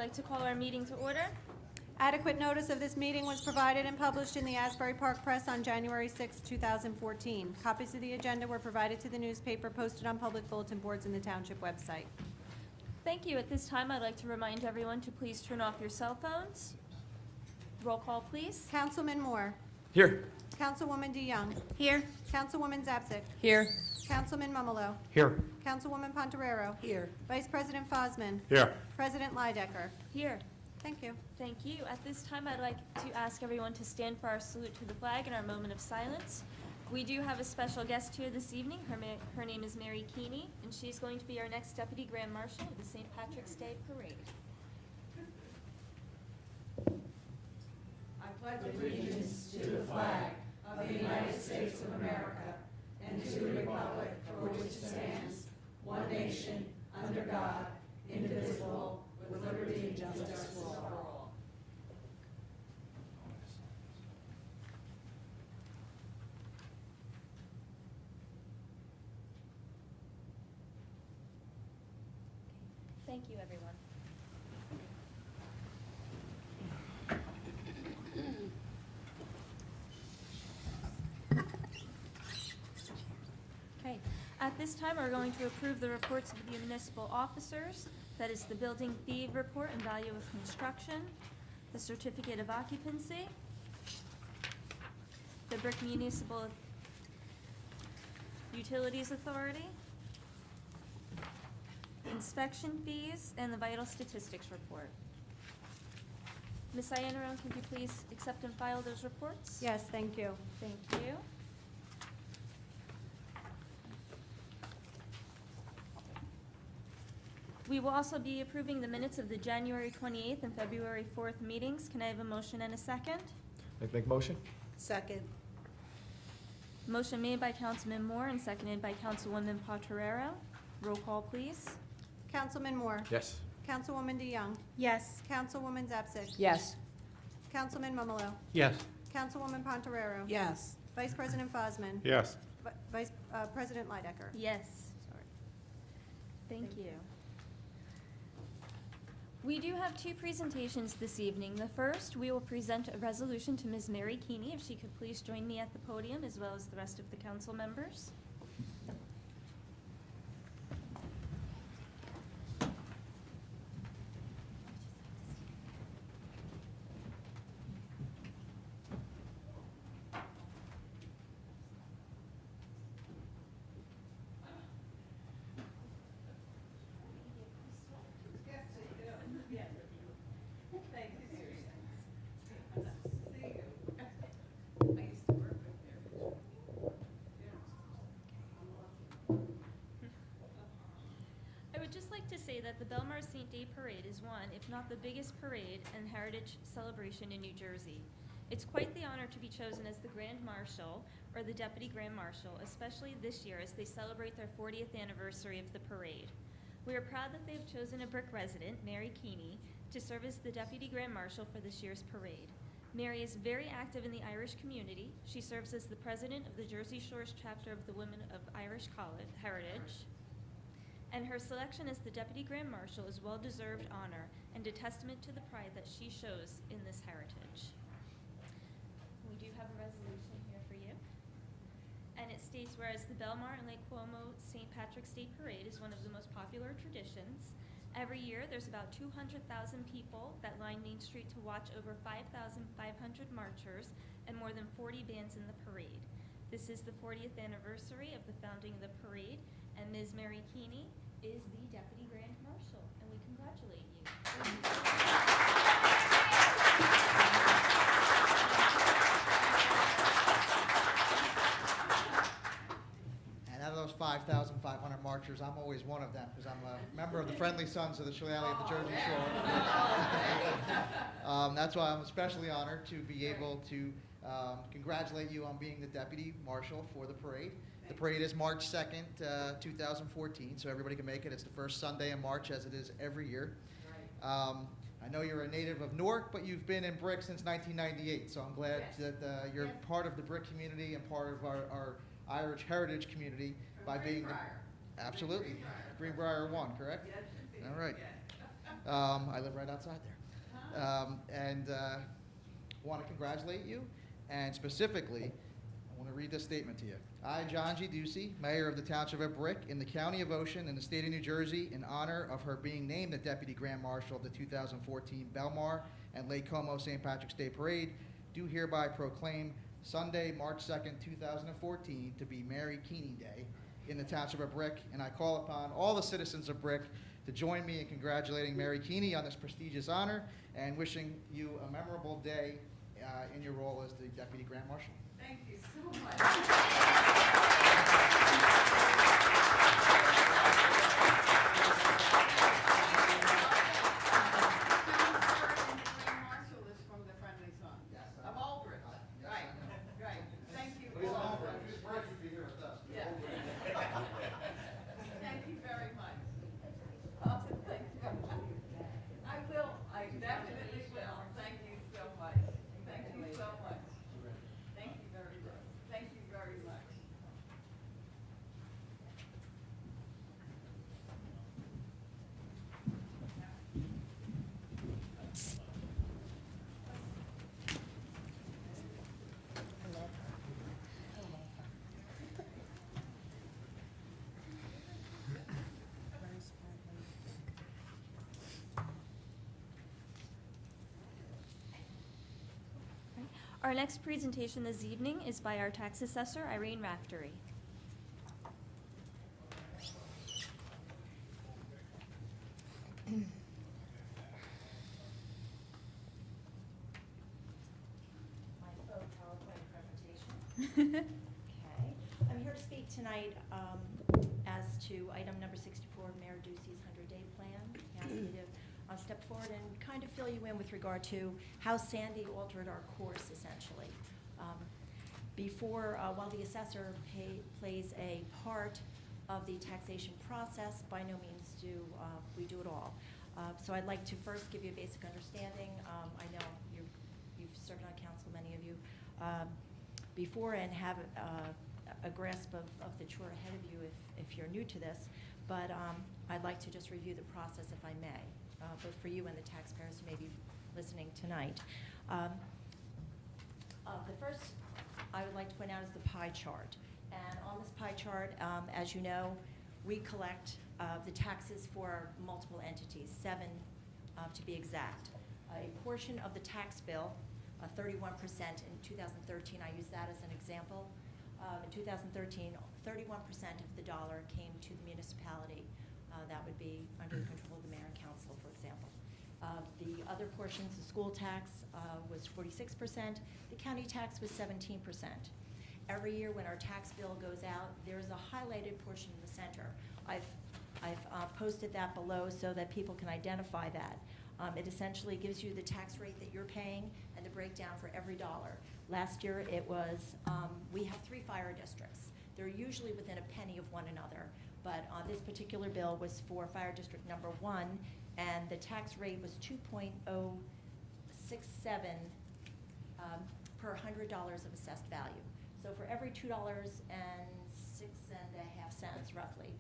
like to call our meeting to order. Adequate notice of this meeting was provided and published in the Asbury Park Press on January 6, 2014. Copies of the agenda were provided to the newspaper, posted on public bulletin boards and the Township website. Thank you. At this time, I'd like to remind everyone to please turn off your cell phones. Roll call, please. Councilman Moore. Here. Councilwoman DeYoung. Here. Councilwoman Zapsik. Here. Councilman Mumolo. Here. Councilwoman Pontorero. Here. Vice President Fosman. Here. President Leidecker. Here. Thank you. Thank you. At this time, I'd like to ask everyone to stand for our salute to the flag and our moment of silence. We do have a special guest here this evening. Her name is Mary Keeney, and she's going to be our next Deputy Grand Marshal of the St. Patrick's Day Parade. I pledge allegiance to the flag of the United States of America and to the republic for which it stands, one nation, under God, indivisible, with liberty and justice for all. Thank you, everyone. Okay, at this time, we're going to approve the reports of the municipal officers. That is the building fee report and value of construction, the certificate of occupancy, the Brick Municipal Utilities Authority, inspection fees, and the vital statistics report. Ms. Iannarone, could you please accept and file those reports? Yes, thank you. Thank you. We will also be approving the minutes of the January 28th and February 4th meetings. Can I have a motion and a second? I'd make motion. Second. Motion made by Councilman Moore and seconded by Councilwoman Pontorero. Roll call, please. Councilman Moore. Yes. Councilwoman DeYoung. Yes. Councilwoman Zapsik. Yes. Councilman Mumolo. Yes. Councilwoman Pontorero. Yes. Vice President Fosman. Yes. Vice President Leidecker. Yes. Sorry. Thank you. We do have two presentations this evening. The first, we will present a resolution to Ms. Mary Keeney, if she could please join me at the podium, as well as the rest of the council members. I would just like to say that the Belmar St. Day Parade is one, if not the biggest parade and heritage celebration in New Jersey. It's quite the honor to be chosen as the Grand Marshal or the Deputy Grand Marshal, especially this year as they celebrate their 40th anniversary of the parade. We are proud that they have chosen a Brick resident, Mary Keeney, to serve as the Deputy Grand Marshal for this year's parade. Mary is very active in the Irish community. She serves as the president of the Jersey Shores chapter of the Women of Irish Heritage. And her selection as the Deputy Grand Marshal is well-deserved honor and a testament to the pride that she shows in this heritage. We do have a resolution here for you. And it states, whereas the Belmar and Lake Como St. Patrick's Day Parade is one of the most popular traditions, every year there's about 200,000 people that line Main Street to watch over 5,500 marchers and more than 40 bands in the parade. This is the 40th anniversary of the founding of the parade, and Ms. Mary Keeney is the Deputy Grand Marshal, and we congratulate you. And out of those 5,500 marchers, I'm always one of them because I'm a member of the Friendly Sons of the Shillelagh of the Jersey Shore. That's why I'm especially honored to be able to congratulate you on being the Deputy Marshal for the parade. The parade is March 2nd, 2014, so everybody can make it. It's the first Sunday in March, as it is every year. I know you're a native of Newark, but you've been in Brick since 1998, so I'm glad that you're part of the Brick community and part of our Irish heritage community by being absolutely Greenbrier 1, correct? All right. I live right outside there. And want to congratulate you, and specifically, I want to read this statement to you. I, John G. Ducey, Mayor of the Township of Brick, in the County of Ocean, in the State of New Jersey, in honor of her being named the Deputy Grand Marshal of the 2014 Belmar and Lake Como St. Patrick's Day Parade, do hereby proclaim Sunday, March 2nd, 2014, to be Mary Keeney Day in the Township of Brick, and I call upon all the citizens of Brick to join me in congratulating Mary Keeney on this prestigious honor and wishing you a memorable day in your role as the Deputy Grand Marshal. Thank you so much. Marshall is from the Friendly Song. Yes. Of Aldrich. Right, right. Thank you. Please, all. Mrs. Bright should be here with us. Yeah. Thank you very much. Thank you. I will, I definitely will. Thank you so much. Thank you so much. Thank you very much. Thank you very much. Our next presentation this evening is by our tax assessor, Irene Raftery. My faux PowerPoint presentation. Okay. I'm here to speak tonight as to item number 64, Mayor Ducey's 100-day plan. He asked me to step forward and kind of fill you in with regard to how Sandy altered our course, essentially. While the assessor plays a part of the taxation process, by no means do we do it all. So I'd like to first give you a basic understanding. I know you've served on council, many of you, before, and have a grasp of the chore ahead of you if you're new to this. But I'd like to just review the process, if I may, both for you and the taxpayers who may be listening tonight. The first I would like to point out is the pie chart. And on this pie chart, as you know, we collect the taxes for multiple entities, 7 to be exact. A portion of the tax bill, 31% in 2013, I use that as an example. In 2013, 31% of the dollar came to the municipality. That would be under the control of the mayor and council, for example. The other portions, the school tax was 46%. The county tax was 17%. Every year when our tax bill goes out, there's a highlighted portion in the center. I've posted that below so that people can identify that. It essentially gives you the tax rate that you're paying and the breakdown for every dollar. Last year it was, we have 3 fire districts. They're usually within a penny of one another, but this particular bill was for fire district number 1, and the tax rate was 2.067 per $100 of assessed value. So for every $2.06 roughly,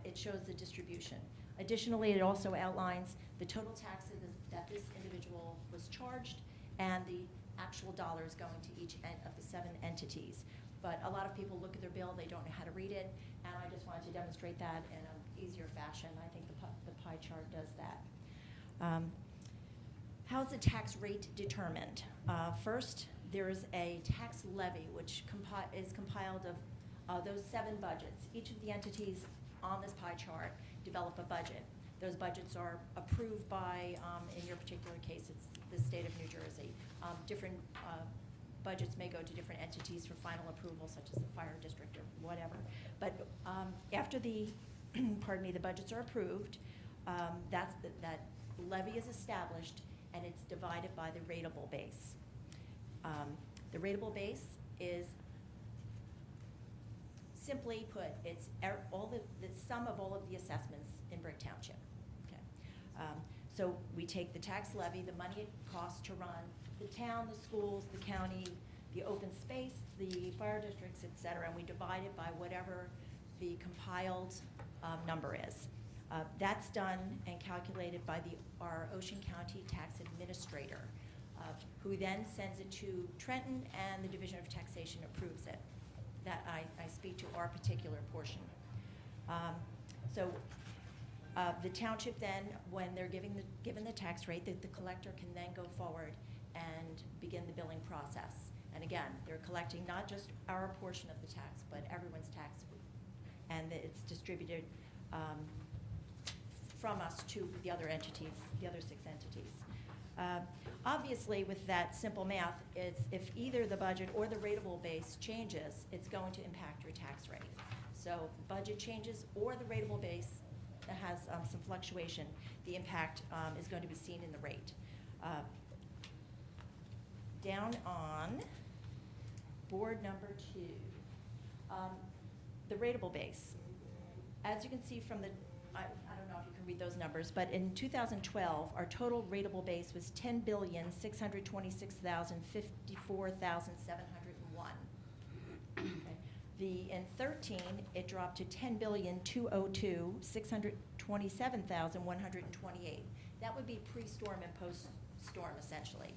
it shows the distribution. Additionally, it also outlines the total taxes that this individual was charged and the actual dollars going to each of the 7 entities. But a lot of people look at their bill, they don't know how to read it, and I just wanted to demonstrate that in an easier fashion. I think the pie chart does that. How's the tax rate determined? First, there is a tax levy which is compiled of those 7 budgets. Each of the entities on this pie chart develop a budget. Those budgets are approved by, in your particular case, it's the state of New Jersey. Different budgets may go to different entities for final approval, such as the fire district or whatever. But after the, pardon me, the budgets are approved, that levy is established, and it's divided by the rateable base. The rateable base is, simply put, it's the sum of all of the assessments in Brick Township. Okay. So we take the tax levy, the money it costs to run the town, the schools, the county, the open space, the fire districts, et cetera, and we divide it by whatever the compiled number is. That's done and calculated by our Ocean County Tax Administrator, who then sends it to Trenton, and the Division of Taxation approves it. That I speak to our particular portion. The township then, when they're given the tax rate, the collector can then go forward and begin the billing process. And again, they're collecting not just our portion of the tax, but everyone's tax, and it's distributed from us to the other entities, the other 6 entities. Obviously, with that simple math, it's if either the budget or the rateable base changes, it's going to impact your tax rate. So if the budget changes or the rateable base has some fluctuation, the impact is going to be seen in the rate. Down on board number 2, the rateable base. As you can see from the, I don't know if you can read those numbers, but in 2012, our total rateable base was $10,626,054,701. In 13, it dropped to $10,202,627,128. That would be pre-storm and post-storm, essentially.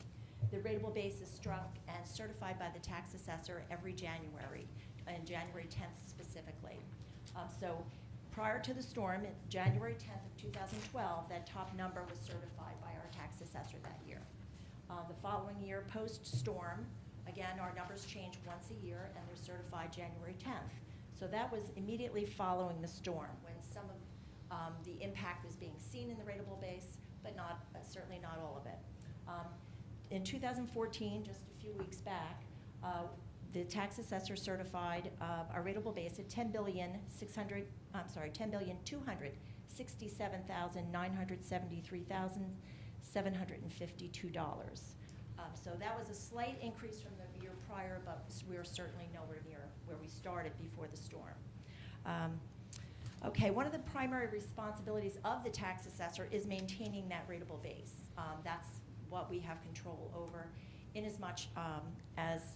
The rateable base is struck and certified by the tax assessor every January, and January 10th specifically. So prior to the storm, January 10th of 2012, that top number was certified by our tax assessor that year. The following year, post-storm, again, our numbers change once a year, and they're certified January 10th. So that was immediately following the storm, when some of the impact was being seen in the rateable base, but not certainly not all of it. In 2014, just a few weeks back, the tax assessor certified our rateable base at $10,263,973,752. So that was a slight increase from the year prior, but we're certainly nowhere near where we started before the storm. Okay, one of the primary responsibilities of the tax assessor is maintaining that rateable base. That's what we have control over, inasmuch as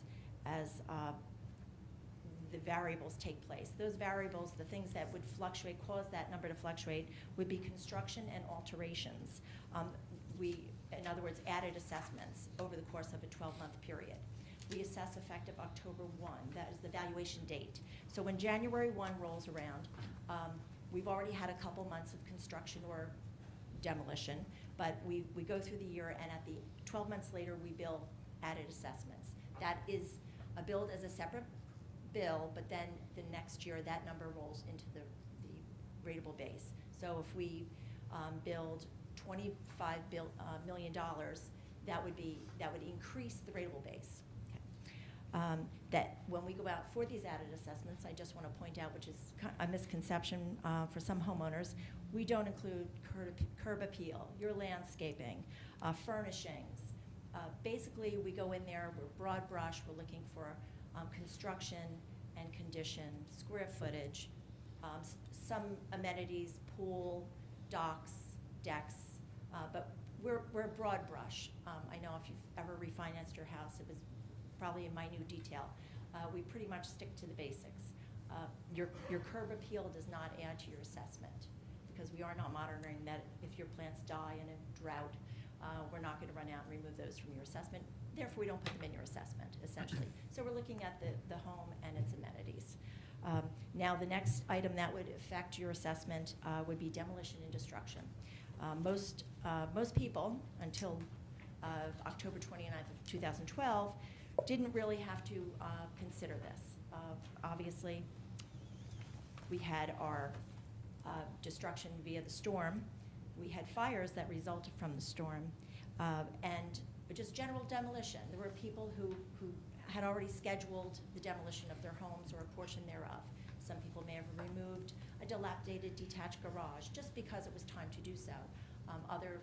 the variables take place. Those variables, the things that would fluctuate, cause that number to fluctuate, would be construction and alterations. In other words, added assessments over the course of a 12-month period. We assess effective October 1. That is the valuation date. So when January 1 rolls around, we've already had a couple months of construction or demolition, but we go through the year, and at the 12 months later, we bill added assessments. That is billed as a separate bill, but then the next year, that number rolls into the rateable base. So if we build $25 million, that would increase the rateable base. Okay. That when we go out for these added assessments, I just want to point out, which is a misconception for some homeowners, we don't include curb appeal, your landscaping, furnishings. Basically, we go in there, we're broad brush, we're looking for construction and condition, square footage, some amenities, pool, docks, decks, but we're broad brush. I know if you've ever refinanced your house, it was probably in minute detail. We pretty much stick to the basics. Your curb appeal does not add to your assessment, because we are not monitoring that. If your plants die in a drought, we're not going to run out and remove those from your assessment. Therefore, we don't put them in your assessment, essentially. So we're looking at the home and its amenities. Now, the next item that would affect your assessment would be demolition and destruction. Most people, until October 29th of 2012, didn't really have to consider this. Obviously, we had our destruction via the storm. We had fires that resulted from the storm, and just general demolition. There were people who had already scheduled the demolition of their homes or a portion thereof. Some people may have removed a dilapidated detached garage just because it was time to do so. Other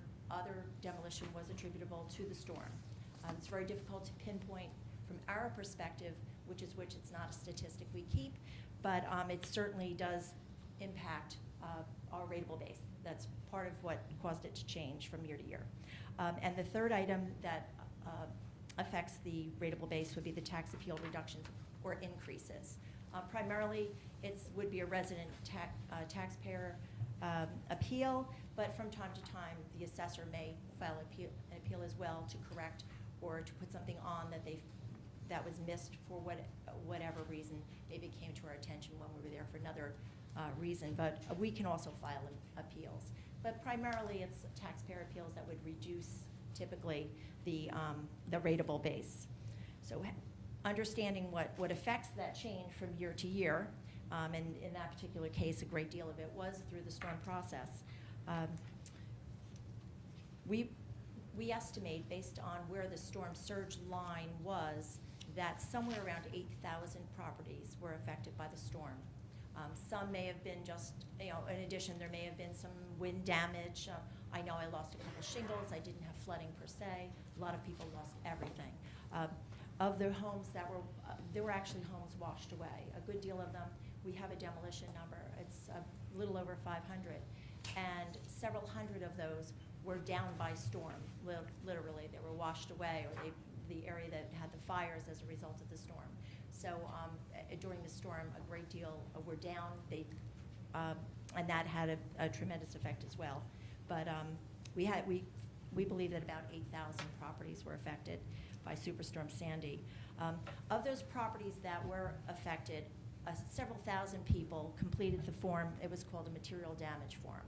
demolition was attributable to the storm. It's very difficult to pinpoint from our perspective which it's not a statistic we keep, but it certainly does impact our rateable base. That's part of what caused it to change from year to year. And the third item that affects the rateable base would be the tax appeal reductions or increases. Primarily, it would be a resident taxpayer appeal, but from time to time, the assessor may file an appeal as well to correct or to put something on that was missed for whatever reason. Maybe it came to our attention when we were there for another reason, but we can also file appeals. But primarily, it's taxpayer appeals that would reduce typically the rateable base. So understanding what affects that change from year to year, and in that particular case, a great deal of it was through the storm process. We estimate, based on where the storm surge line was, that somewhere around 8,000 properties were affected by the storm. Some may have been just, in addition, there may have been some wind damage. I know I lost a couple shingles. I didn't have flooding per se. A lot of people lost everything. Of the homes that were, there were actually homes washed away. A good deal of them, we have a demolition number. It's a little over 500. And several hundred of those were down by storm, literally. They were washed away, or the area that had the fires as a result of the storm. So during the storm, a great deal were down, and that had a tremendous effect as well. But we believe that about 8,000 properties were affected by Superstorm Sandy. Of those properties that were affected, several thousand people completed the form. It was called a material damage form.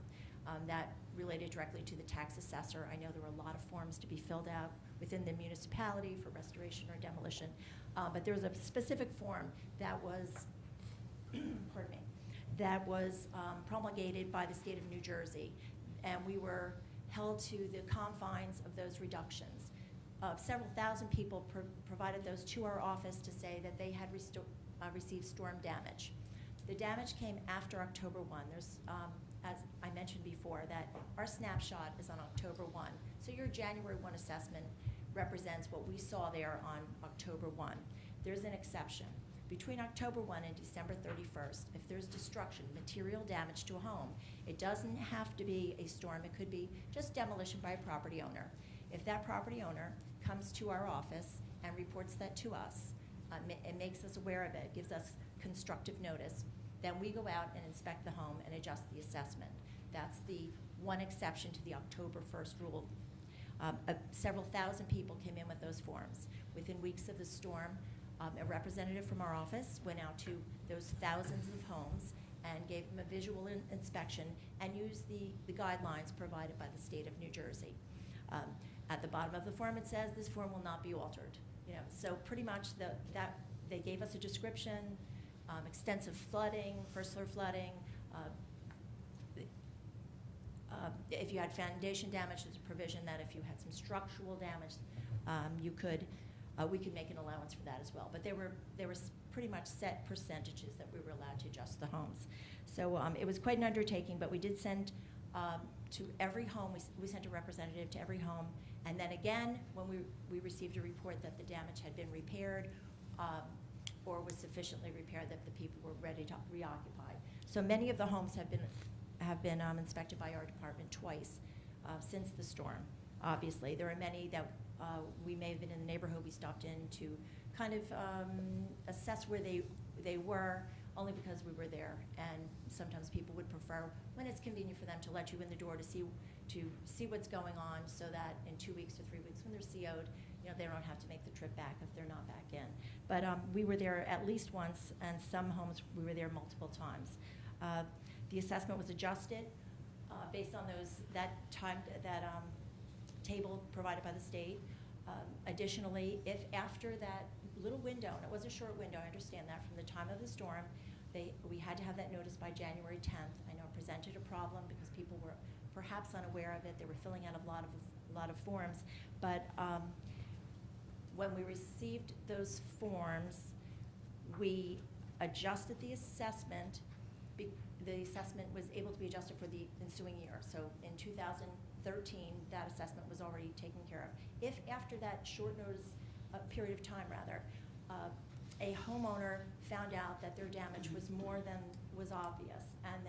That related directly to the tax assessor. I know there were a lot of forms to be filled out within the municipality for restoration or demolition, but there was a specific form that was, pardon me, that was promulgated by the state of New Jersey, and we were held to the confines of those reductions. Several thousand people provided those to our office to say that they had received storm damage. The damage came after October 1. There's, as I mentioned before, that our snapshot is on October 1. So your January 1 assessment represents what we saw there on October 1. There's an exception. Between October 1 and December 31st, if there's destruction, material damage to a home, it doesn't have to be a storm. It could be just demolition by a property owner. If that property owner comes to our office and reports that to us, it makes us aware of it, gives us constructive notice, then we go out and inspect the home and adjust the assessment. That's the one exception to the October 1st rule. Several thousand people came in with those forms. Within weeks of the storm, a representative from our office went out to those thousands of homes and gave them a visual inspection and used the guidelines provided by the state of New Jersey. At the bottom of the form, it says this form will not be altered. So pretty much that they gave us a description, extensive flooding, first floor flooding. If you had foundation damage, there's a provision that if you had some structural damage, we could make an allowance for that as well. But there were pretty much set percentages that we were allowed to adjust the homes. So it was quite an undertaking, but we did send to every home, we sent a representative to every home, and then again, when we received a report that the damage had been repaired or was sufficiently repaired that the people were ready to reoccupy. So many of the homes have been inspected by our department twice since the storm. Obviously, there are many that we may have been in the neighborhood. We stopped in to kind of assess where they were, only because we were there. And sometimes people would prefer, when it's convenient for them, to let you in the door to see what's going on, so that in 2 weeks or 3 weeks when they're CO'd, they don't have to make the trip back if they're not back in. But we were there at least once, and some homes we were there multiple times. The assessment was adjusted based on that table provided by the state. Additionally, if after that little window, and it was a short window, I understand that, from the time of the storm, we had to have that notice by January 10th. I know it presented a problem because people were perhaps unaware of it. They were filling out a lot of forms, but when we received those forms, we adjusted the assessment. The assessment was able to be adjusted for the ensuing year. So in 2013, that assessment was already taken care of. If after that short notice period of time, a homeowner found out that their damage was more than was obvious, and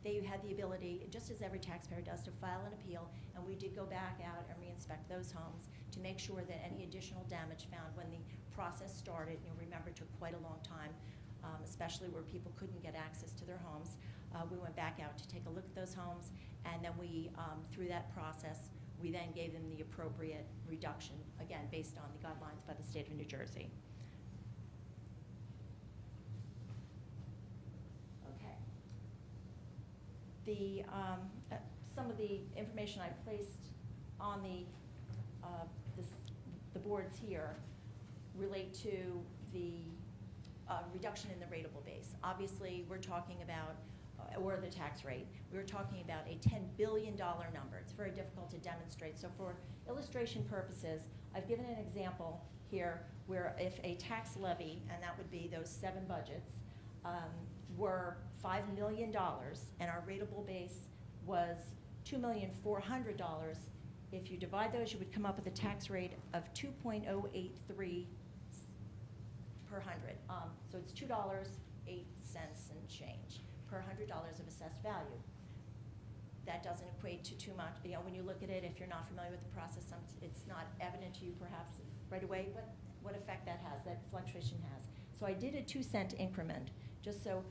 they had the ability, just as every taxpayer does, to file an appeal, and we did go back out and re-inspect those homes to make sure that any additional damage found when the process started, remember, it took quite a long time, especially where people couldn't get access to their homes. We went back out to take a look at those homes, and then we, through that process, we then gave them the appropriate reduction, again, based on the guidelines by the state of New Jersey. Okay. The, some of the information I placed on the boards here relate to the reduction in the rateable base. Obviously, we're talking about, or the tax rate, we were talking about a $10 billion number. It's very difficult to demonstrate. So for illustration purposes, I've given an example here where if a tax levy, and that would be those 7 budgets, were $5 million and our rateable base was $2,400,000, if you divide those, you would come up with a tax rate of 2.083 per hundred. So it's $2.08 and change per $100 of assessed value. That doesn't equate to too much. You know, when you look at it, if you're not familiar with the process, it's not evident to you perhaps right away what effect that has, that fluctuation has. So I did a 2-cent increment, just so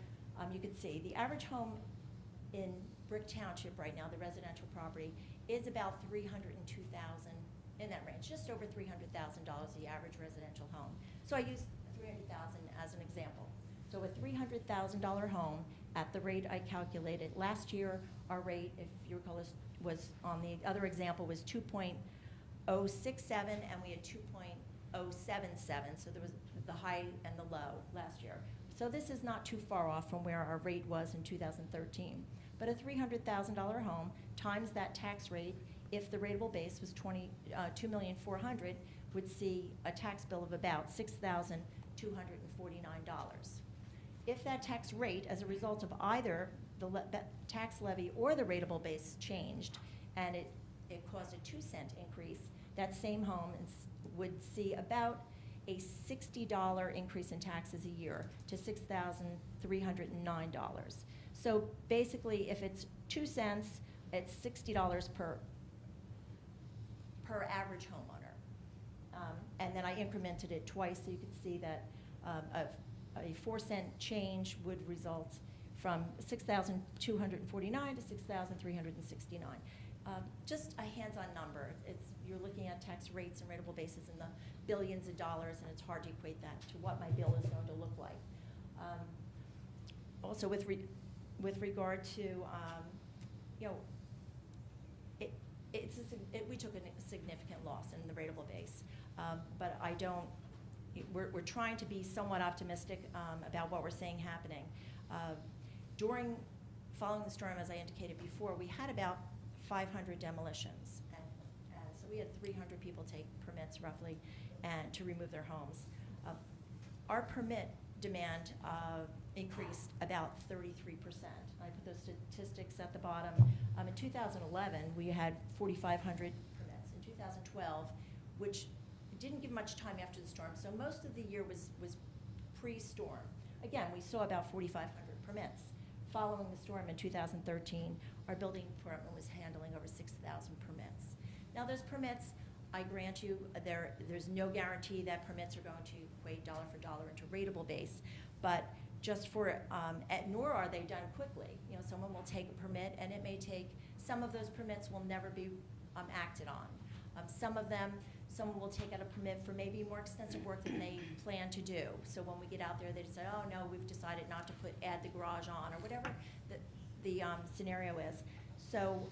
you could see. The average home in Brick Township right now, the residential property, is about $302,000, in that range, just over $300,000, the average residential home. So I used $300,000 as an example. So a $300,000 home at the rate I calculated. Last year, our rate, if you recall, was on the other example, was 2.067, and we had 2.077, so there was the high and the low last year. So this is not too far off from where our rate was in 2013. But a $300,000 home times that tax rate, if the rateable base was $2,400,000, would see a tax bill of about $6,249. If that tax rate, as a result of either the tax levy or the rateable base changed, and it caused a 2-cent increase, that same home would see about a $60 increase in taxes a year to $6,309. So basically, if it's 2 cents, it's $60 per average homeowner. And then I incremented it twice, so you can see that a 4-cent change would result from $6,249 to $6,369. Just a hands-on number. You're looking at tax rates and rateable bases in the billions of dollars, and it's hard to equate that to what my bill is going to look like. Also, with regard to, you know, we took a significant loss in the rateable base, but I don't. We're trying to be somewhat optimistic about what we're seeing happening. Following the storm, as I indicated before, we had about 500 demolitions, and so we had 300 people take permits roughly, and to remove their homes. Our permit demand increased about 33%. I put those statistics at the bottom. In 2011, we had 4,500 permits. In 2012, which didn't give much time after the storm, so most of the year was pre-storm. Again, we saw about 4,500 permits. Following the storm in 2013, our building department was handling over 6,000 permits. Now, those permits, I grant you, there's no guarantee that permits are going to equate dollar for dollar into rateable base, but just for, nor are they done quickly. You know, someone will take a permit, and it may take, some of those permits will never be acted on. Someone will take out a permit for maybe more extensive work than they plan to do. So when we get out there, they decide, oh no, we've decided not to add the garage on, or whatever the scenario is. So,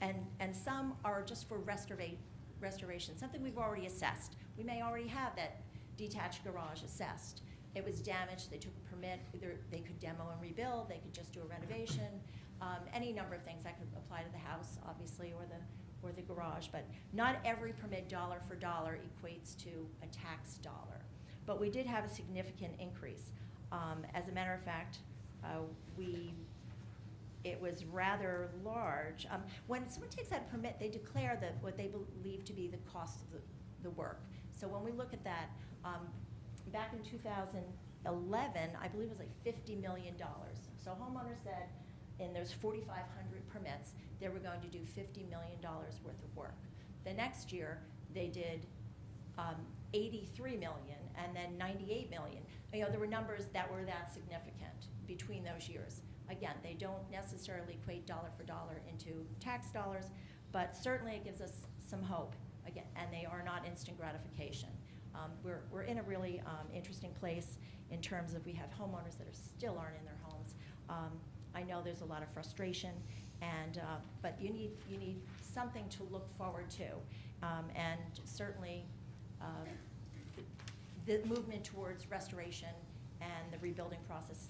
and some are just for restoration, something we've already assessed. We may already have that detached garage assessed. It was damaged, they took a permit, either they could demo and rebuild, they could just do a renovation, any number of things that could apply to the house, obviously, or the garage, but not every permit dollar for dollar equates to a tax dollar. But we did have a significant increase. As a matter of fact, it was rather large. When someone takes out a permit, they declare what they believe to be the cost of the work. So when we look at that, back in 2011, I believe it was like $50 million. So homeowners said in those 4,500 permits, they were going to do $50 million worth of work. The next year, they did 83 million and then 98 million. You know, there were numbers that were that significant between those years. Again, they don't necessarily equate dollar for dollar into tax dollars, but certainly it gives us some hope, again, and they are not instant gratification. We're in a really interesting place in terms of we have homeowners that still aren't in their homes. I know there's a lot of frustration, and but you need something to look forward to, and certainly the movement towards restoration and the rebuilding process.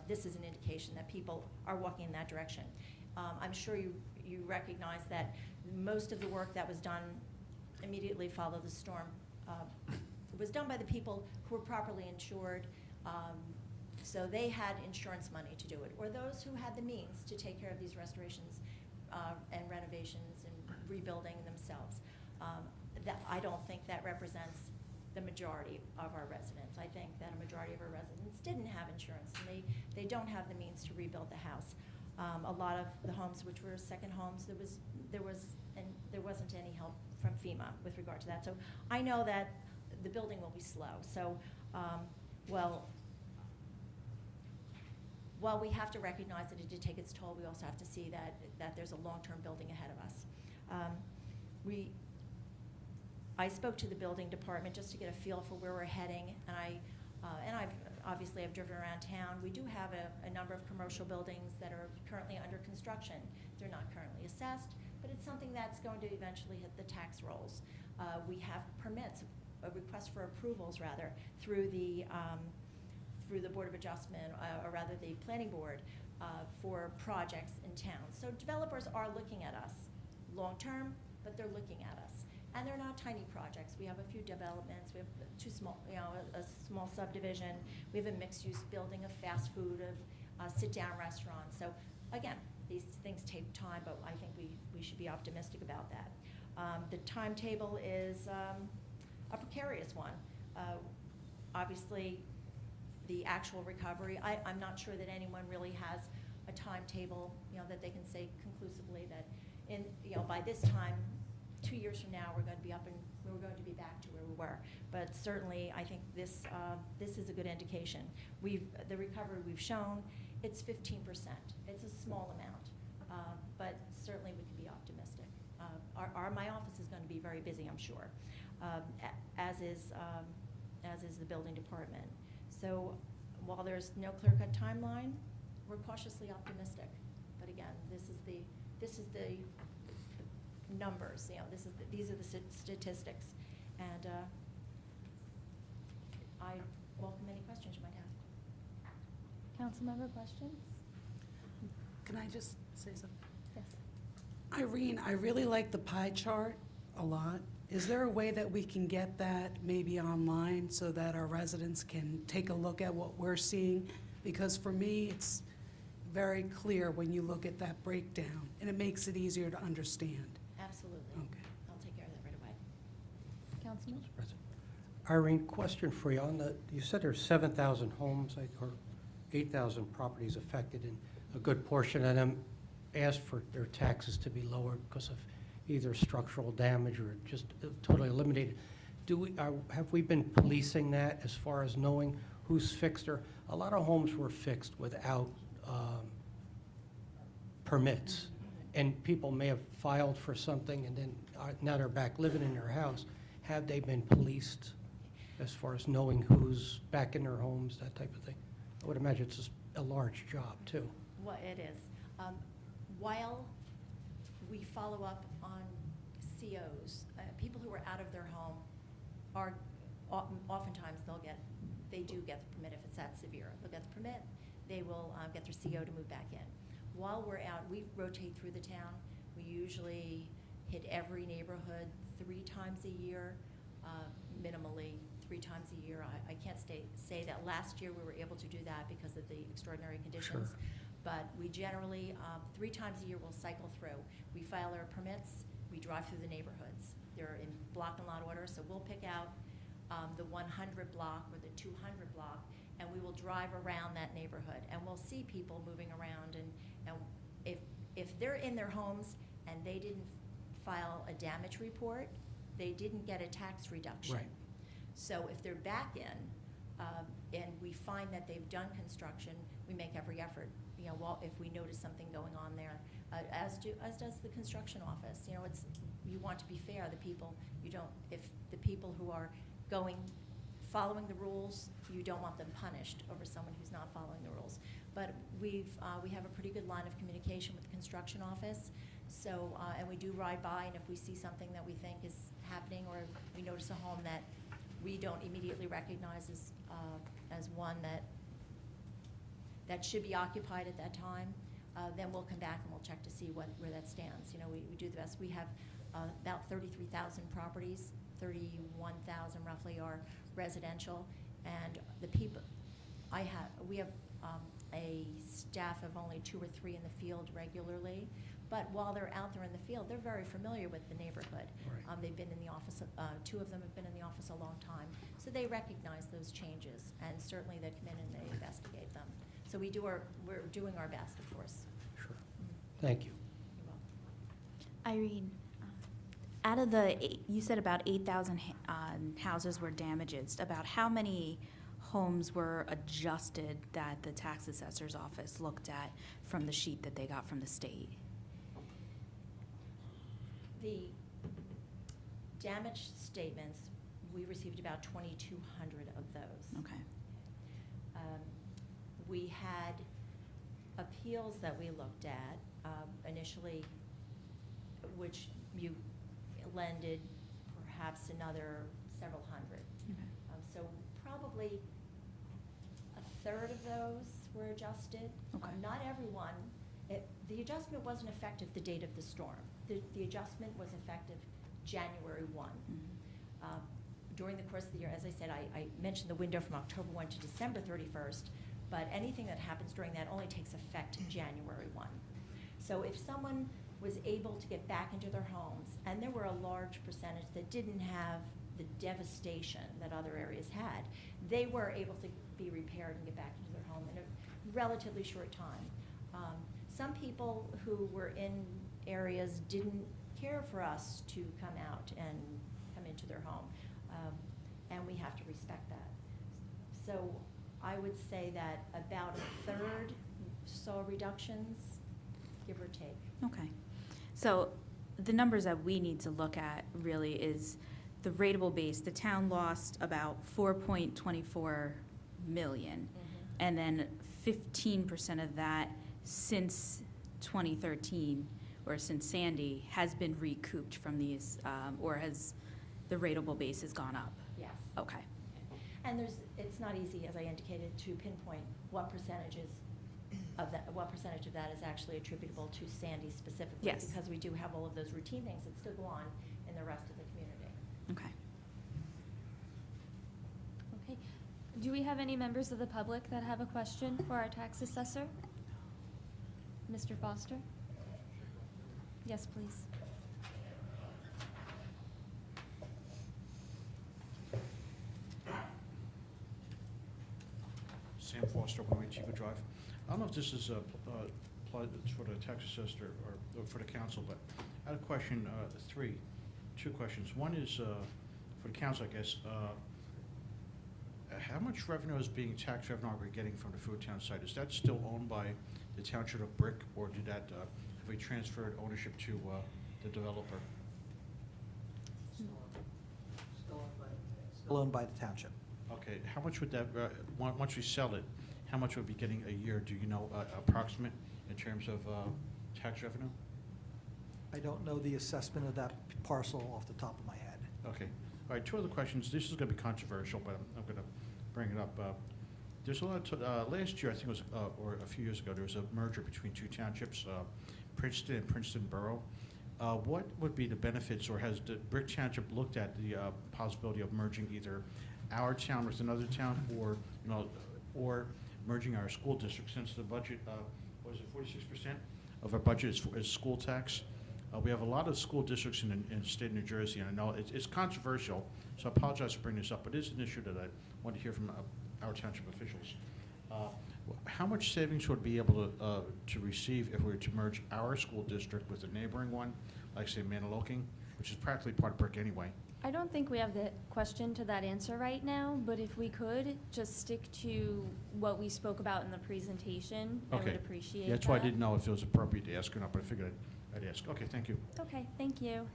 This is an indication that people are walking in that direction. I'm sure you recognize that most of the work that was done immediately following the storm was done by the people who were properly insured, so they had insurance money to do it, or those who had the means to take care of these restorations and renovations and rebuilding themselves. I don't think that represents the majority of our residents. I think that a majority of our residents didn't have insurance, and they don't have the means to rebuild the house. A lot of the homes, which were second homes, there wasn't any help from FEMA with regard to that. So I know that the building will be slow. So, while we have to recognize that it did take its toll, we also have to see that there's a long-term building ahead of us. I spoke to the building department just to get a feel for where we're heading, and I've obviously driven around town. We do have a number of commercial buildings that are currently under construction. They're not currently assessed, but it's something that's going to eventually hit the tax rolls. We have permits, a request for approvals rather, through the Board of Adjustment, or rather the Planning Board, for projects in town. So developers are looking at us long-term, but they're looking at us. And they're not tiny projects. We have a few developments. We have two small, a small subdivision. We have a mixed-use building, a fast food, a sit-down restaurant. So again, these things take time, but I think we should be optimistic about that. The timetable is a precarious one. Obviously, the actual recovery, I'm not sure that anyone really has a timetable, that they can say conclusively that by this time, 2 years from now, we're going to be going to be back to where we were. But certainly, I think this is a good indication. The recovery we've shown, it's 15%. It's a small amount, but certainly we can be optimistic. My office is going to be very busy, I'm sure, as is the building department. So while there's no clear-cut timeline, we're cautiously optimistic. But again, this is the numbers. These are the statistics, and I welcome any questions you might have. Councilmember questions? Can I just say something? Yes. Irene, I really like the pie chart a lot. Is there a way that we can get that maybe online so that our residents can take a look at what we're seeing? Because for me, it's very clear when you look at that breakdown, and it makes it easier to understand. Absolutely. Okay. I'll take care of that right away. Councilman? Irene, question for you. You said there's 7,000 homes or 8,000 properties affected, and a good portion of them asked for their taxes to be lowered because of either structural damage or just totally eliminated. Have we been policing that as far as knowing who's fixed or? A lot of homes were fixed without permits, and people may have filed for something and then now they're back living in their house. Have they been policed as far as knowing who's back in their homes, that type of thing? I would imagine it's a large job too. Well, it is. While we follow up on COs, people who are out of their home are oftentimes they do get the permit if it's that severe. They'll get the permit, they will get their CO to move back in. While we're out, we rotate through the town. We usually hit every neighborhood 3 times a year, minimally 3 times a year. I can't say that last year we were able to do that because of the extraordinary conditions. Sure. But we generally, 3 times a year, we'll cycle through. We file our permits, we drive through the neighborhoods. They're in block and lot order, so we'll pick out the 100 block or the 200 block, and we will drive around that neighborhood, and we'll see people moving around, and if they're in their homes and they didn't file a damage report, they didn't get a tax reduction. Right. So if they're back in, And we find that they've done construction, we make every effort, you know, well, if we notice something going on there, as does the construction office. You know, you want to be fair, if the people who are following the rules, you don't want them punished over someone who's not following the rules. But we have a pretty good line of communication with the construction office. So, and we do ride by, and if we see something that we think is happening, or we notice a home that we don't immediately recognize as one that should be occupied at that time, then we'll come back and we'll check to see where that stands. You know, we do the best. We have about 33,000 properties, 31,000 roughly are residential, and we have a staff of only 2 or 3 in the field regularly. But while they're out there in the field, they're very familiar with the neighborhood. Right. They've been in the office, 2 of them have been in the office a long time. So they recognize those changes, and certainly they come in and they investigate them. So we're doing our best, of course. Sure. Thank you. You're welcome. Irene, out of you said about 8,000 houses were damaged. About how many homes were adjusted that the tax assessor's office looked at from the sheet that they got from the state? The damage statements, we received about 2,200 of those. Okay. We had appeals that we looked at initially, which you lended perhaps another several hundred. Okay. So probably a third of those were adjusted. Okay. Not everyone. The adjustment wasn't effective the date of the storm. The adjustment was effective January 1. Mhm. During the course of the year, as I said, I mentioned the window from October 1 to December 31st, but anything that happens during that only takes effect January 1. So if someone was able to get back into their homes, and there were a large percentage that didn't have the devastation that other areas had, they were able to be repaired and get back into their home in a relatively short time. Some people who were in areas didn't care for us to come out and come into their home, and we have to respect that. So I would say that about a third saw reductions, give or take. Okay. So the numbers that we need to look at really is the rateable base. The town lost about 4.24 million. And then 15% of that since 2013, or since Sandy, has been recouped from these, or has the rateable base has gone up? Yes. Okay. And it's not easy, as I indicated, to pinpoint what percentage of that is actually attributable to Sandy specifically. Yes. Because we do have all of those routine things that still go on in the rest of the community. Okay. Okay. Do we have any members of the public that have a question for our tax assessor? Mr. Foster? Yes, please. Sam Foster, 108 Chico Drive. I don't know if this is applied for the tax assessor or for the council, but I had a question, 2 questions. One is for the council, I guess. How much revenue is being tax revenue are we getting from the Food Town site? Is that still owned by the Township of Brick, or did that have we transferred ownership to the developer? Still owned by the township. Okay, how much would that, once we sell it, how much would we be getting a year? Do you know approximate in terms of tax revenue? I don't know the assessment of that parcel off the top of my head. Okay. All right, 2 other questions. This is going to be controversial, but I'm going to bring it up. There's a lot of, last year, I think it was, or a few years ago, there was a merger between 2 townships, Princeton and Princeton Borough. What would be the benefits, or has the Brick Township looked at the possibility of merging either our town with another town, or, or merging our school district, since the budget, was it 46% of our budget is school tax? We have a lot of school districts in the state of New Jersey, and I know it's controversial, so I apologize for bringing this up, but it is an issue that I want to hear from our township officials. How much savings would we be able to receive if we were to merge our school district with a neighboring one, like say Maniloking, which is practically part of Brick anyway? I don't think we have the question to that answer right now, but if we could, just stick to what we spoke about in the presentation, I would Okay. appreciate Yeah, that. that's why I didn't know if it was appropriate to ask or not, but I figured I'd ask. Okay, thank you. Okay, thank you.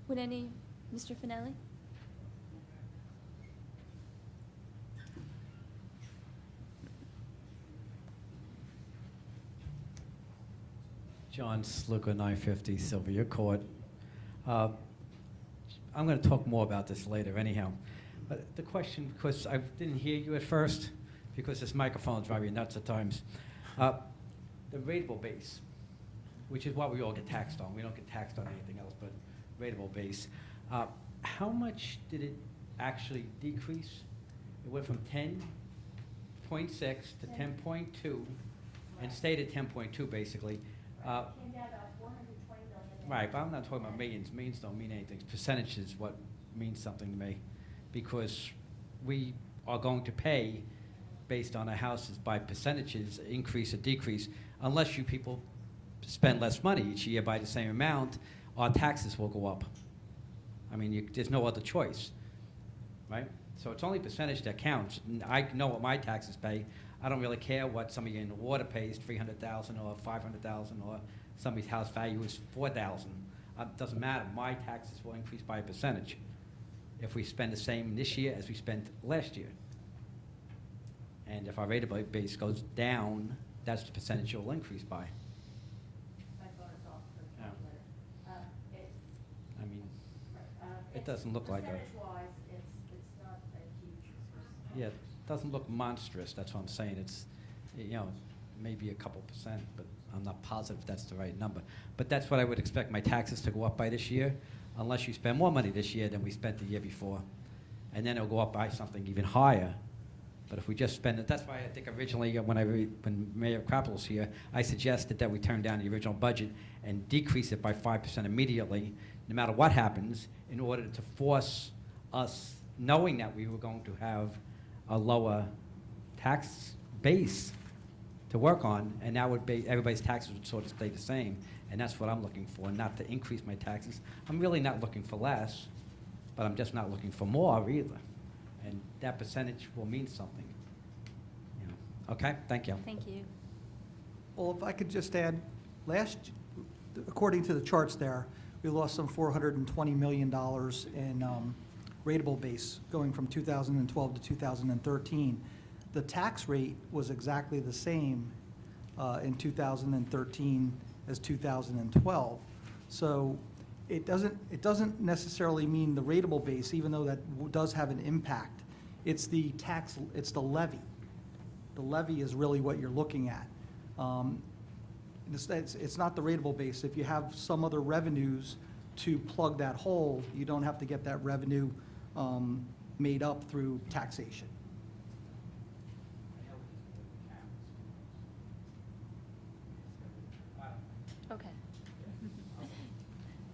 Mr. Finelli? John Sluka, 950 Sylvia Court. I'm going to talk more about this later anyhow. But the question, because I didn't hear you at first, because this microphone drives me nuts at times. The rateable base, which is what we all get taxed on. We don't get taxed on anything else but rateable base. How much did it actually decrease? It went from 10.6 to 10.2 and stayed at 10.2 basically. Came down about 420 million. Right, but I'm not talking about millions. Millions don't mean anything. Percentage is what means something to me, because we are going to pay based on our houses by percentages, increase or decrease, unless you people spend less money each year by the same amount, our taxes will go up. I mean, there's no other choice, right? So it's only percentage that counts. I know what my taxes pay. I don't really care what somebody in the water pays, $300,000 or $500,000, or somebody's house value is $4,000. It doesn't matter. My taxes will increase by a percentage if we spend the same this year as we spent last year. And if our rateable base goes down, that's the percentage it will increase by. My phone is off for the Yeah. calculator. It's, I mean, it it's doesn't look like a... percentage-wise, it's not a huge. Yeah, it doesn't look monstrous, that's what I'm saying. It's, you know, maybe a couple percent, but I'm not positive that's the right number. But that's what I would expect my taxes to go up by this year, unless you spend more money this year than we spent the year before. And then it'll go up by something even higher. But if we just spend it, that's why I think originally, when Mayor Crappel was here, I suggested that we turn down the original budget and decrease it by 5% immediately, no matter what happens, in order to force us, knowing that we were going to have a lower tax base to work on, and that would be, everybody's taxes would sort of stay the same. And that's what I'm looking for, not to increase my taxes. I'm really not looking for less, but I'm just not looking for more either. And that percentage will mean something. You know. Okay, thank you. Thank you. Well, if I could just add, according to the charts there, we lost some $420 million in rateable base going from 2012 to 2013. The tax rate was exactly the same in 2013 as 2012. So it doesn't necessarily mean the rateable base, even though that does have an impact. It's the tax, it's the levy. The levy is really what you're looking at. It's not the rateable base. If you have some other revenues to plug that hole, you don't have to get that revenue made up through taxation. Okay.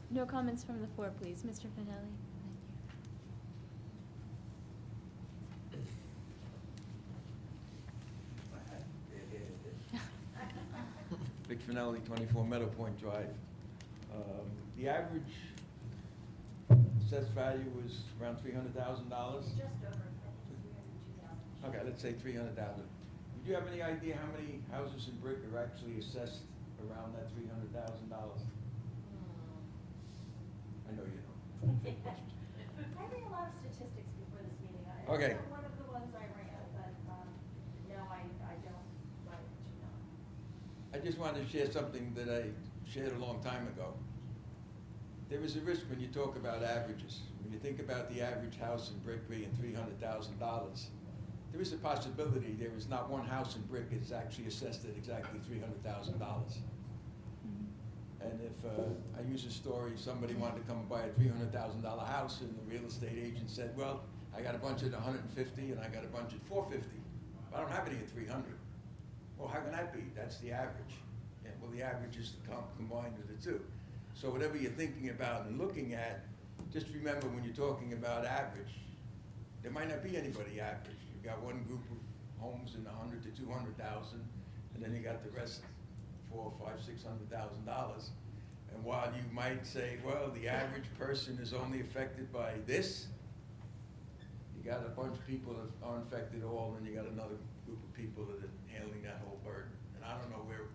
No comments from the floor, please. Mr. Finelli? Vic Finelli, 24 Meadow Point Drive. The average assessed value was around $300,000. Just over, 302,000. Okay, let's say 300,000. Would you have any idea how many houses in brick are actually assessed around that $300,000? I know you don't. I bring a lot of statistics before this meeting. Okay. It's not one of the ones I ran, but no, I don't like to know. I just wanted to share something that I shared a long time ago. There is a risk when you talk about averages. When you think about the average house in brick being $300,000, there is a possibility there is not one house in brick that is actually assessed at exactly $300,000. And if I use a story, somebody wanted to come and buy a $300,000 house, and the real estate agent said, well, I got a bunch at 150 and I got a bunch at 450. I don't have any at 300. Well, how can that be? That's the average. Yeah, well, the average is the combined of the two. So whatever you're thinking about and looking at, just remember when you're talking about average, there might not be anybody average. You've got one group of homes in 100 to 200,000, and then you got the rest, $400,000, $500,000, $600,000. And while you might say, well, the average person is only affected by this, you got a bunch of people that aren't affected at all, and you got another group of people that are handling that whole burden. And I don't know where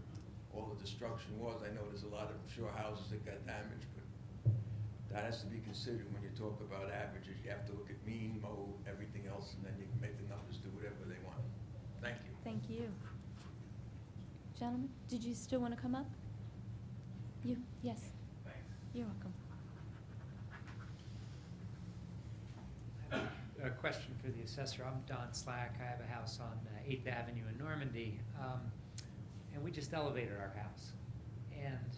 all the destruction was. I know there's a lot of, sure, houses that got damaged, but that has to be considered when you talk about averages. You have to look at mean, mode, everything else, and then you can make the numbers do whatever they want. Thank you. Thank you. Gentlemen, did you still want to come up? You, yes. Thanks. You're welcome. A question for the assessor. I'm Don Slack. I have a house on 8th Avenue in Normandy, and we just elevated our house. And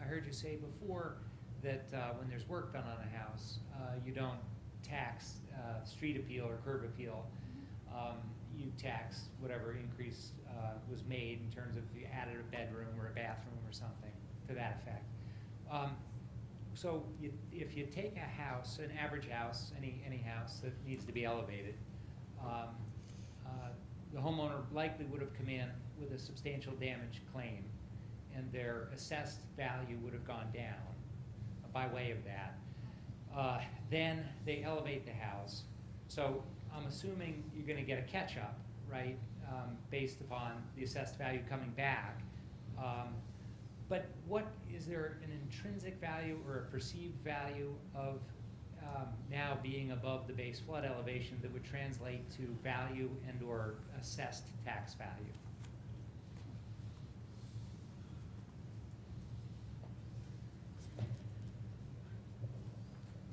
I heard you say before that when there's work done on a house, you don't tax street appeal or curb appeal. You tax whatever increase was made in terms of if you added a bedroom or a bathroom or something to that effect. So if you take a house, an average house, any house that needs to be elevated, the homeowner likely would have come in with a substantial damage claim, and their assessed value would have gone down by way of that. Then they elevate the house. So I'm assuming you're going to get a catch-up, right, based upon the assessed value coming back. But is there an intrinsic value or a perceived value of now being above the base flood elevation that would translate to value and or assessed tax value?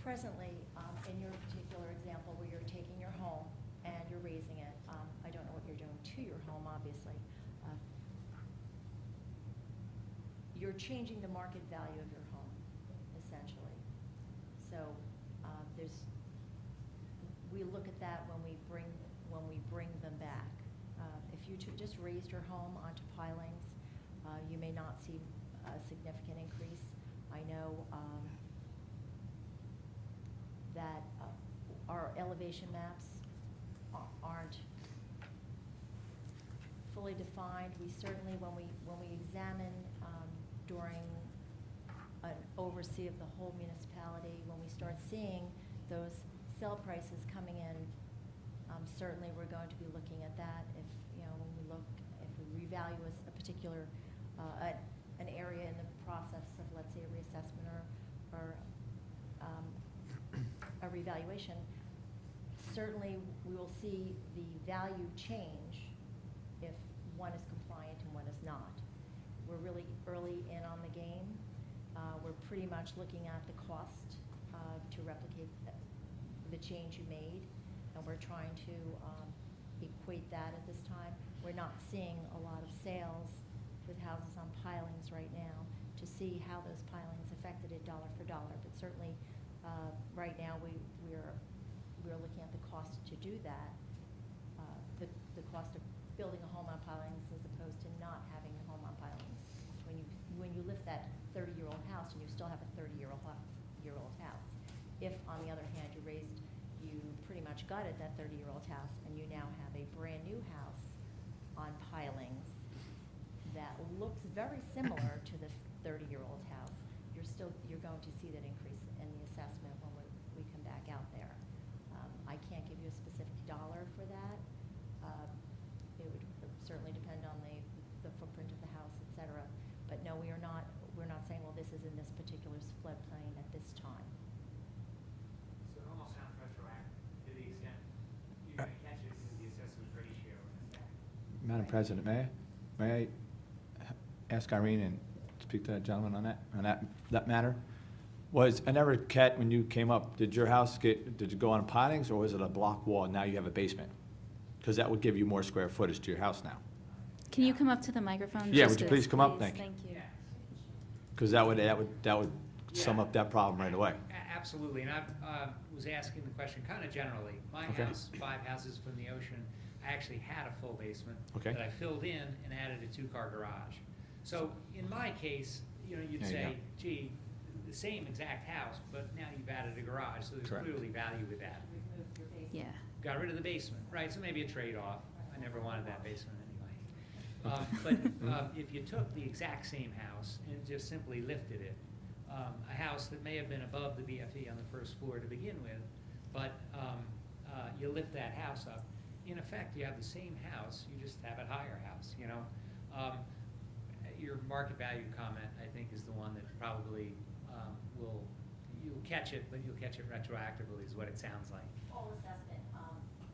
Presently, in your particular example where you're taking your home and you're raising it, I don't know what you're doing to your home, obviously. You're changing the market value of your home, essentially. So we look at that when we bring them back. If you just raised your home onto pilings, you may not see a significant increase. I know that our elevation maps aren't fully defined. We certainly, when we examine during an oversee of the whole municipality, when we start seeing those sale prices coming in, certainly we're going to be looking at that. If we revalue a particular an area in the process of, let's say, a reassessment or a revaluation, certainly we will see the value change if one is compliant and one is not. We're really early in on the game. We're pretty much looking at the cost to replicate the change you made, and we're trying to equate that at this time. We're not seeing a lot of sales with houses on pilings right now to see how those pilings affected it dollar for dollar, but certainly right now we're looking at the cost to do that, the cost of building a home on pilings as opposed to not having a home on pilings. When you lift that 30-year-old house and you still have a 30-year-old house. If, on the other hand, you pretty much gutted that 30-year-old house and you now have a brand new house on pilings that looks very similar to the 30-year-old house, you're going to see that increase in the assessment when we come back out there. I can't give you a specific dollar for that. It would certainly depend on the footprint of the house, et cetera. But no, we're not saying, well, this is in this particular floodplain at this time. So it almost sounds retroactive to the extent you're going to catch it because the assessment ratio is that. Madam President, may I ask Irene and speak to that gentleman on that matter? I never, Kat, when you came up, did your house did you go on pilings, or was it a block wall and now you have a basement? Because that would give you more square footage to your house now. Can you come up to the microphone? Yeah, just would you to- please come up? Thank you. Thank you. Because that would sum up that problem right away. Absolutely, and I was asking the question kind of generally. My Okay. house, 5 houses from the ocean, I actually had a full basement Okay. that I filled in and added a 2-car garage. So in my case, you'd There you say, go. gee, the same exact house, but now you've added a garage, so there's Correct. clearly value with that. Yeah. Got rid of the basement, right, so maybe a trade-off. I never wanted that basement anyway. But if you took the exact same house and just simply lifted it, a house that may have been above the BFE on the first floor to begin with, but you lift that house up, in effect, you have the same house, you just have a higher house, you know? Your market value comment, I think, is the one that probably you'll catch it, but you'll catch it retroactively, is what it sounds like. All assessment,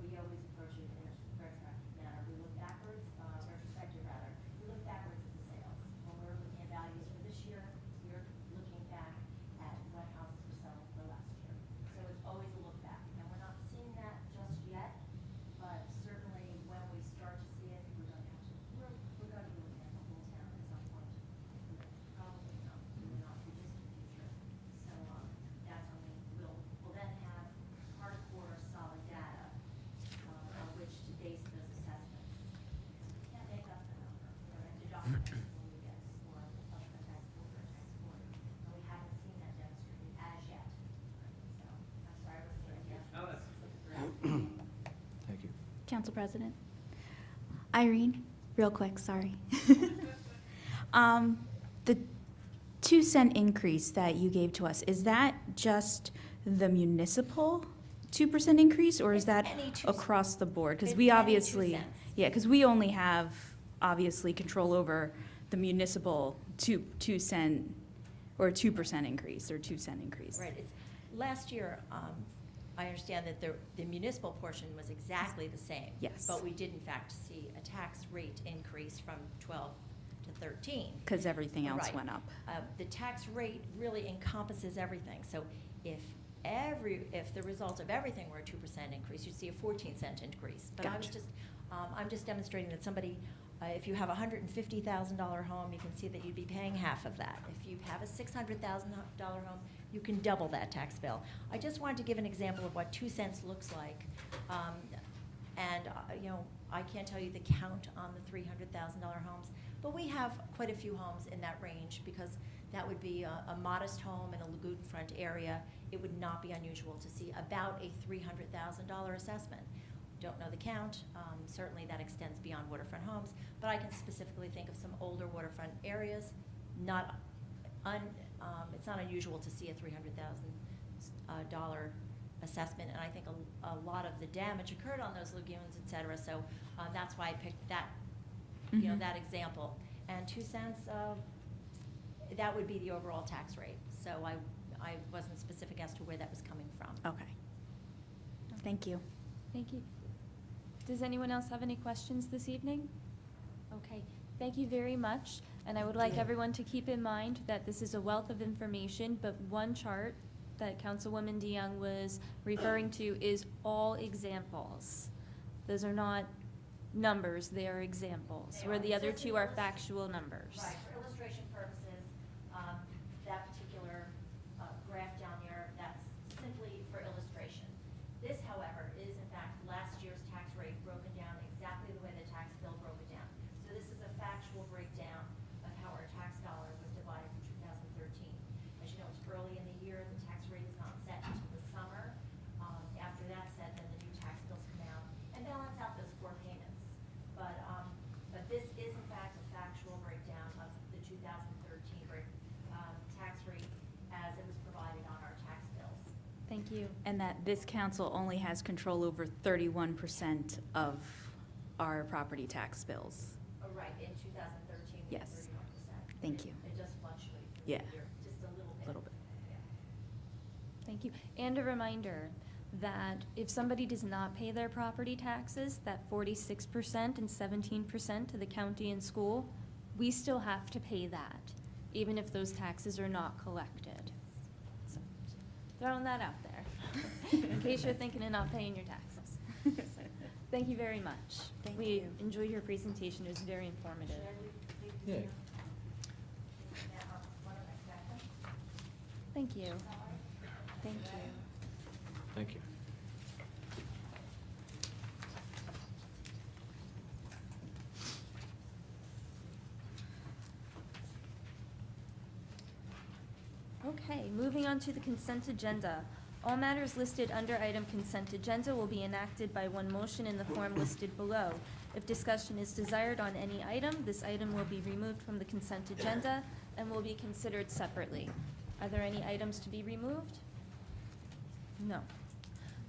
we always approach it in a retroactive manner. We look backwards, retrospective rather. We look backwards at the sales. When we're looking at values for this year, we're looking back at what houses were selling for last year. So it's always a look back. And we're not seeing that just yet, but certainly when we start to see it, we're going to be looking at the whole town at some point. Probably not, maybe not in the distant future. So that's when we'll then have hardcore solid data on which to base those assessments. We can't make up the number. We're going to adopt it when we get a score of a tax board or a tax board. And we haven't seen that demonstrated as yet. So I'm sorry, I wasn't getting the answer. Thank you. Council President. Irene, real quick, sorry. The 2-cent increase that you gave to us, is that just the municipal 2% increase, or is It's that any 2 cents. across the board? Because It's we any 2 obviously, cents. yeah, because we only have, obviously, control over the municipal 2-cent, or 2% increase, or 2-cent increase. Right. Last year, I understand that the municipal portion was exactly the same. Yes. But we did in fact see a tax rate increase from 12 to 13. Because everything else Right. went up. The tax rate really encompasses everything. So if the result of everything were a 2% increase, you'd see a 14-cent increase. But Gotcha. I'm just demonstrating that somebody, if you have a $150,000 home, you can see that you'd be paying half of that. If you have a $600,000 home, you can double that tax bill. I just wanted to give an example of what 2 cents looks like. You know, I can't tell you the count on the $300,000 homes, but we have quite a few homes in that range because that would be a modest home in a lagoon front area. It would not be unusual to see about a $300,000 assessment. Don't know the count. Certainly that extends beyond waterfront homes, but I can specifically think of some older waterfront areas. It's not unusual to see a $300,000 assessment, and I think a lot of the damage occurred on those lagoons, et cetera. So that's why I picked that, you know, that example. And 2 cents, that would be the overall tax rate. So I wasn't specific as to where that was coming from. Okay. Thank you. Thank you. Does anyone else have any questions this evening? Okay, thank you very much. And I would like everyone to keep in mind that this is a wealth of information, but one chart that Councilwoman DeYoung was referring to is all examples. Those are not numbers, they are examples, where the other two are factual numbers. Right, for illustration purposes, that particular graph down there, that's simply for illustration. This, however, is in fact last year's tax rate broken down exactly the way the tax bill broke it down. So this is a factual breakdown of how our tax dollar was divided for 2013. As you know, it's early in the year, the tax rate is not set until the summer. After that's set, then the new tax bills come out and balance out those 4 payments. But this is in fact a factual breakdown of the 2013 tax rate as it was provided on our tax bills. Thank you. And that this council only has control over 31% of our property tax bills. Right, in 2013, we had Yes. 31%. Thank you. It does fluctuate through Yeah. the year, just a little bit. Little bit. Yeah. Thank you. And a reminder that if somebody does not pay their property taxes, that 46% and 17% to the county and school, we still have to pay that, even if those taxes are not collected. So, throwing that out there, in case you're thinking of not paying your taxes. So, thank you very much. Thank We you. enjoyed your presentation. It was very informative. Should I leave this Yeah. here? Now, one of my seconds. Thank you. Thank you. Thank you. Okay, moving on to the consent agenda. All matters listed under item consent agenda will be enacted by one motion in the form listed below. If discussion is desired on any item, this item will be removed from the consent agenda and will be considered separately. Are there any items to be removed? No.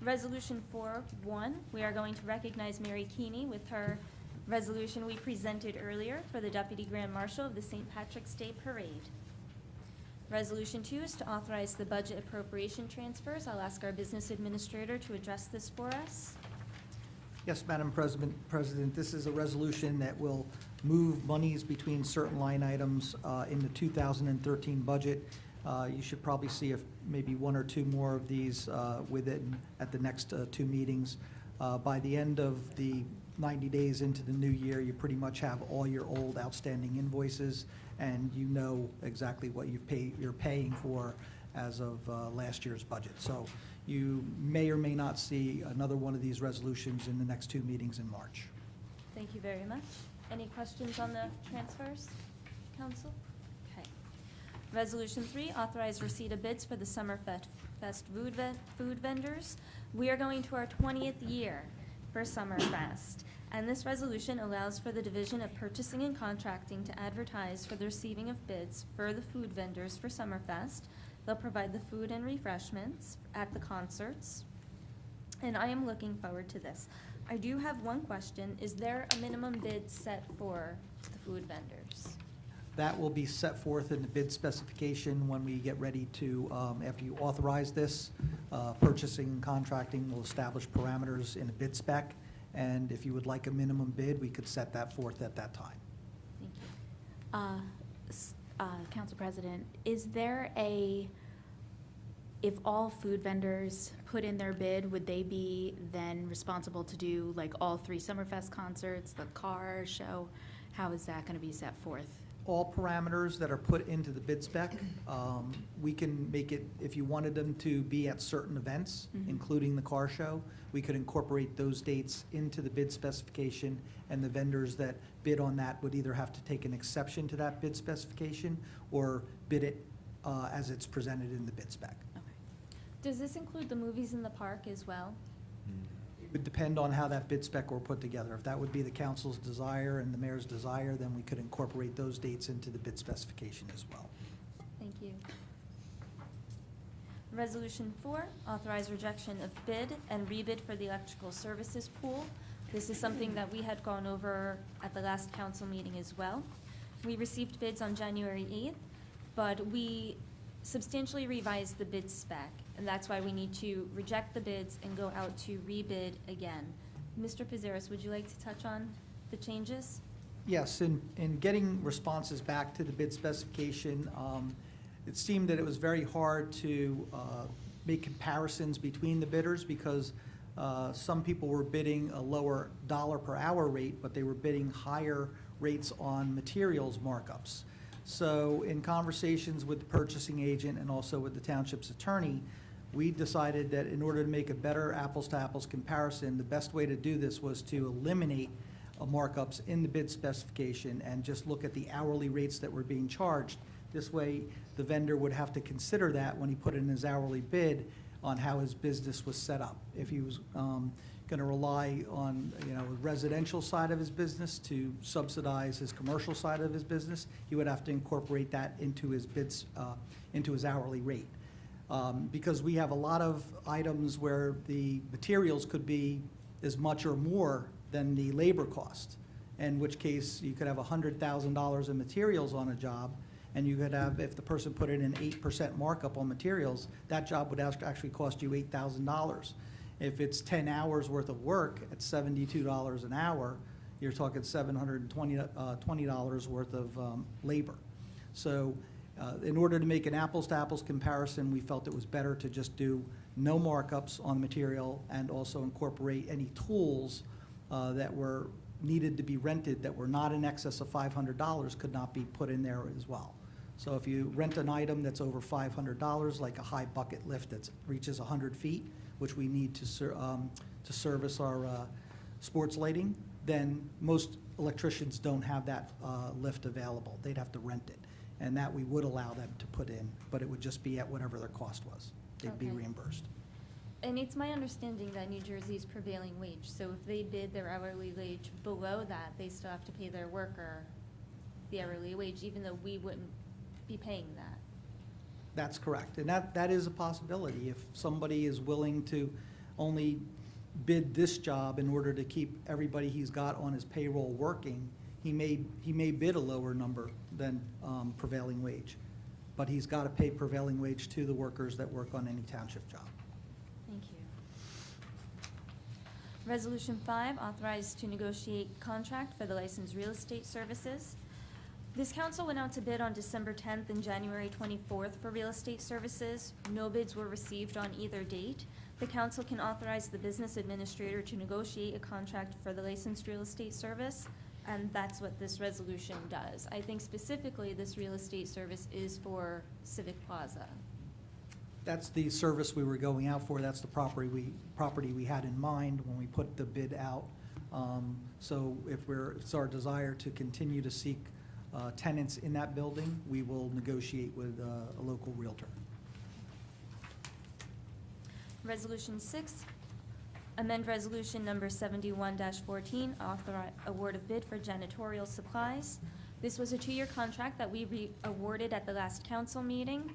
Resolution 4-1, we are going to recognize Mary Keeney with her resolution we presented earlier for the Deputy Grand Marshal of the St. Patrick's Day Parade. Resolution 2 is to authorize the budget appropriation transfers. I'll ask our business administrator to address this for us. Yes, Madam President, this is a resolution that will move monies between certain line items in the 2013 budget. You should probably see maybe one or two more of these within at the next two meetings. By the end of the 90 days into the new year, you pretty much have all your old outstanding invoices, and you know exactly what you're paying for as of last year's budget. So you may or may not see another one of these resolutions in the next two meetings in March. Thank you very much. Any questions on the transfers, Council? Okay. Resolution 3, authorize receipt of bids for the Summerfest food vendors. We are going to our 20th year for Summerfest, and this resolution allows for the Division of Purchasing and Contracting to advertise for the receiving of bids for the food vendors for Summerfest. They'll provide the food and refreshments at the concerts, and I am looking forward to this. I do have one question. Is there a minimum bid set for the food vendors? That will be set forth in the bid specification when we get ready to, after you authorize this, purchasing and contracting will establish parameters in a bid spec, and if you would like a minimum bid, we could set that forth at that time. Thank you. Council President, is there if all food vendors put in their bid, would they be then responsible to do like all 3 Summerfest concerts, the car show? How is that going to be set forth? All parameters that are put into the bid spec, we can make it, if you wanted them to be at certain events, including the car show, we could incorporate those dates into the bid specification, and the vendors that bid on that would either have to take an exception to that bid specification or bid it as it's presented in the bid spec. Okay. Does this include the movies in the park as well? It would depend on how that bid spec were put together. If that would be the council's desire and the mayor's desire, then we could incorporate those dates into the bid specification as well. Thank you. Resolution 4, authorize rejection of bid and rebid for the electrical services pool. This is something that we had gone over at the last council meeting as well. We received bids on January 8th, but we substantially revised the bid spec, and that's why we need to reject the bids and go out to rebid again. Mr. Pizarros, would you like to touch on the changes? Yes, in getting responses back to the bid specification, it seemed that it was very hard to make comparisons between the bidders because some people were bidding a lower dollar per hour rate, but they were bidding higher rates on materials markups. So in conversations with the purchasing agent and also with the township's attorney, we decided that in order to make a better apples-to-apples comparison, the best way to do this was to eliminate markups in the bid specification and just look at the hourly rates that were being charged. This way, the vendor would have to consider that when he put in his hourly bid on how his business was set up. If he was going to rely on, the residential side of his business to subsidize his commercial side of his business, he would have to incorporate that into his bids, into his hourly rate. Because we have a lot of items where the materials could be as much or more than the labor cost, in which case you could have $100,000 in materials on a job, and you could have, if the person put in an 8% markup on materials, that job would actually cost you $8,000. If it's 10 hours worth of work at $72 an hour, you're talking $720 worth of labor. So in order to make an apples-to-apples comparison, we felt it was better to just do no markups on material and also incorporate any tools that were needed to be rented that were not in excess of $500 could not be put in there as well. So if you rent an item that's over $500, like a high bucket lift that reaches 100 feet, which we need to service our sports lighting, then most electricians don't have that lift available. They'd have to rent it. And that we would allow them to put in, but it would just be at whatever their cost was. They'd be Okay. reimbursed. And it's my understanding that New Jersey's prevailing wage, so if they bid their hourly wage below that, they still have to pay their worker the hourly wage, even though we wouldn't be paying that. That's correct, and that is a possibility. If somebody is willing to only bid this job in order to keep everybody he's got on his payroll working, he may bid a lower number than prevailing wage, but he's got to pay prevailing wage to the workers that work on any township job. Thank you. Resolution 5, authorized to negotiate contract for the licensed real estate services. This council went out to bid on December 10th and January 24th for real estate services. No bids were received on either date. The council can authorize the business administrator to negotiate a contract for the licensed real estate service, and that's what this resolution does. I think specifically this real estate service is for Civic Plaza. That's the service we were going out for. That's the property we had in mind when we put the bid out. So it's our desire to continue to seek tenants in that building, we will negotiate with a local realtor. Resolution 6, amend resolution number 71-14, award of bid for janitorial supplies. This was a 2-year contract that we awarded at the last council meeting.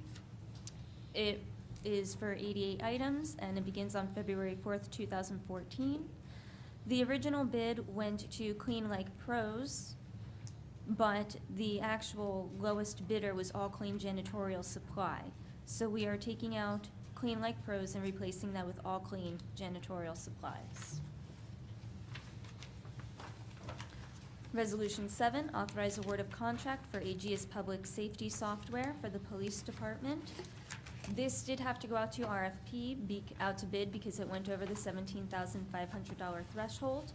It is for 88 items, and it begins on February 4th, 2014. The original bid went to Clean Like Pros, but the actual lowest bidder was All Clean Janitorial Supply. So we are taking out Clean Like Pros and replacing that with All Clean Janitorial Supplies. Resolution 7, authorize award of contract for Aegis Public Safety Software for the Police Department. This did have to go out to RFP, out to bid, because it went over the $17,500 threshold.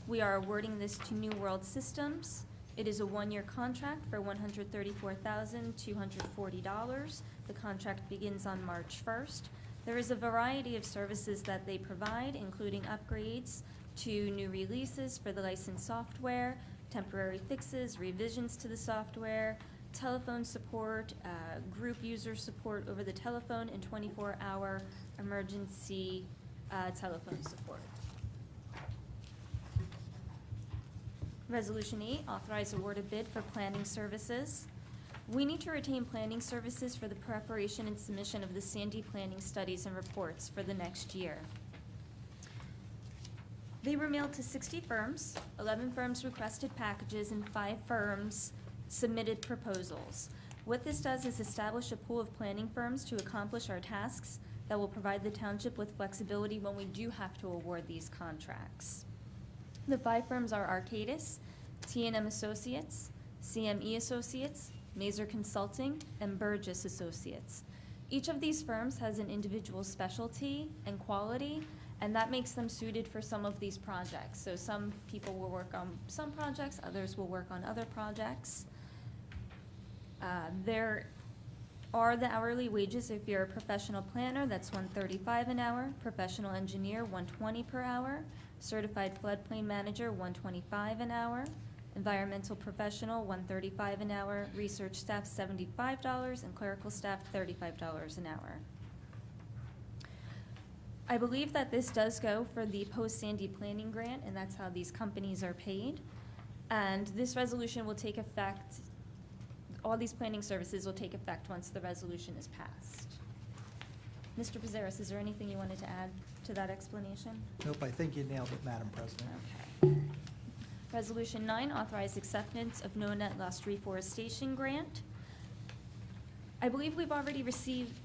We are awarding this to New World Systems. It is a 1-year contract for $134,240. The contract begins on March 1st. There is a variety of services that they provide, including upgrades to new releases for the licensed software, temporary fixes, revisions to the software, telephone support, group user support over the telephone, and 24-hour emergency telephone support. Resolution 8, authorize award of bid for planning services. We need to retain planning services for the preparation and submission of the Sandy planning studies and reports for the next year. They were mailed to 60 firms, 11 firms requested packages, and 5 firms submitted proposals. What this does is establish a pool of planning firms to accomplish our tasks that will provide the township with flexibility when we do have to award these contracts. The 5 firms are Arcadis, T&M Associates, CME Associates, Mazer Consulting, and Burgess Associates. Each of these firms has an individual specialty and quality, and that makes them suited for some of these projects. So some people will work on some projects, others will work on other projects. There are the hourly wages. If you're a professional planner, that's $135 an hour, professional engineer, $120 per hour, certified floodplain manager, $125 an hour, environmental professional, $135 an hour, research staff, $75, and clerical staff, $35 an hour. I believe that this does go for the post-Sandy planning grant, and that's how these companies are paid. And this resolution will take effect, all these planning services will take effect once the resolution is passed. Mr. Pizarros, is there anything you wanted to add to that explanation? Nope, I think you nailed it, Madam President. Okay. Resolution 9, authorize acceptance of no net loss reforestation grant. I believe we've already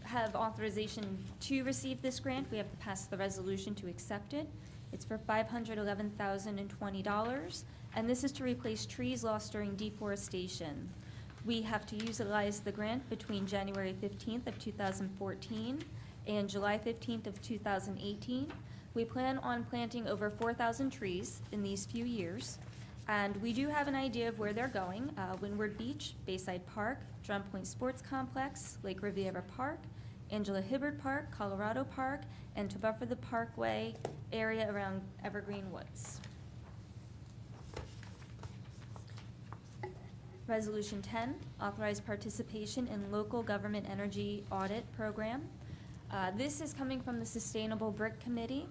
have authorization to receive this grant. We have to pass the resolution to accept it. It's for $511,020, and this is to replace trees lost during deforestation. We have to utilize the grant between January 15th of 2014 and July 15th of 2018. We plan on planting over 4,000 trees in these few years, and we do have an idea of where they're going. Windward Beach, Bayside Park, Drum Point Sports Complex, Lake Riviera Park, Angela Hibbard Park, Colorado Park, and to buffer the parkway area around Evergreen Woods. Resolution 10, authorize participation in local government energy audit program. This is coming from the Sustainable Brick Committee.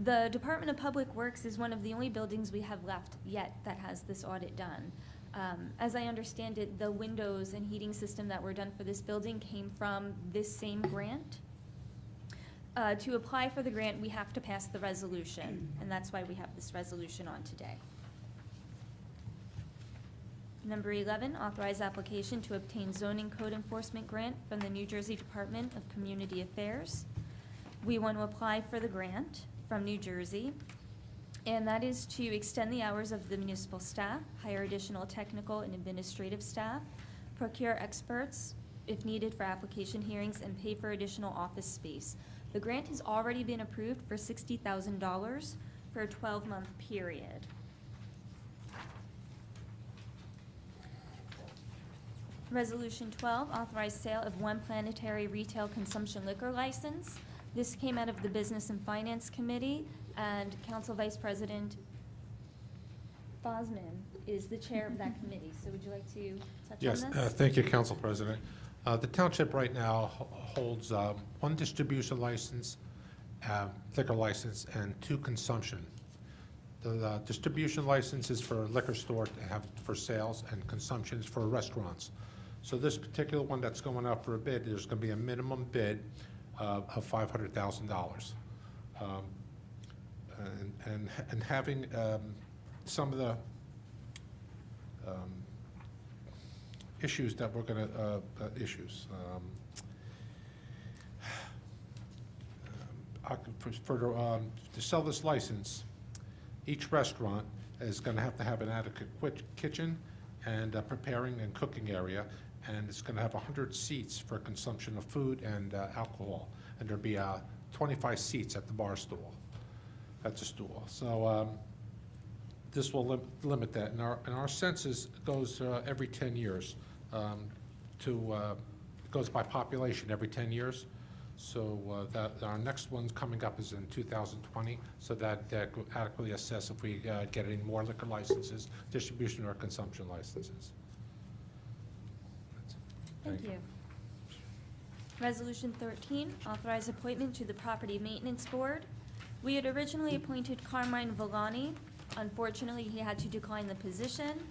The Department of Public Works is one of the only buildings we have left yet that has this audit done. As I understand it, the windows and heating system that were done for this building came from this same grant. To apply for the grant, we have to pass the resolution, and that's why we have this resolution on today. Number 11, authorize application to obtain zoning code enforcement grant from the New Jersey Department of Community Affairs. We want to apply for the grant from New Jersey, and that is to extend the hours of the municipal staff, hire additional technical and administrative staff, procure experts if needed for application hearings, and pay for additional office space. The grant has already been approved for $60,000 for a 12-month period. Resolution 12, authorize sale of one planetary retail consumption liquor license. This came out of the Business and Finance Committee, and Council Vice President Bosman is the chair of that committee. So would you like to touch Yes, on this? thank you, Council President. The township right now holds one distribution license, liquor license, and 2 consumption. The distribution license is for liquor store to have for sales, and consumption is for restaurants. So this particular one that's going up for a bid, there's going to be a minimum bid of $500,000. And having some of the issues that we're going to, to sell this license, each restaurant is going to have an adequate kitchen and a preparing and cooking area, and it's going to have 100 seats for consumption of food and alcohol, and there'll be 25 seats at the bar stool, at the stool. So this will limit that, and our census goes every 10 years. It goes by population every 10 years. So that our next one's coming up is in 2020, so that could adequately assess if we get any more liquor licenses, distribution or consumption licenses. Thank you. Resolution 13, authorize appointment to the Property Maintenance Board. We had originally appointed Carmine Villani. Unfortunately, he had to decline the position,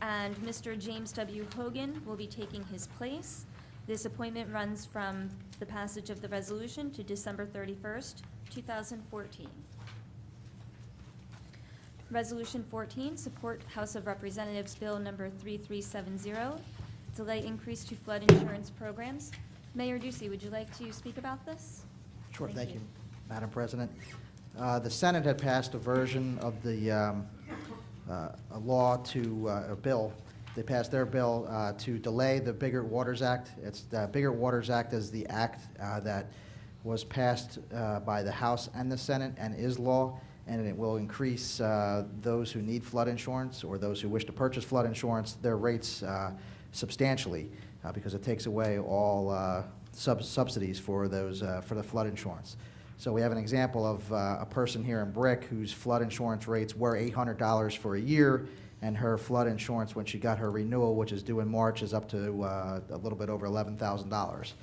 and Mr. James W. Hogan will be taking his place. This appointment runs from the passage of the resolution to December 31st, 2014. Resolution 14, support House of Representatives Bill number 3370, delay increase to flood insurance programs. Mayor Ducey, would you like to speak about this? Sure, thank you, Madam President. The Senate had passed a version of the a law to a bill. They passed their bill to delay the Biggert Waters Act. It's the Biggert Waters Act is the act that was passed by the House and the Senate and is law, and it will increase those who need flood insurance or those who wish to purchase flood insurance, their rates substantially, because it takes away all subsidies for those for the flood insurance. So we have an example of a person here in Brick whose flood insurance rates were $800 for a year, and her flood insurance, when she got her renewal, which is due in March, is up to a little bit over $11,000.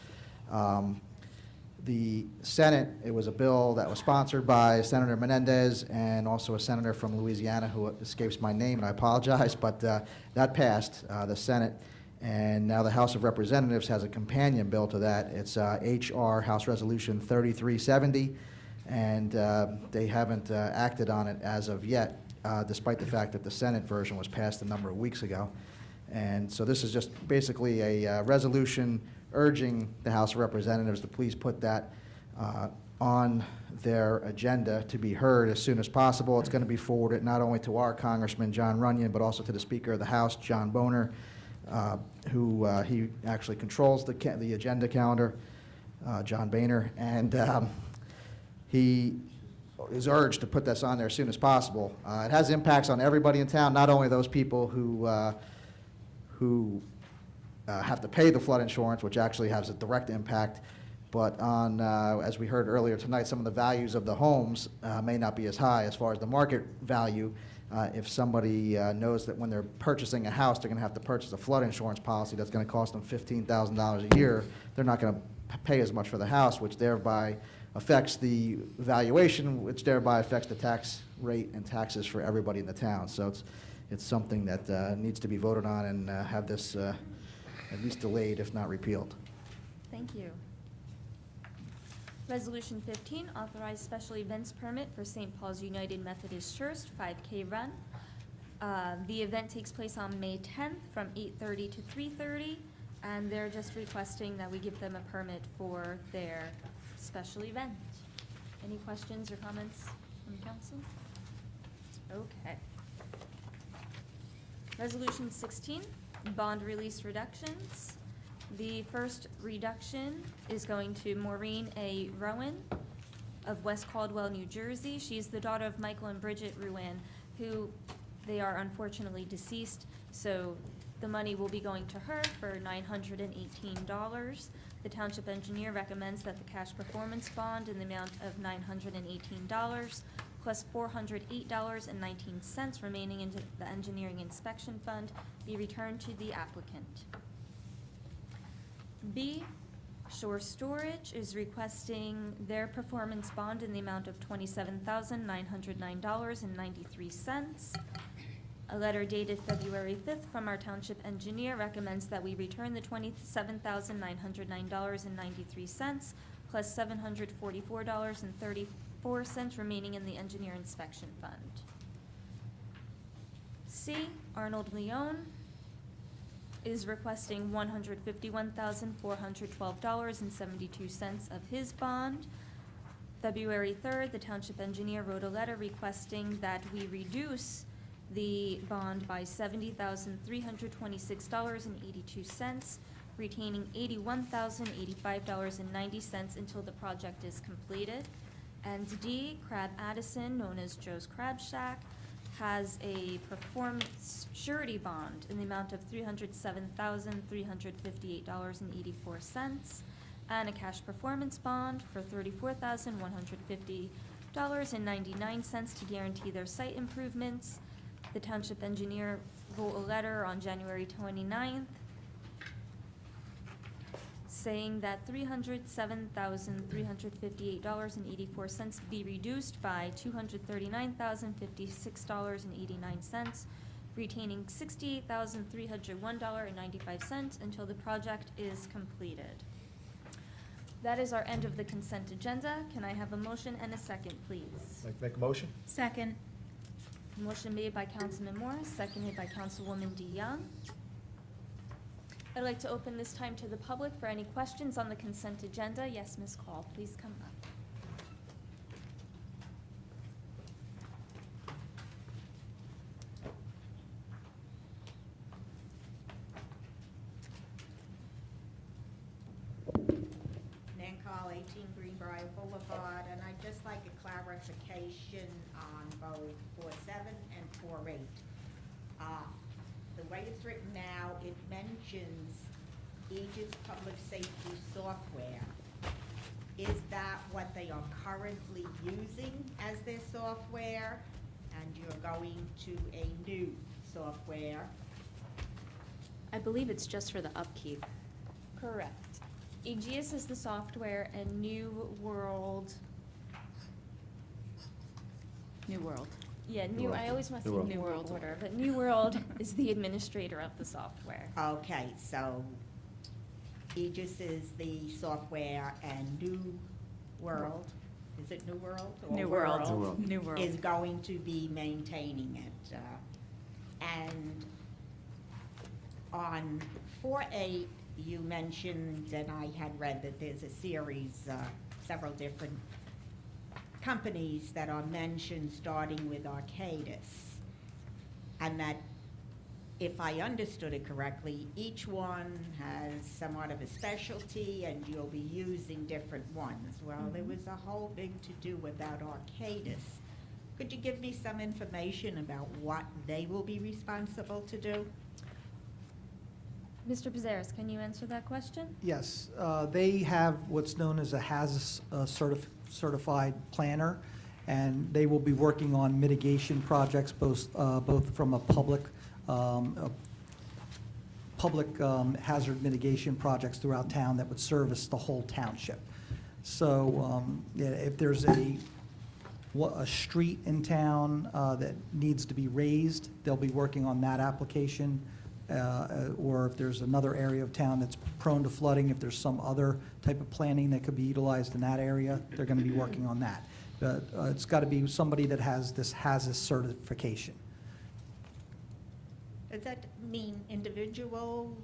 The Senate, it was a bill that was sponsored by Senator Menendez and also a senator from Louisiana who escapes my name, and I apologize, but that passed the Senate. And now the House of Representatives has a companion bill to that. It's H.R. House Resolution 3370, and they haven't acted on it as of yet, despite the fact that the Senate version was passed a number of weeks ago. And so this is just basically a resolution urging the House of Representatives to please put that on their agenda to be heard as soon as possible. It's going to be forwarded not only to our Congressman, John Runyon, but also to the Speaker of the House, John Boner, who he actually controls the agenda calendar, John Boehner, and he is urged to put this on there as soon as possible. It has impacts on everybody in town, not only those people who have to pay the flood insurance, which actually has a direct impact, but on, as we heard earlier tonight, some of the values of the homes may not be as high as far as the market value. If somebody knows that when they're purchasing a house, they're going to have to purchase a flood insurance policy that's going to cost them $15,000 a year, they're not going to pay as much for the house, which thereby affects the valuation, which thereby affects the tax rate and taxes for everybody in the town. So it's something that needs to be voted on and have this at least delayed, if not repealed. Thank you. Resolution 15, authorize special events permit for St. Paul's United Methodist Church 5K run. The event takes place on May 10th from 8:30 to 3:30, and they're just requesting that we give them a permit for their special event. Any questions or comments from the council? Okay. Resolution 16, bond release reductions. The first reduction is going to Maureen A. Rowan of West Caldwell, New Jersey. She is the daughter of Michael and Bridget Rowan, who they are unfortunately deceased, so the money will be going to her for $918. The township engineer recommends that the cash performance bond in the amount of $918 plus $408.19 remaining into the engineering inspection fund be returned to the applicant. B, Shore Storage is requesting their performance bond in the amount of $27,909.93. A letter dated February 5th from our township engineer recommends that we return the $27,909.93 plus $744.34 remaining in the engineer inspection fund. C, Arnold Leone is requesting $151,412.72 of his bond. February 3rd, the township engineer wrote a letter requesting that we reduce the bond by $70,326.82, retaining $81,085.90 until the project is completed. And D, Crab Addison, known as Joe's Crab Shack, has a performance surety bond in the amount of $307,358.84 and a cash performance bond for $34,150.99 to guarantee their site improvements. The township engineer wrote a letter on January 29th saying that $307,358.84 be reduced by $239,056.89, retaining $68,301.95 until the project is completed. That is our end of the consent agenda. Can I have a motion and a second, please? Make a motion? Second. Motion made by Councilman Morris, seconded by Councilwoman DeYoung. I'd like to open this time to the public for any questions on the consent agenda. Yes, Ms. Call, please come up. Nan Call, 18 Greenbrier Boulevard, and I'd just like a clarification on both 4.7 and 4.8. The way it's written now, it mentions Aegis Public Safety Software. Is that what they are currently using as their software? And you're going to a new software? I believe it's just for the upkeep. Correct. Aegis is the software and New World. New World. Yeah, World. I always want to New say World. New World Order, but New World is the administrator of the software. Okay, so Aegis is the software and New World, is it New World? or New World. New World. New World. Is going to be maintaining it. And on 4.8, you mentioned, and I had read that there's a series, several different companies that are mentioned starting with Arcadis. And that, if I understood it correctly, each one has somewhat of a specialty and you'll be using different ones. Well, there was a whole big to-do about Arcadis. Could you give me some information about what they will be responsible to do? Mr. Pizarro, can you answer that question? Yes, they have what's known as a HAZUS certified planner, and they will be working on mitigation projects, both from a public public hazard mitigation projects throughout town that would service the whole township. So yeah, if there's a street in town that needs to be raised, they'll be working on that application. Or if there's another area of town that's prone to flooding, if there's some other type of planning that could be utilized in that area, they're going to be working on that. But it's got to be somebody that has this certification. Does that mean individual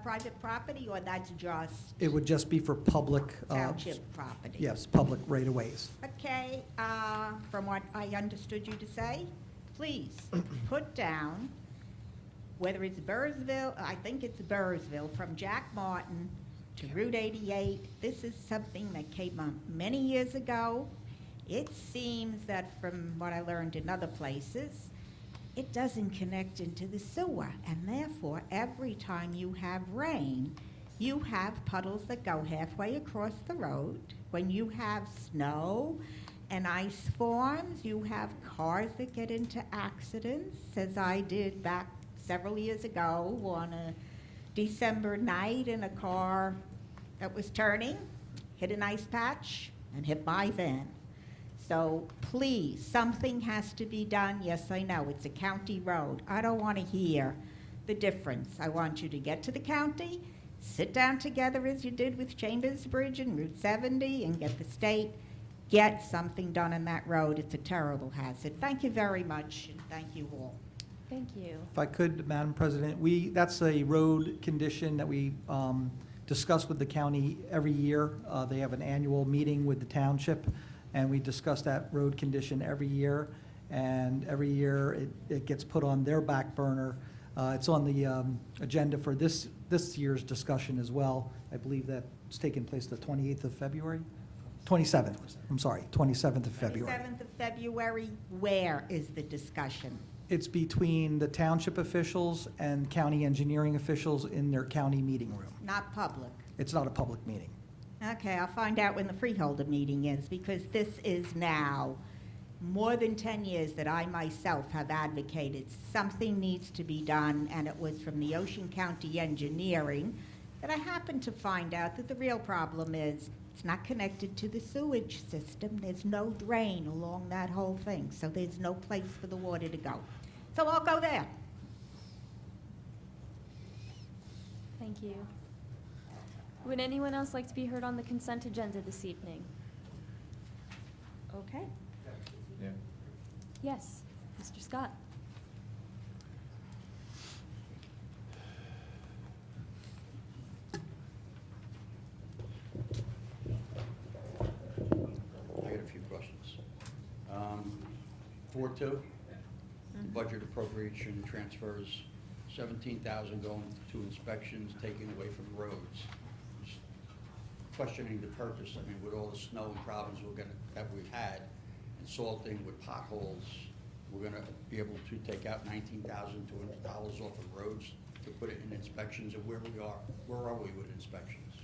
private property, or that's just It would just be for public. township property? Yes, public right-of-ways. Okay, from what I understood you to say, please put down, whether it's Burrsville, I think it's Burrsville, from Jack Martin to Route 88. This is something that came up many years ago. It seems that from what I learned in other places, it doesn't connect into the sewer, and therefore, every time you have rain, you have puddles that go halfway across the road. When you have snow and ice forms, you have cars that get into accidents, as I did back several years ago on a December night in a car that was turning, hit an ice patch, and hit my van. So please, something has to be done. Yes, I know, it's a county road. I don't want to hear the difference. I want you to get to the county, sit down together as you did with Chambers Bridge and Route 70, and get the state, get something done on that road. It's a terrible hazard. Thank you very much, and thank you all. Thank you. If I could, Madam President, that's a road condition that we discuss with the county every year. They have an annual meeting with the township, and we discuss that road condition every year. And every year, it gets put on their back burner. It's on the agenda for this year's discussion as well. I believe that's taking place the 28th of February? 27th, I'm sorry, 27th of February. 7th of February, where is the discussion? It's between the township officials and county engineering officials in their county meeting room. Not public. It's not a public meeting. Okay, I'll find out when the freeholder meeting is, because this is now more than 10 years that I myself have advocated something needs to be done, and it was from the Ocean County Engineering that I happened to find out that the real problem is it's not connected to the sewage system. There's no drain along that whole thing, so there's no place for the water to go. So I'll go there. Thank you. Would anyone else like to be heard on the consent agenda this evening? Okay. Yeah. Yes, Mr. Scott. I got a few questions. 4.2, budget appropriation transfers, 17,000 going to inspections, taken away from roads. Just questioning the purpose. I mean, with all the snow and problems that we've had, and salting with potholes, we're gonna be able to take out $19,200 off of roads to put it in inspections of where we are. Where are we with inspections?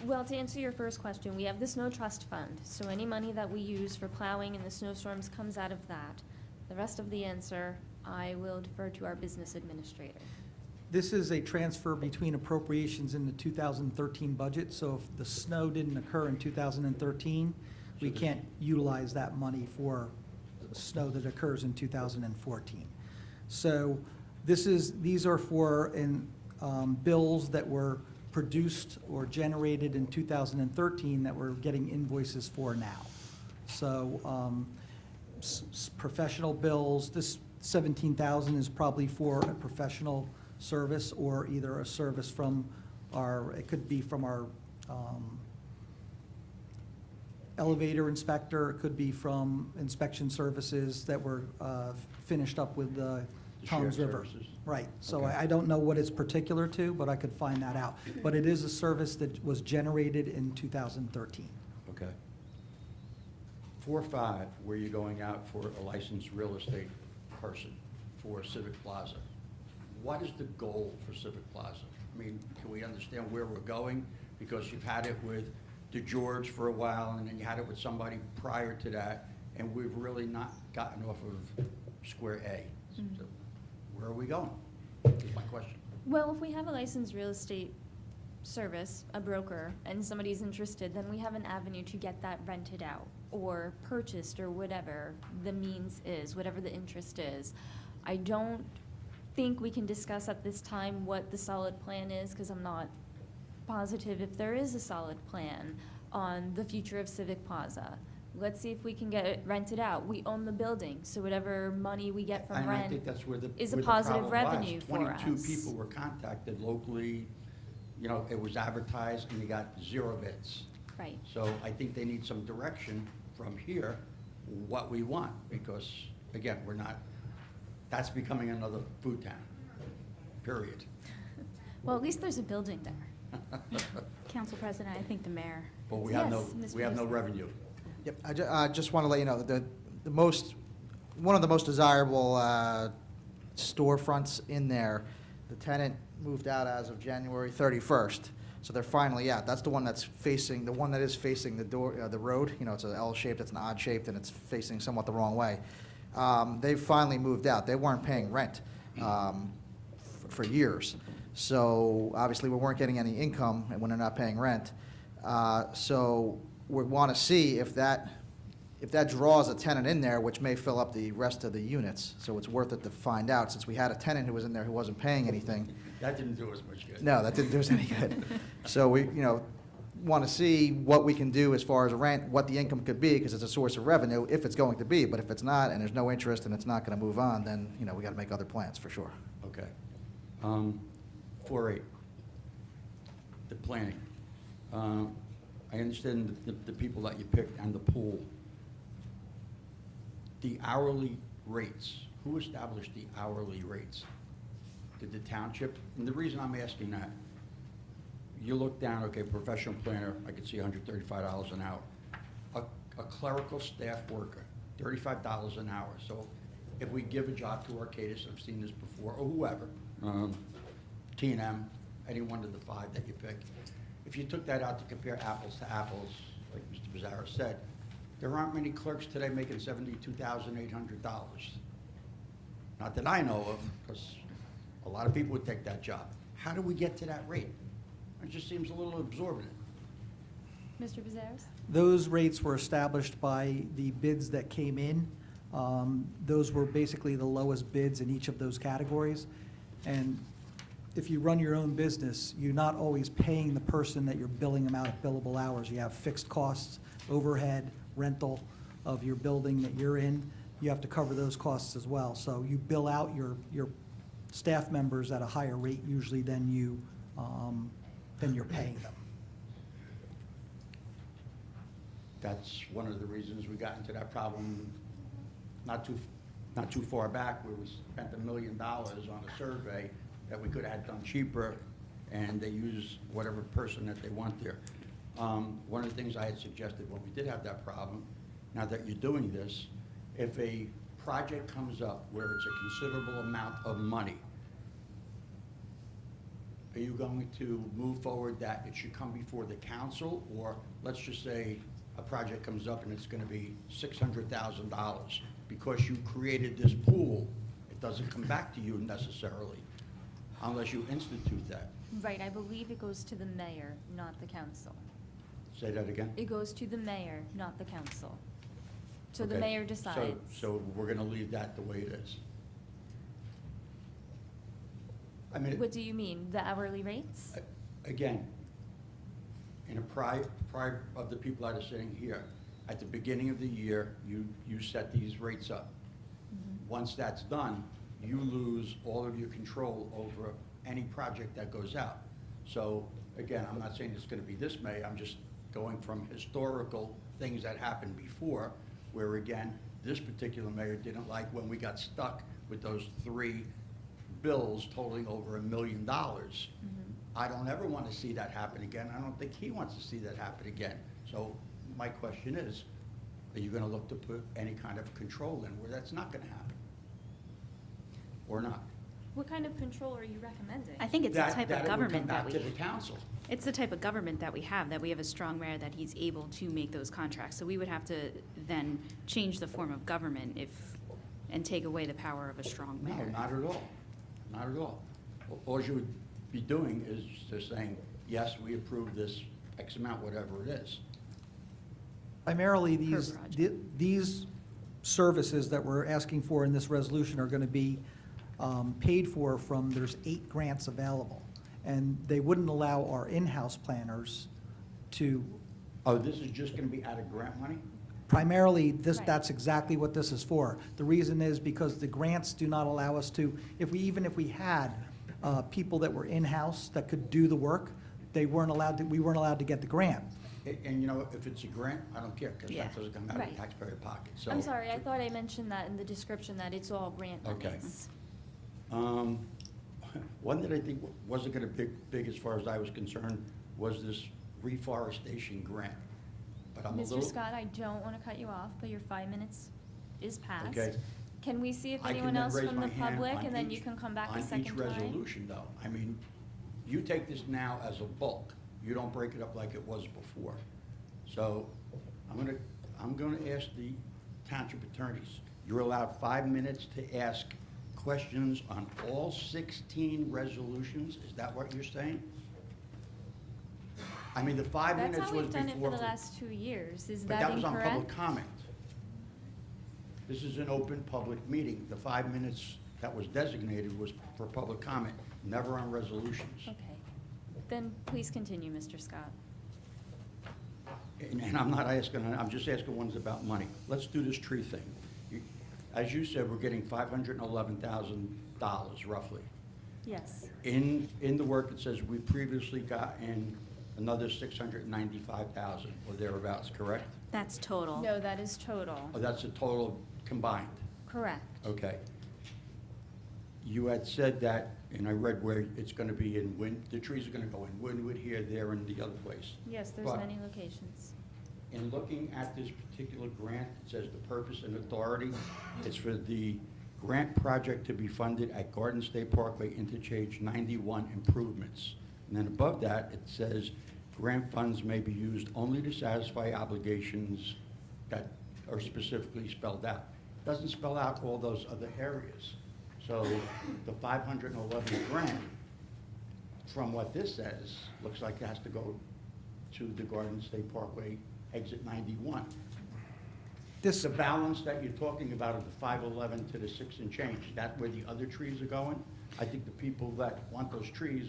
Well, to answer your first question, we have the snow trust fund, so any money that we use for plowing in the snowstorms comes out of that. The rest of the answer, I will defer to our business administrator. This is a transfer between appropriations in the 2013 budget, so if the snow didn't occur in 2013, we can't utilize that money for snow that occurs in 2014. So these are for bills that were produced or generated in 2013 that we're getting invoices for now. So professional bills, this 17,000 is probably for a professional service or either a service from it could be from our elevator inspector, it could be from inspection services that were finished up with Tom's shared River. services? Right, so Okay. I don't know what it's particular to, but I could find that out. But it is a service that was generated in 2013. Okay. 4.5, where you're going out for a licensed real estate person for Civic Plaza. What is the goal for Civic Plaza? I mean, can we understand where we're going? Because you've had it with DeGeorge for a while, and then you had it with somebody prior to that, and we've really not gotten off of Square A. So where are we going? Is my question. Well, if we have a licensed real estate service, a broker, and somebody's interested, then we have an avenue to get that rented out or purchased or whatever the means is, whatever the interest is. I don't think we can discuss at this time what the solid plan is, because I'm not positive if there is a solid plan on the future of Civic Plaza. Let's see if we can get it rented out. We own the building, so whatever money we get from And I rent think that's where the is a where the positive problem revenue lies. for us. 22 people were contacted locally, you know, it was advertised and you got 0 bids. Right. So I think they need some direction from here, what we want, because, again, we're not, that's becoming another food town, period. Well, at least there's a building there. Council President, I think the mayor. But we have no, Yes, Mr. we have no President. revenue. Yep, I just want to let you know, that one of the most desirable storefronts in there, the tenant moved out as of January 31st. So they're finally out. That's the one that's facing, the one that is facing the door, the road. You know, it's an L-shaped, it's an odd shaped, and it's facing somewhat the wrong way. They've finally moved out. They weren't paying rent for years. So obviously, we weren't getting any income when they're not paying rent. So we want to see if that draws a tenant in there, which may fill up the rest of the units. So it's worth it to find out, since we had a tenant who was in there who wasn't paying anything. That didn't do us much good. No, that didn't do us any good. So we, want to see what we can do as far as rent, what the income could be, because it's a source of revenue, if it's going to be. But if it's not, and there's no interest, and it's not going to move on, then, we got to make other plans, for sure. Okay. 4.8, the planning. I understand the people that you picked and the pool. The hourly rates, who established the hourly rates? Did the township? And the reason I'm asking that, you look down, okay, professional planner, I could see $135 an hour. A clerical staff worker, $35 an hour. So if we give a job to Arcadis, I've seen this before, or whoever, T&M, any one of the 5 that you pick, if you took that out to compare apples to apples, like Mr. Bizzarro said, there aren't many clerks today making $72,800. Not that I know of, because a lot of people would take that job. How do we get to that rate? It just seems a little exorbitant. Mr. Bizares? Those rates were established by the bids that came in. Those were basically the lowest bids in each of those categories. And if you run your own business, you're not always paying the person that you're billing them out at billable hours. You have fixed costs, overhead, rental of your building that you're in. You have to cover those costs as well. So you bill out your staff members at a higher rate usually than you're paying them. That's one of the reasons we got into that problem not too far back, where we spent $1 million on a survey that we could have had done cheaper, and they use whatever person that they want there. One of the things I had suggested when we did have that problem, now that you're doing this, if a project comes up where it's a considerable amount of money, are you going to move forward that it should come before the council, or let's just say a project comes up and it's going to be $600,000 because you created this pool, it doesn't come back to you necessarily unless you institute that. Right, I believe it goes to the mayor, not the council. Say that again? It goes to the mayor, not the council. So the Okay. mayor decides. So we're going to leave that the way it is. I mean, What do you mean, the hourly rates? again, in a prior of the people that are sitting here, at the beginning of the year, you set these rates up. Once that's done, you lose all of your control over any project that goes out. So again, I'm not saying it's going to be this May, I'm just going from historical things that happened before, where again, this particular mayor didn't like when we got stuck with those 3 bills totaling over $1 million. I don't ever want to see that happen again. I don't think he wants to see that happen again. So my question is, are you going to look to put any kind of control in where that's not going to happen? Or not? What kind of control are you recommending? I think it's the type of government that we. That it would come back to the council. It's the type of government that we have a strong mayor that he's able to make those contracts. So we would have to then change the form of government and take away the power of a strong mayor. No, not at all. Not at all. All you would be doing is just saying, yes, we approve this X amount, whatever it is. Primarily, project. these services that we're asking for in this resolution are going to be paid for from, there's 8 grants available. And they wouldn't allow our in-house planners to, Oh, this is just gonna be out of grant money? primarily, Right. that's exactly what this is for. The reason is because the grants do not allow us to, even if we had people that were in-house that could do the work, we weren't allowed to get the grant. And you know, if it's a grant, I don't care, because Yeah. that doesn't come out of Right. the taxpayer pocket, so. I'm sorry, I thought I mentioned that in the description, that it's all grant Okay. monies. One that I think wasn't gonna be big as far as I was concerned was this reforestation grant. But I'm a little. Mr. Scott, I don't want to cut you off, but your 5 minutes is past. Okay. Can we see if I can anyone then else raise from my the hand public, on and then you each- can come back a On second each time? resolution, though. I mean, you take this now as a bulk. You don't break it up like it was before. So I'm gonna ask the township attorneys. You're allowed 5 minutes to ask questions on all 16 resolutions? Is that what you're saying? I mean, the 5 That's minutes how was we've done it before. for the last 2 years. Is But that that was on public incorrect? comment. This is an open public meeting. The 5 minutes that was designated was for public comment, never on resolutions. Okay. Then please continue, Mr. Scott. And I'm not asking, I'm just asking ones about money. Let's do this tree thing. As you said, we're getting $511,000 roughly. Yes. In the work, it says we previously got in another $695,000 or thereabouts, correct? That's total. No, that is total. Oh, that's the total combined. Correct. Okay. You had said that, and I read where it's gonna be the trees are gonna go in Wynwood here, there, and the other place. Yes, there's But many locations. in looking at this particular grant, it says the purpose and authority, it's for the grant project to be funded at Garden State Parkway Interchange 91 improvements. And then above that, it says grant funds may be used only to satisfy obligations that are specifically spelled out. Doesn't spell out all those other areas. So the 511 grant, from what this says, looks like it has to go to the Garden State Parkway exit 91. This, The balance that you're talking about of the 511 to the 6 and change, that where the other trees are going? I think the people that want those trees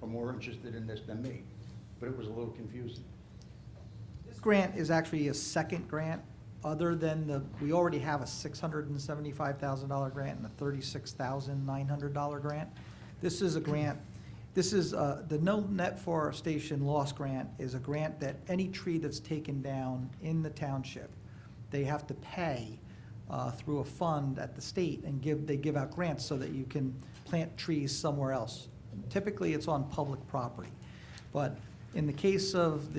are more interested in this than me, but it was a little confusing. this grant is actually a second grant, other than we already have a $675,000 grant and a $36,900 grant. This is a grant, the No Net Forestation Loss Grant is a grant that any tree that's taken down in the township, they have to pay through a fund at the state, and they give out grants so that you can plant trees somewhere else. Typically, it's on public property. But in the case of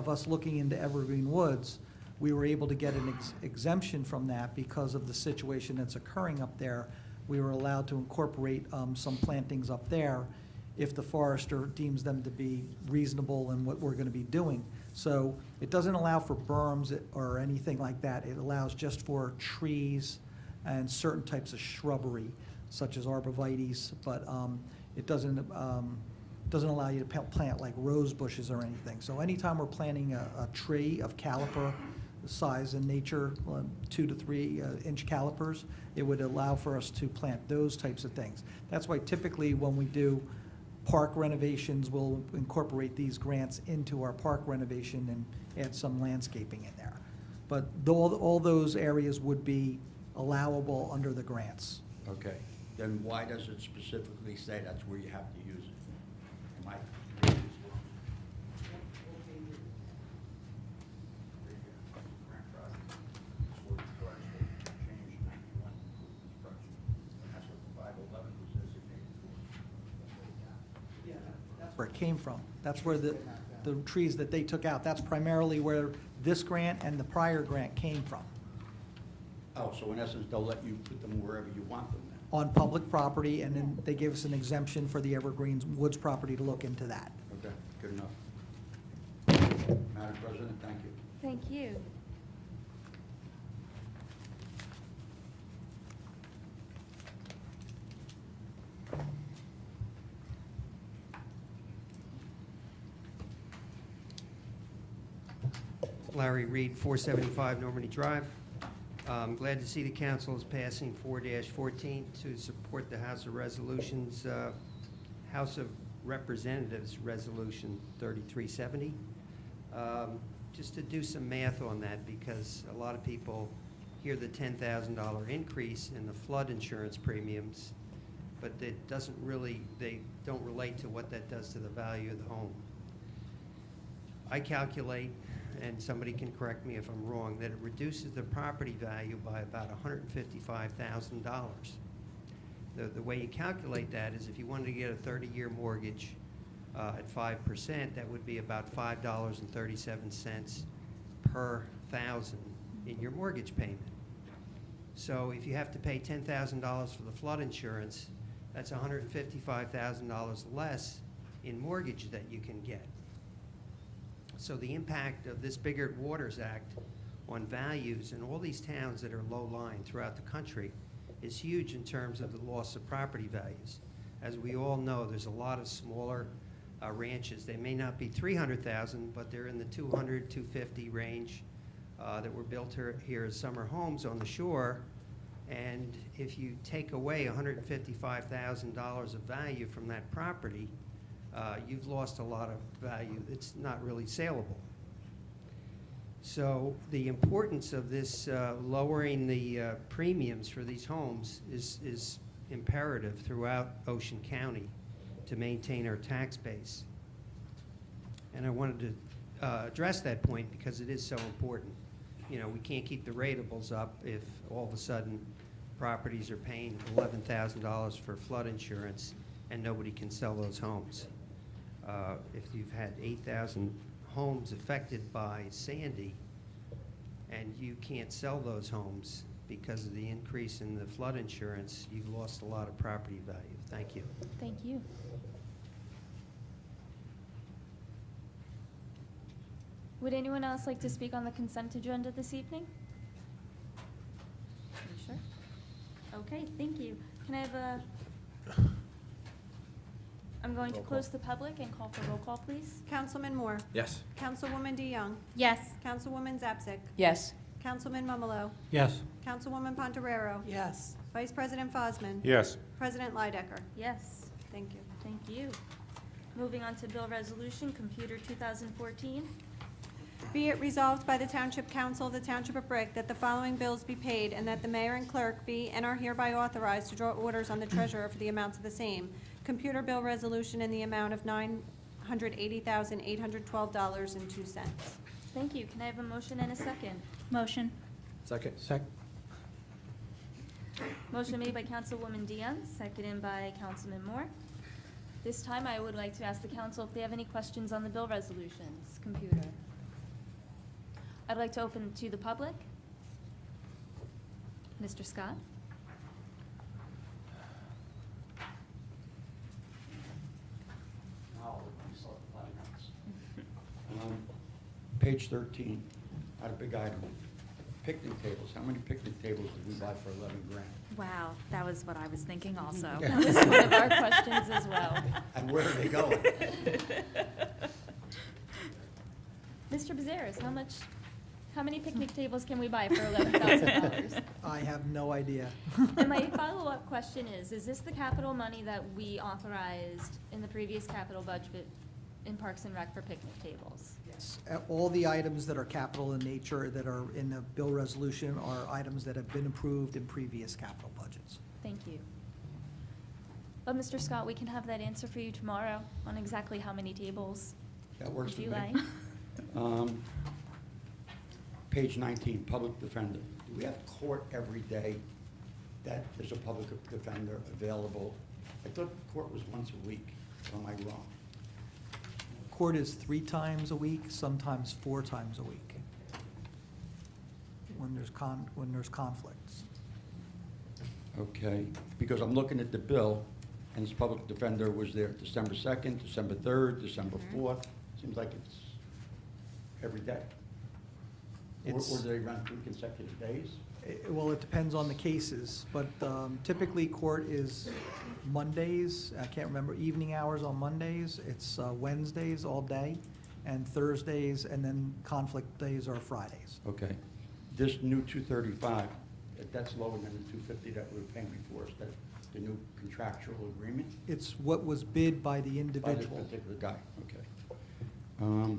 us looking into evergreen woods, we were able to get an exemption from that because of the situation that's occurring up there. We were allowed to incorporate some plantings up there if the forester deems them to be reasonable in what we're going to be doing. So it doesn't allow for berms or anything like that. It allows just for trees and certain types of shrubbery, such as arborvitaes, but it doesn't allow you to plant like rose bushes or anything. So anytime we're planting a tree of caliper size in nature, 2 to 3 inch calipers, it would allow for us to plant those types of things. That's why typically when we do park renovations, we'll incorporate these grants into our park renovation and add some landscaping in there. But all those areas would be allowable under the grants. Okay, then why does it specifically say that's where you have to use it? Am I? Where it came from. That's where the trees that they took out, that's primarily where this grant and the prior grant came from, Oh, so in essence, they'll let you put them wherever you want them then? on public property, and then they gave us an exemption for the Evergreens Woods property to look into that. Okay, good enough. Madam President, thank you. Thank you. Larry Reed, 475 Normandy Drive. I'm glad to see the council is passing 4-14 to support the House of Resolutions, House of Representatives Resolution 3370. Just to do some math on that, because a lot of people hear the $10,000 increase in the flood insurance premiums, but it doesn't really, they don't relate to what that does to the value of the home. I calculate, and somebody can correct me if I'm wrong, that it reduces the property value by about $155,000. The way you calculate that is if you wanted to get a 30-year mortgage at 5%, that would be about $5.37 per thousand in your mortgage payment. So if you have to pay $10,000 for the flood insurance, that's $155,000 less in mortgage that you can get. So the impact of this Bigger Waters Act on values in all these towns that are low-lying throughout the country is huge in terms of the loss of property values. As we all know, there's a lot of smaller ranches. They may not be 300,000, but they're in the 200, 250 range that were built here as summer homes on the shore. And if you take away $155,000 of value from that property, you've lost a lot of value. It's not really saleable. So the importance of this lowering the premiums for these homes is imperative throughout Ocean County to maintain our tax base. And I wanted to address that point because it is so important. You know, we can't keep the ratables up if all of a sudden properties are paying $11,000 for flood insurance and nobody can sell those homes. If you've had 8,000 homes affected by Sandy and you can't sell those homes because of the increase in the flood insurance, you've lost a lot of property value. Thank you. Thank you. Would anyone else like to speak on the consent agenda this evening? You sure? Okay, thank you. Can I have a... I'm going to close the public and call for roll call, please. Councilman Moore. Yes. Councilwoman DeYoung. Yes. Councilwoman Zapsik. Yes. Councilman Mumalo. Yes. Councilwoman Ponterero. Yes. Vice President Fosman. Yes. President Leidecker. Yes. Thank you. Thank you. Moving on to bill resolution, computer 2014. Be it resolved by the Township Council of the Township of Brick that the following bills be paid and that the mayor and clerk be and are hereby authorized to draw orders on the treasurer for the amounts of the same. Computer bill resolution in the amount of $980,812.02. Thank you. Can I have a motion and a second? Motion. Second. Motion made by Councilwoman Dion, seconded by Councilman Moore. This time, I would like to ask the council if they have any questions on the bill resolutions. Computer. I'd like to open to the public. Mr. Scott? Page 13, had a big item. Picnic tables. How many picnic tables did we buy for 11 grand? Wow, that was what I was thinking also. That was one of our questions as well. And where are they going? Mr. Bezarras, how many picnic tables can we buy for $11,000? I have no idea. And my follow-up question is this the capital money that we authorized in the previous capital budget in Parks and Rec for picnic tables? Yes. All the items that are capital in nature that are in the bill resolution are items that have been approved in previous capital budgets. Thank you. But Mr. Scott, we can have that answer for you tomorrow on exactly how many tables. That works If for you me. like. Page 19, public defender. Do we have court every day that there's a public defender available? I thought court was once a week. Am I wrong? Court is 3 times a week, sometimes 4 times a week, when there's conflicts. Okay, because I'm looking at the bill, and this public defender was there December 2nd, December 3rd, December 4th. Seems like it's every day. Or do they run 3 consecutive days? Well, it depends on the cases, but typically court is Mondays, I can't remember, evening hours on Mondays. It's Wednesdays all day, and Thursdays, and then conflict days are Fridays. Okay. This new 235, that's lower than the 250 that we were paying before. Is that the new contractual agreement? It's what was bid by the By individual. this particular guy, okay.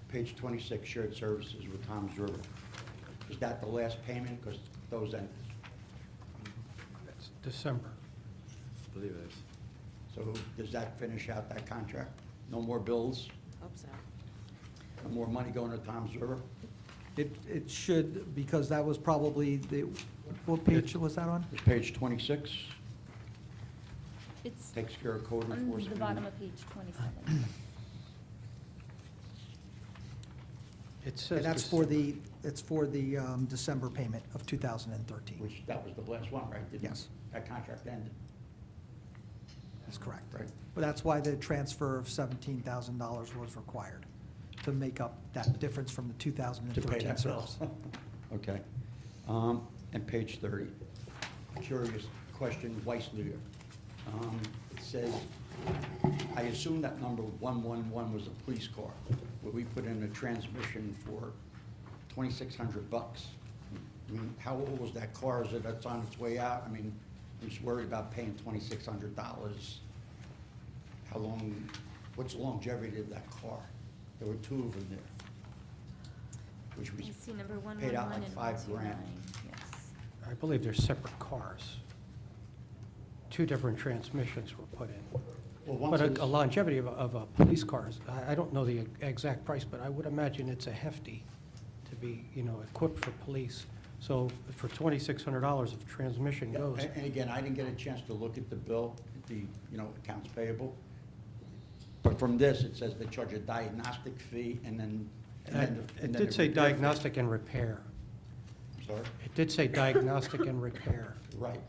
Page 26, shared services with Tom's River. Is that the last payment? Because those ended. That's December. I believe it is. So does that finish out that contract? No more bills? Hope so. No more money going to Tom's River? It should, because that was probably the, what page was that on? It's page 26, It's takes care of code on enforcement. the bottom of page 27. It says. And that's for the, it's for the December payment of 2013. Which, that was the last one, right? Didn't Yes. That contract ended, That's correct. right? But that's why the transfer of $17,000 was required, to make up that difference from the To pay 2013 that bill. service. Okay. And page 30, curious question, Weissluder. It says, I assume that number 111 was a police car, where we put in a transmission for $2,600. I mean, how old was that car? Is it that's on its way out? I mean, I'm just worried about paying $2,600. How long, what's the longevity of that car? There were two of them there. Which was I see number paid out 111 like and $5,000. 129. Yes. I believe they're separate cars. Two different transmissions were put in. Well, once But it's- a longevity of a police car, I don't know the exact price, but I would imagine it's a hefty to be, equipped for police. So for $2,600 of transmission Yeah, goes. And again, I didn't get a chance to look at the bill, the, accounts payable. But from this, it says they charge a diagnostic fee and then. It did say diagnostic and repair. Sorry? It did say diagnostic and repair. Right.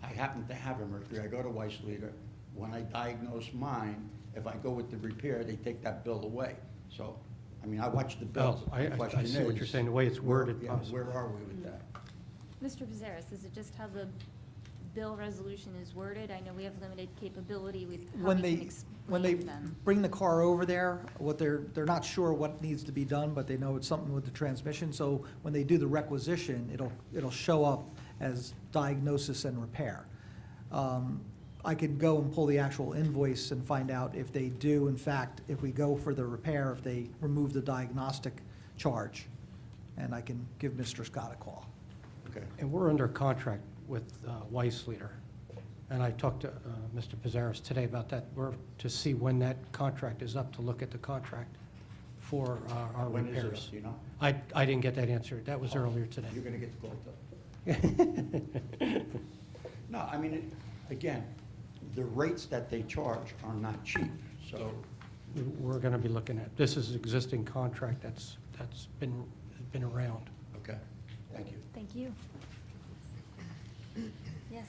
I happen to have a Mercury. I go to Weissluder. When I diagnose mine, if I go with the repair, they take that bill away. So, I mean, I watch the bills. Oh, I The question see what you're is, saying, the way it's worded yeah, possibly. Where are we with that? Mr. Pizarro, is it just how the bill resolution is worded? I know we have limited capability with how When we can when they explain them. bring the car over there, they're not sure what needs to be done, but they know it's something with the transmission. So when they do the requisition, it'll show up as diagnosis and repair. I could go and pull the actual invoice and find out if they do, in fact, if we go for the repair, if they remove the diagnostic charge. And I can give Mr. Scott a call. Okay. And we're under contract with Weissleader. And I talked to Mr. Pizarro today about that. We're to see when that contract is up, to look at the contract for our When is it up, repairs. do you know? I didn't get that answer. That was earlier today. You're gonna get called up. No, I mean, again, the rates that they charge are not cheap, so, We're going to be looking at, this is existing contract that's been around. okay, thank you. Thank you. Yes.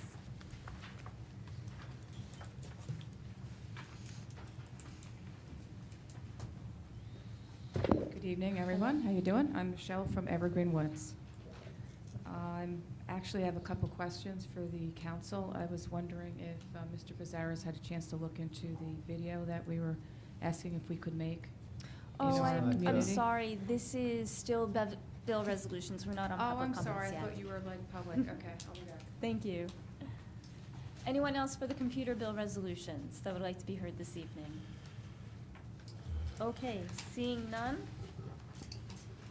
Good evening, everyone. How you doing? I'm Michelle from Evergreen Woods. Actually, I have a couple questions for the council. I was wondering if Mr. Pizarro's had a chance to look into the video that we were asking if we could make in Oh, our I'm community. sorry. This is still bill resolutions. We're not on Oh, public I'm comments sorry. I yet. thought you were like public. Okay, I'll be back. Thank you. Anyone else for the computer bill resolutions that would like to be heard this evening? Okay, seeing none,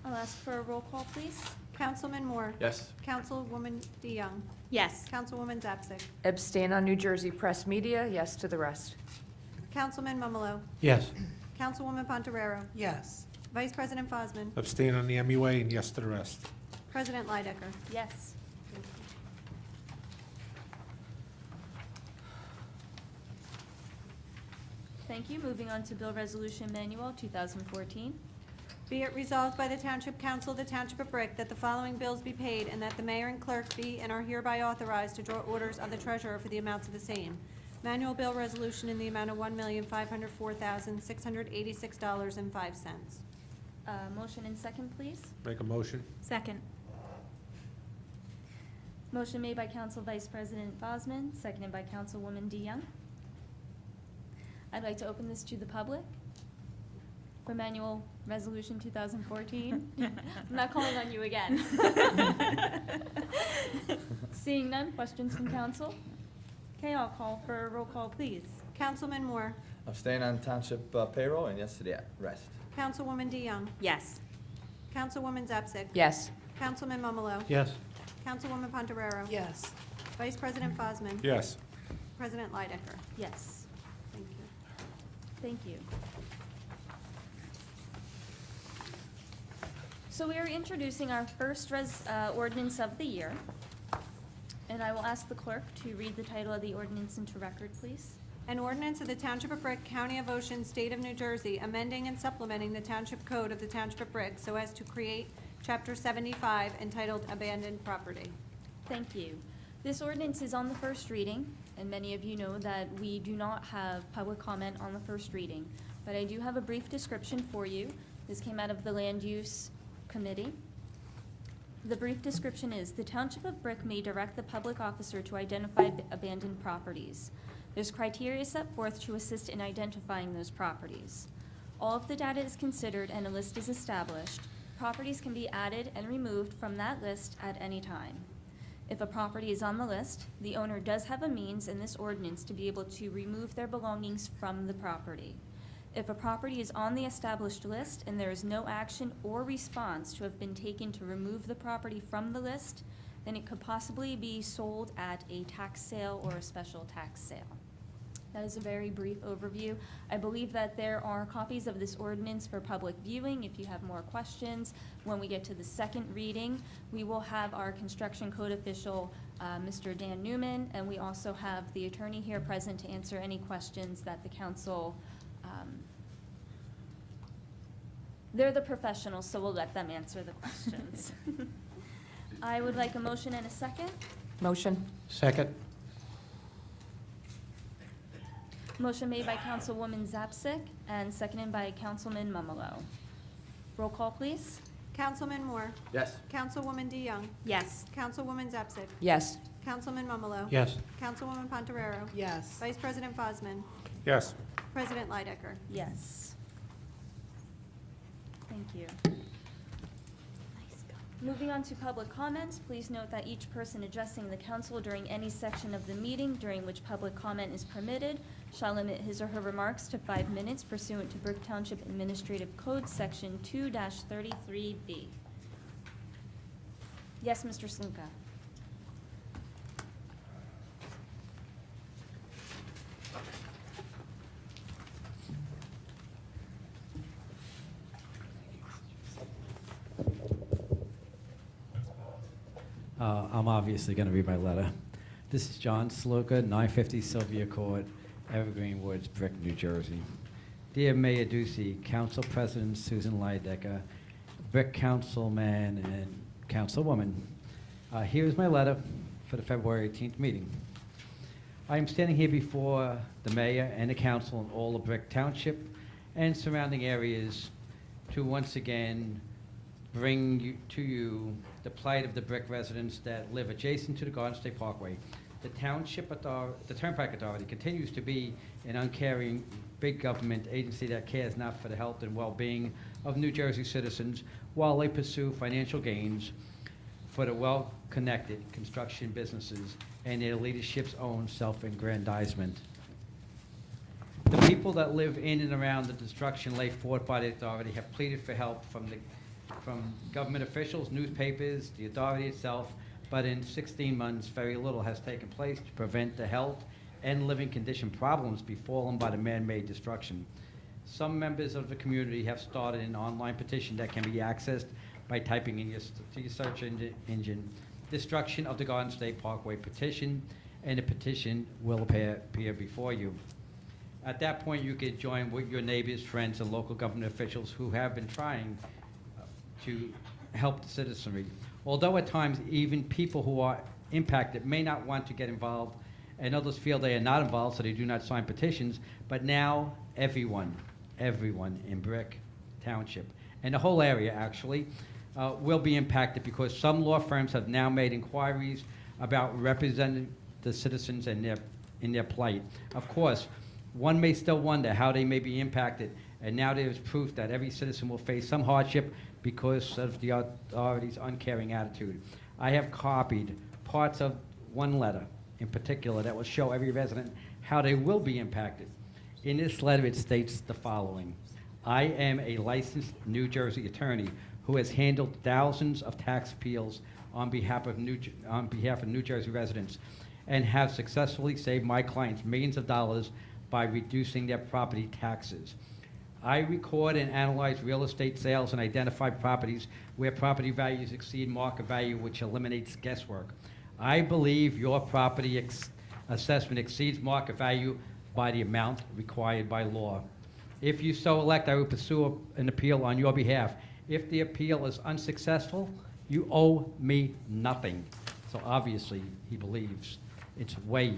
I'll ask for a roll call, please. Councilman Moore? Yes. Councilwoman DeYoung? Yes. Councilwoman Zapsik? Abstain on New Jersey Press Media, yes to the rest. Councilman Mumalo? Yes. Councilwoman Ponterero? Yes. Vice President Fosman? Abstain on the MUA and yes to the rest. President Leidecker? Yes. Thank you. Moving on to Bill Resolution Manual 2014. Be it resolved by the Township Council of the Township of Brick that the following bills be paid and that the mayor and clerk be and are hereby authorized to draw orders on the treasurer for the amounts of the same. Manual bill resolution in the amount of $1,504,686.05. Motion and second, please. Make a motion? Second. Motion made by Council Vice President Fosman, seconded by Councilwoman DeYoung. I'd like to open this to the public. for manual resolution 2014? I'm not calling on you again. Seeing none, questions from council? Okay, I'll call for a roll call, please. Councilman Moore. Abstain on township payroll and yes to the rest. Councilwoman DeYoung. Yes. Councilwoman Zapsik. Yes. Councilman Mumalo. Yes. Councilwoman Pontorero. Yes. Vice President Fosman. Yes. President Leidecker. Yes. Thank you. Thank you. So we are introducing our first ordinance of the year. And I will ask the clerk to read the title of the ordinance into record, please. An ordinance of the Township of Brick, County of Ocean, State of New Jersey, amending and supplementing the Township Code of the Township of Brick so as to create Chapter 75 entitled Abandoned Property. Thank you. This ordinance is on the first reading, and many of you know that we do not have public comment on the first reading. But I do have a brief description for you. This came out of the Land Use Committee. The brief description is, the Township of Brick may direct the public officer to identify abandoned properties. There's criteria set forth to assist in identifying those properties. All of the data is considered and a list is established. Properties can be added and removed from that list at any time. If a property is on the list, the owner does have a means in this ordinance to be able to remove their belongings from the property. If a property is on the established list and there is no action or response to have been taken to remove the property from the list, then it could possibly be sold at a tax sale or a special tax sale. That is a very brief overview. I believe that there are copies of this ordinance for public viewing if you have more questions. When we get to the second reading, we will have our construction code official, Mr. Dan Newman, and we also have the attorney here present to answer any questions that the council, they're the professionals, so we'll let them answer the questions. I would like a motion and a second. Motion. Second. Motion made by Councilwoman Zapsik and seconded by Councilman Mumalo. Roll call, please. Councilman Moore. Yes. Councilwoman DeYoung. Yes. Councilwoman Zapsik. Yes. Councilman Mumalo. Yes. Councilwoman Pontorero. Yes. Vice President Fosman. Yes. President Leidecker. Yes. Thank you. Moving on to public comments, please note that each person addressing the council during any section of the meeting during which public comment is permitted shall limit his or her remarks to 5 minutes pursuant to Brick Township Administrative Code, Section 2-33B. Yes, Mr. Slunka. I'm obviously going to read my letter. This is John Sluka, 950 Sylvia Court, Evergreen Woods, Brick, New Jersey. Dear Mayor Ducey, Council President Susan Leidecker, Brick Councilman and Councilwoman, here is my letter for the February 18th meeting. I am standing here before the mayor and the council and all of Brick Township and surrounding areas to once again bring to you the plight of the Brick residents that live adjacent to the Garden State Parkway. The Turnpike Authority continues to be an uncaring big government agency that cares not for the health and well-being of New Jersey citizens while they pursue financial gains for the well-connected construction businesses and their leadership's own self-aggrandizement. The people that live in and around the destruction laid forth by the authority have pleaded for help from government officials, newspapers, the authority itself, but in 16 months, very little has taken place to prevent the health and living condition problems befallen by the man-made destruction. Some members of the community have started an online petition that can be accessed by typing in your search engine, Destruction of the Garden State Parkway petition, and the petition will appear before you. At that point, you can join with your neighbors, friends, and local government officials who have been trying to help the citizenry. Although at times even people who are impacted may not want to get involved and others feel they are not involved so they do not sign petitions, but now everyone in Brick Township, and the whole area actually, will be impacted because some law firms have now made inquiries about representing the citizens in their plight. Of course, one may still wonder how they may be impacted And now there is proof that every citizen will face some hardship because of the authorities' uncaring attitude. I have copied parts of one letter in particular that will show every resident how they will be impacted. In this letter, it states the following. I am a licensed New Jersey attorney who has handled thousands of tax appeals on behalf of New Jersey residents and have successfully saved my clients millions of dollars by reducing their property taxes. I record and analyze real estate sales and identify properties where property values exceed market value, which eliminates guesswork. I believe your property assessment exceeds market value by the amount required by law. If you so elect, I will pursue an appeal on your behalf. If the appeal is unsuccessful, you owe me nothing. So obviously, he believes it's way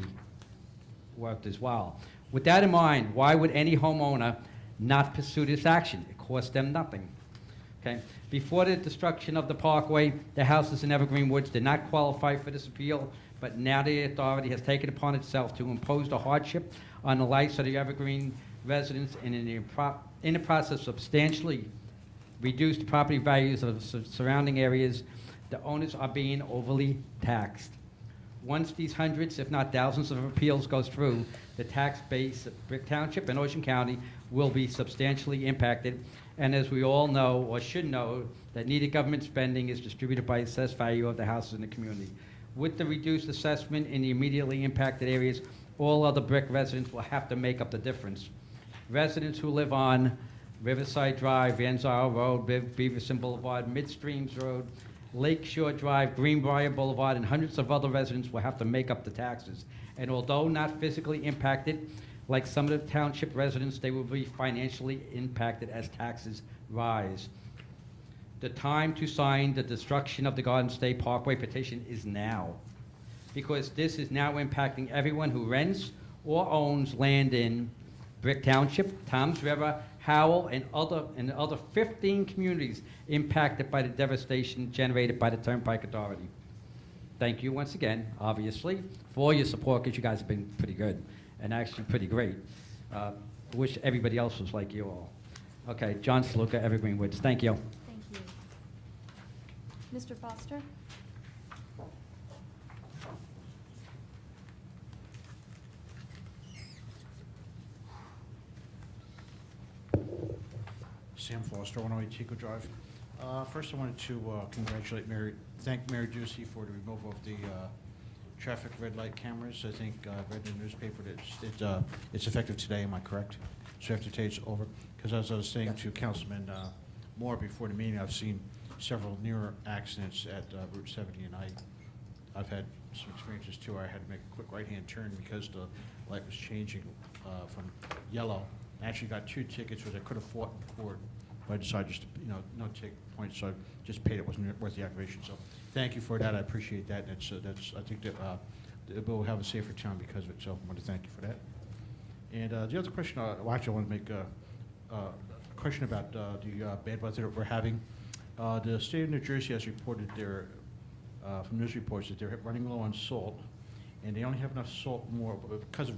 worth his while. With that in mind, why would any homeowner not pursue this action? It costs them nothing. Okay? Before the destruction of the parkway, the houses in Evergreen Woods did not qualify for this appeal, but now the authority has taken upon itself to impose the hardship on the lives of the Evergreen residents and in the process substantially reduce the property values of surrounding areas. The owners are being overly taxed. Once these hundreds, if not thousands of appeals go through, the tax base of Brick Township and Ocean County will be substantially impacted. And as we all know, or should know, that needed government spending is distributed by assessed value of the houses in the community. With the reduced assessment in the immediately impacted areas, all other Brick residents will have to make up the difference. Residents who live on Riverside Drive, Van Zyl Road, Beaverson Boulevard, Midstreams Road, Lakeshore Drive, Greenbrier Boulevard, and hundreds of other residents will have to make up the taxes. And although not physically impacted, like some of the township residents, they will be financially impacted as taxes rise. The time to sign the destruction of the Garden State Parkway petition is now, because this is now impacting everyone who rents or owns land in Brick Township, Toms River, Howell, and other 15 communities impacted by the devastation generated by the Turnpike Authority. Thank you once again, obviously, for all your support, because you guys have been pretty good and actually pretty great. Wish everybody else was like you all. Okay, John Sluka, Evergreen Woods. Thank you. Thank you. Mr. Foster? Sam Foster, 108 Chico Drive. First, I wanted to thank Mary Ducey for the removal of the traffic red light cameras. I think I read in the newspaper that it's effective today. Am I correct? So after today it's over. Because as I was saying to Councilman Moore before the meeting, I've seen several near accidents at Route 70, and I've had some experiences too. I had to make a quick right-hand turn because the light was changing from yellow. I actually got 2 tickets, which I could have fought in court, but I decided just to, no take points, so I just paid it. Wasn't worth the aggravation. So thank you for that. I appreciate that. And I think that we'll have a safer town because of it. So I want to thank you for that. And the other question, I want to make a question about the bad weather that we're having. The state of New Jersey has reported from news reports that they're running low on salt, and they only have enough salt more because of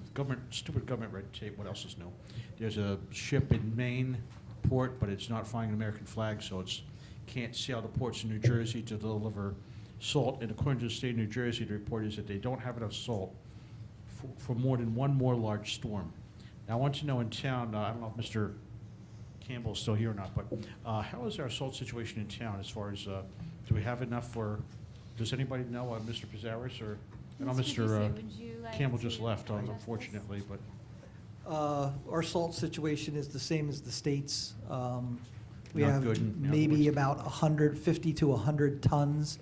stupid government red tape. What else is new? There's a ship in Maine port, but it's not flying an American flag, so it can't sail the ports in New Jersey to deliver salt. And according to the state of New Jersey, the report is that they don't have enough salt for more than one more large storm. Now, I want to know in town, I don't know if Mr. Campbell's still here or not, but how is our salt situation in town as far as, do we have enough for, does anybody know, Mr. Pizarris, or, I know Mr. Campbell just left, unfortunately, but. Our salt situation is the same as the state's. We Not have good, in other maybe words. about 150 to 100 tons.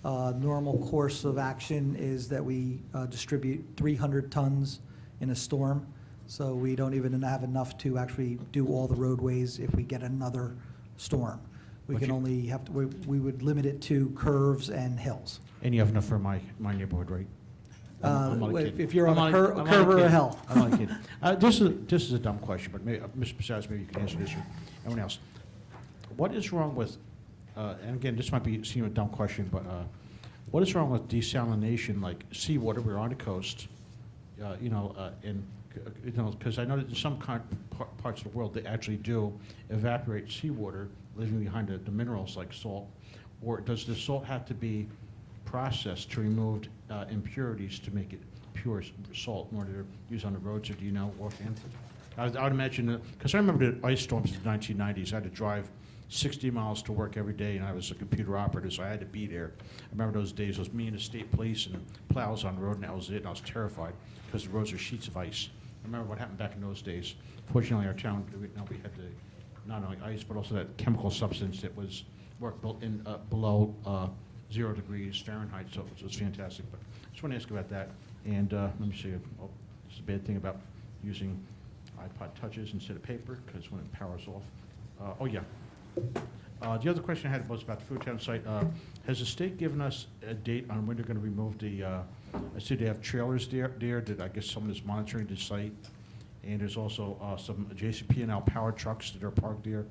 Normal course of action is that we distribute 300 tons in a storm. So we don't even have enough to actually do all the roadways if we get another storm. We But can you- only have to, we would limit it to curves and hills. And you have enough for my neighborhood, right? I'm only kidding. If you're on I'm a only- I'm curve only or a kidding. hill. I'm only kidding. This is a dumb question, but Mr. Pizarris, maybe you can answer this, or anyone else. What is wrong with, and again, this might seem a dumb question, but what is wrong with desalination, like seawater, we're on the coast, and You know, because I know that in some parts of the world, they actually do evaporate seawater, leaving behind the minerals like salt. Or does the salt have to be processed to remove impurities to make it pure salt in order to use on the roads, or do you know offhand? I would imagine, because I remember the ice storms in the 1990s. I had to drive 60 miles to work every day, and I was a computer operator, so I had to be there. I remember those days. It was me and the state police and plows on the road, and that was it. And I was terrified because the roads are sheets of ice. I remember what happened back in those days. Fortunately, our town, we had not only ice, but also that chemical substance that was worked below 0 degrees Fahrenheit, so it was fantastic. But I just want to ask about that. And let me see. Oh, it's a bad thing about using iPod touches instead of paper, because when it powers off. Oh, yeah. The other question I had was about the Food Town site. Has the state given us a date on when they're going to remove the, I see they have trailers there that I guess someone is monitoring the site. And there's also some JCP&L powered trucks that are parked there.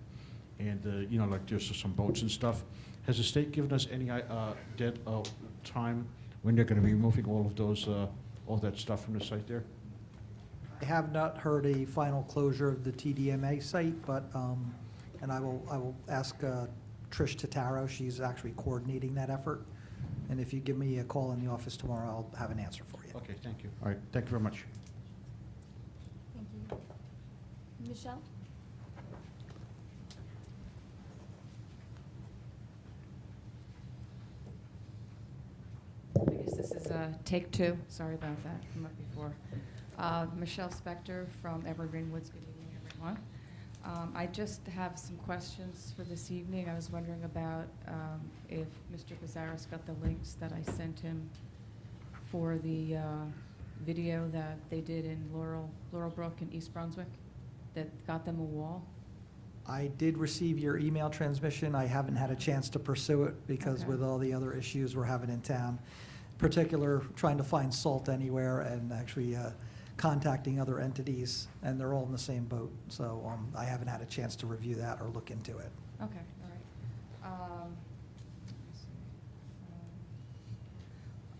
And, you know, like there's some boats and stuff. Has the state given us any dead time when they're going to be removing all of those, all that stuff from the site there? I have not heard a final closure of the TDMA site, but, and I will ask Trish Totaro. She's actually coordinating that effort. And if you give me a call in the office tomorrow, I'll have an answer for you. Okay, thank you. All right, thank you very much. Thank you. Michelle? I guess this is take two. Sorry about that. Come up before. Michelle Spector from Evergreen Woods. Good evening, everyone. I just have some questions for this evening. I was wondering about if Mr. Pizarro's got the links that I sent him for the video that they did in Laurelbrook in East Brunswick that got them a wall. I did receive your email transmission. I haven't had a chance to pursue it because Okay. with all the other issues we're having in town, in particular trying to find salt anywhere and actually contacting other entities, and they're all in the same boat. So I haven't had a chance to review that or look into it. Okay, all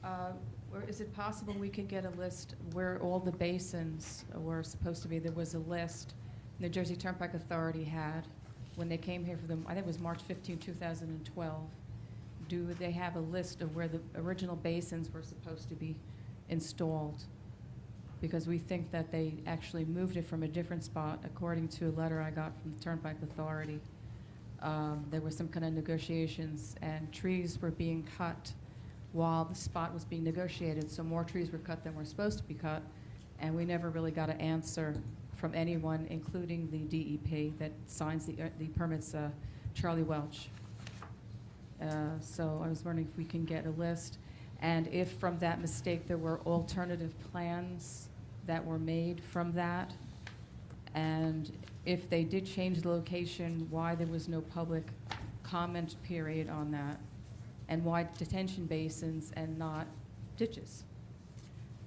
right. Or is it possible we could get a list where all the basins were supposed to be? There was a list New Jersey Turnpike Authority had when they came here for them, I think it was March 15, 2012. Do they have a list of where the original basins were supposed to be installed? Because we think that they actually moved it from a different spot, according to a letter I got from the Turnpike Authority. There were some kind of negotiations, and trees were being cut while the spot was being negotiated, so more trees were cut than were supposed to be cut, and we never really got an answer from anyone, including the DEP that signs the permits, Charlie Welch. So I was wondering if we can get a list, and if from that mistake there were alternative plans that were made from that, and if they did change the location, why there was no public comment period on that, and why detention basins and not ditches.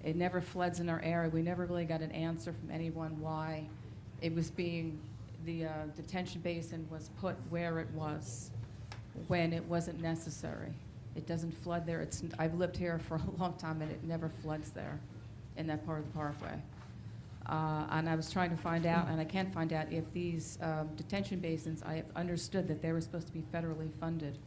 It never floods in our area. We never really got an answer from anyone why it was being, the detention basin was put where it was when it wasn't necessary. It doesn't flood there. I've lived here for a long time, and it never floods there in that part of the parkway. And I was trying to find out, and I can't find out, if these detention basins, I have understood that they were supposed to be federally funded,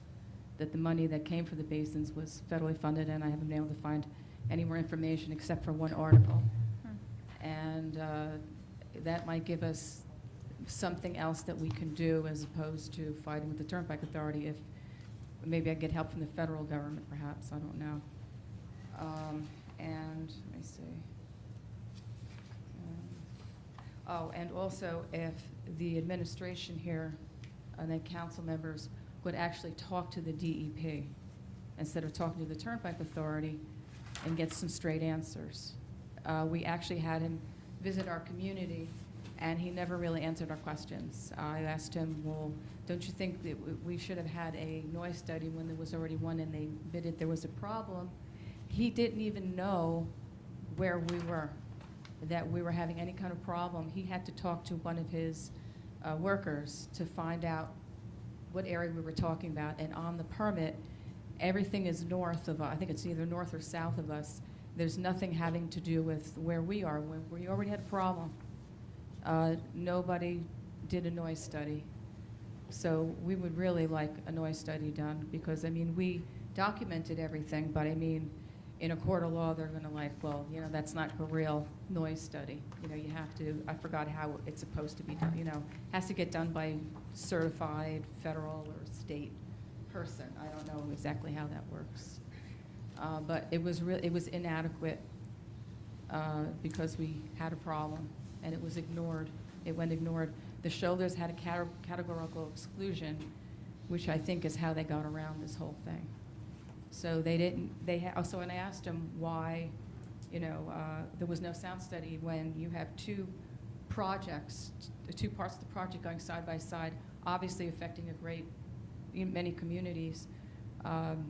that the money that came for the basins was federally funded, and I haven't been able to find any more information except for one article. And that might give us something else that we can do as opposed to fighting with the Turnpike Authority. If maybe I get help from the federal government, perhaps, I don't know. And let me see. Oh, and also if the administration here and then council members would actually talk to the DEP instead of talking to the Turnpike Authority and get some straight answers. We actually had him visit our community, and he never really answered our questions. I asked him, well, don't you think that we should have had a noise study when there was already one and they admitted there was a problem? He didn't even know where we were, that we were having any kind of problem. He had to talk to one of his workers to find out what area we were talking about. And on the permit, everything is north of, I think it's either north or south of us, There's nothing having to do with where we are. We already had a problem. Nobody did a noise study. So we would really like a noise study done because, I mean, we documented everything, but I mean, in a court of law, they're going to like, well, you know, that's not a real noise study. You know, you have to, I forgot how it's supposed to be done, you know, has to get done by certified federal or state person. I don't know exactly how that works. But it was inadequate because we had a problem and it was ignored. It went ignored. The shoulders had a categorical exclusion, which I think is how they got around this whole thing. So they didn't, also, and I asked them why, you know, there was no sound study when you have two projects, two parts of the project going side by side, obviously affecting many communities.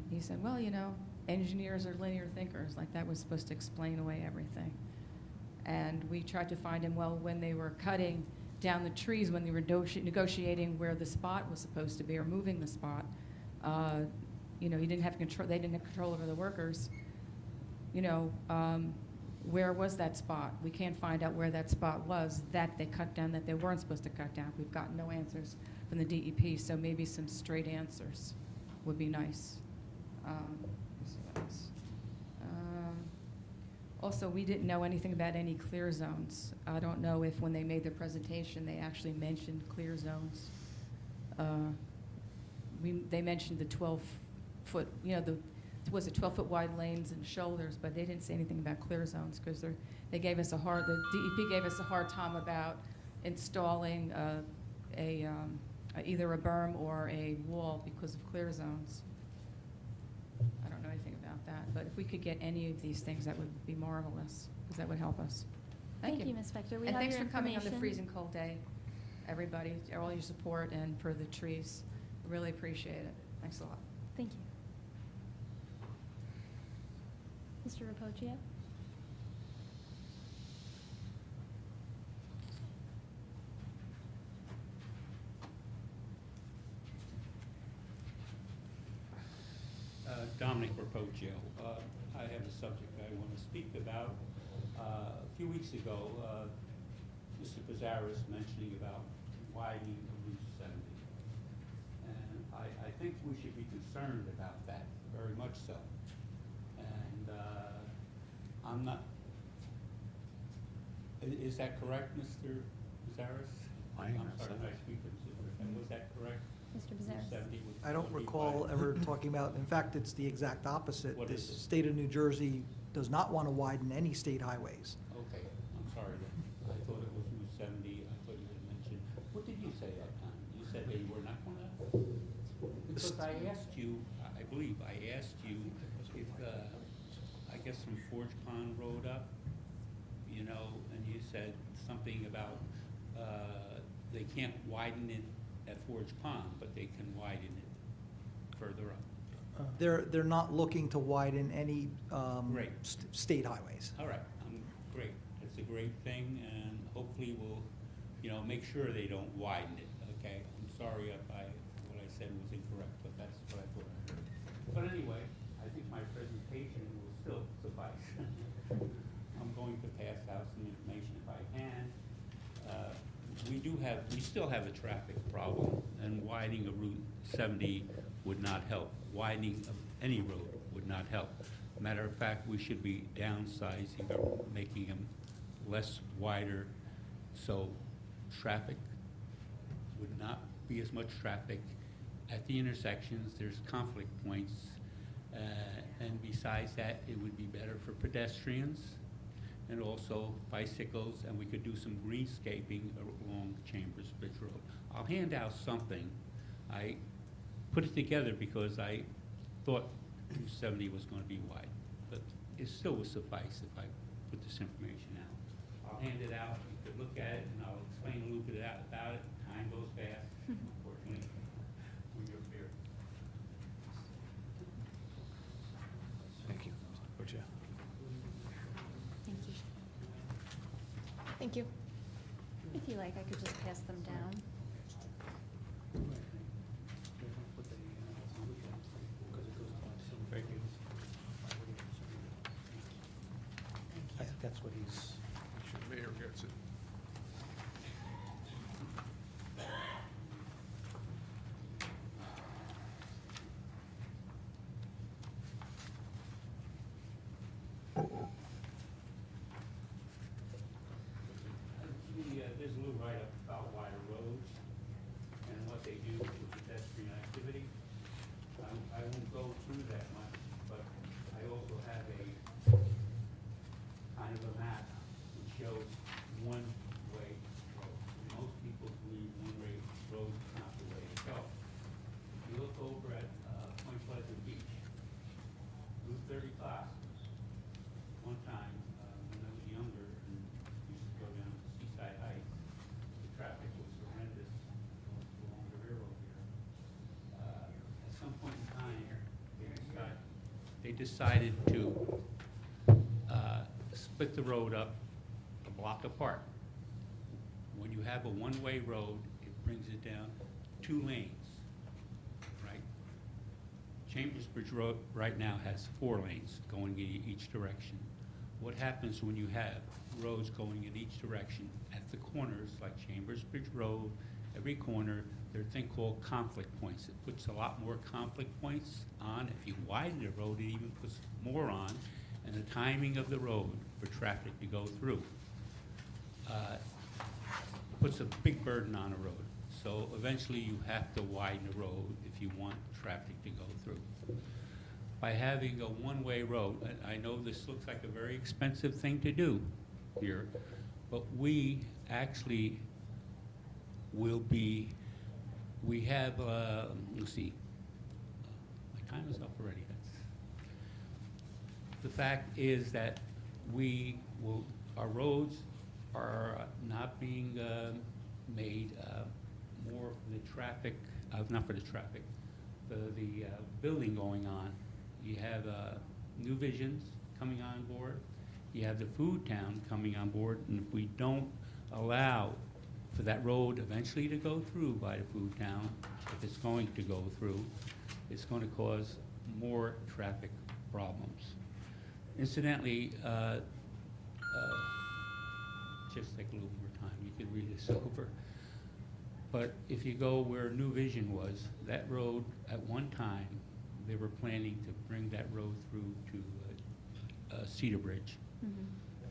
He said, well, you know, engineers are linear thinkers, like that was supposed to explain away everything. And we tried to find him, well, when they were cutting down the trees, when they were negotiating where the spot was supposed to be or moving the spot, you know, he didn't have control. They didn't have control over the workers. You know, where was that spot? We can't find out where that spot was that they cut down that they weren't supposed to cut down. We've gotten no answers from the DEP, so maybe some straight answers would be nice. Let's see what else. Also, we didn't know anything about any clear zones. I don't know if when they made their presentation they actually mentioned clear zones. They mentioned the 12-foot, you know, was it 12-foot wide lanes and shoulders, but they didn't say anything about clear zones because they gave us the DEP gave us a hard time about installing either a berm or a wall because of clear zones. I don't know anything about that, but if we could get any of these things, that would be marvelous because that would help us. Thank you, Ms. Spector. We And have thanks your for coming on the information. freezing cold day, everybody, all your support and for the trees. Really appreciate it. Thanks a lot. Thank you. Mr. Rapocchio? Dominic Rapocchio. I have a subject I want to speak about. A few weeks ago, Mr. Pizarro's mentioning about widening of Route 70. And I think we should be concerned about that, very much so. And I'm not, is that correct, Mr. Pizarro's? I'm sorry, I speak for Mr. Griffin. Was that correct? Mr. Route Pizarro? 70 would I don't be recall widened? ever talking about, in fact, it's the exact opposite. What The is it? state of New Jersey does not want to widen any state highways. Okay, I'm sorry. I thought it was Route 70. I thought you had mentioned, what did you say that time? You said they were not going to? Because I asked you, I believe I asked you if, I guess from Forge Pond Road up, you know, and you said something about they can't widen it at Forge Pond, but they can widen it further up. They're not looking to widen any Great. state highways. All right, great. It's a great thing, and hopefully we'll, you know, make sure they don't widen it, okay? I'm sorry if what I said was incorrect, but that's what I thought I heard. But anyway, I think my presentation will still suffice. I'm going to pass out some information if I can. We still have a traffic problem, and widening of Route 70 would not help. Widening of any road would not help. Matter of fact, we should be downsizing or making them less wider, so traffic would not be as much traffic at the intersections. There's conflict points, and besides that, it would be better for pedestrians and also bicycles, and we could do some greenscaping along Chambers Bridge Road. I'll hand out something. I put it together because I thought 270 was going to be wide, but it still would suffice if I put this information out. I'll hand it out, you could look at it, and I'll explain a little bit about it. Time goes fast, unfortunately, when you're here. Thank you. Thank you. Thank you. If you like, I could just pass them down. Thank you. That's what he's, Mayor gets it. There's a little write-up about wider roads and what they do with pedestrian activity. I won't go through that much, but I also have a kind of a map which shows one-way road. Most people believe one-way road is not the way to go. If you look over at Point Pleasant Beach, Route 35, one time, when I was younger and used to go down to Seaside Heights, the traffic was horrendous along the railroad here. At some point in time, they decided to split the road up a block apart. When you have a one-way road, it brings it down 2 lanes, right? Chambersbridge Road right now has 4 lanes going in each direction. What happens when you have roads going in each direction at the corners, like Chambersbridge Road, every corner, there are a thing called conflict points. It puts a lot more conflict points on. If you widen the road, it even puts more on, and the timing of the road for traffic to go through puts a big burden on a road. So eventually you have to widen the road if you want traffic to go through. By having a one-way road, I know this looks like a very expensive thing to do here, but we actually will be, we have, let's see, my time is up already. The fact is that our roads are not being made more for the traffic, not for the traffic, the building going on. You have New Visions coming on board. You have the Food Town coming on board, and if we don't allow for that road eventually to go through by the Food Town, if it's going to go through, it's going to cause more traffic problems. Incidentally, just take a little more time, you can read this over. But if you go where New Vision was, that road, at one time, they were planning to bring that road through to Cedar Bridge.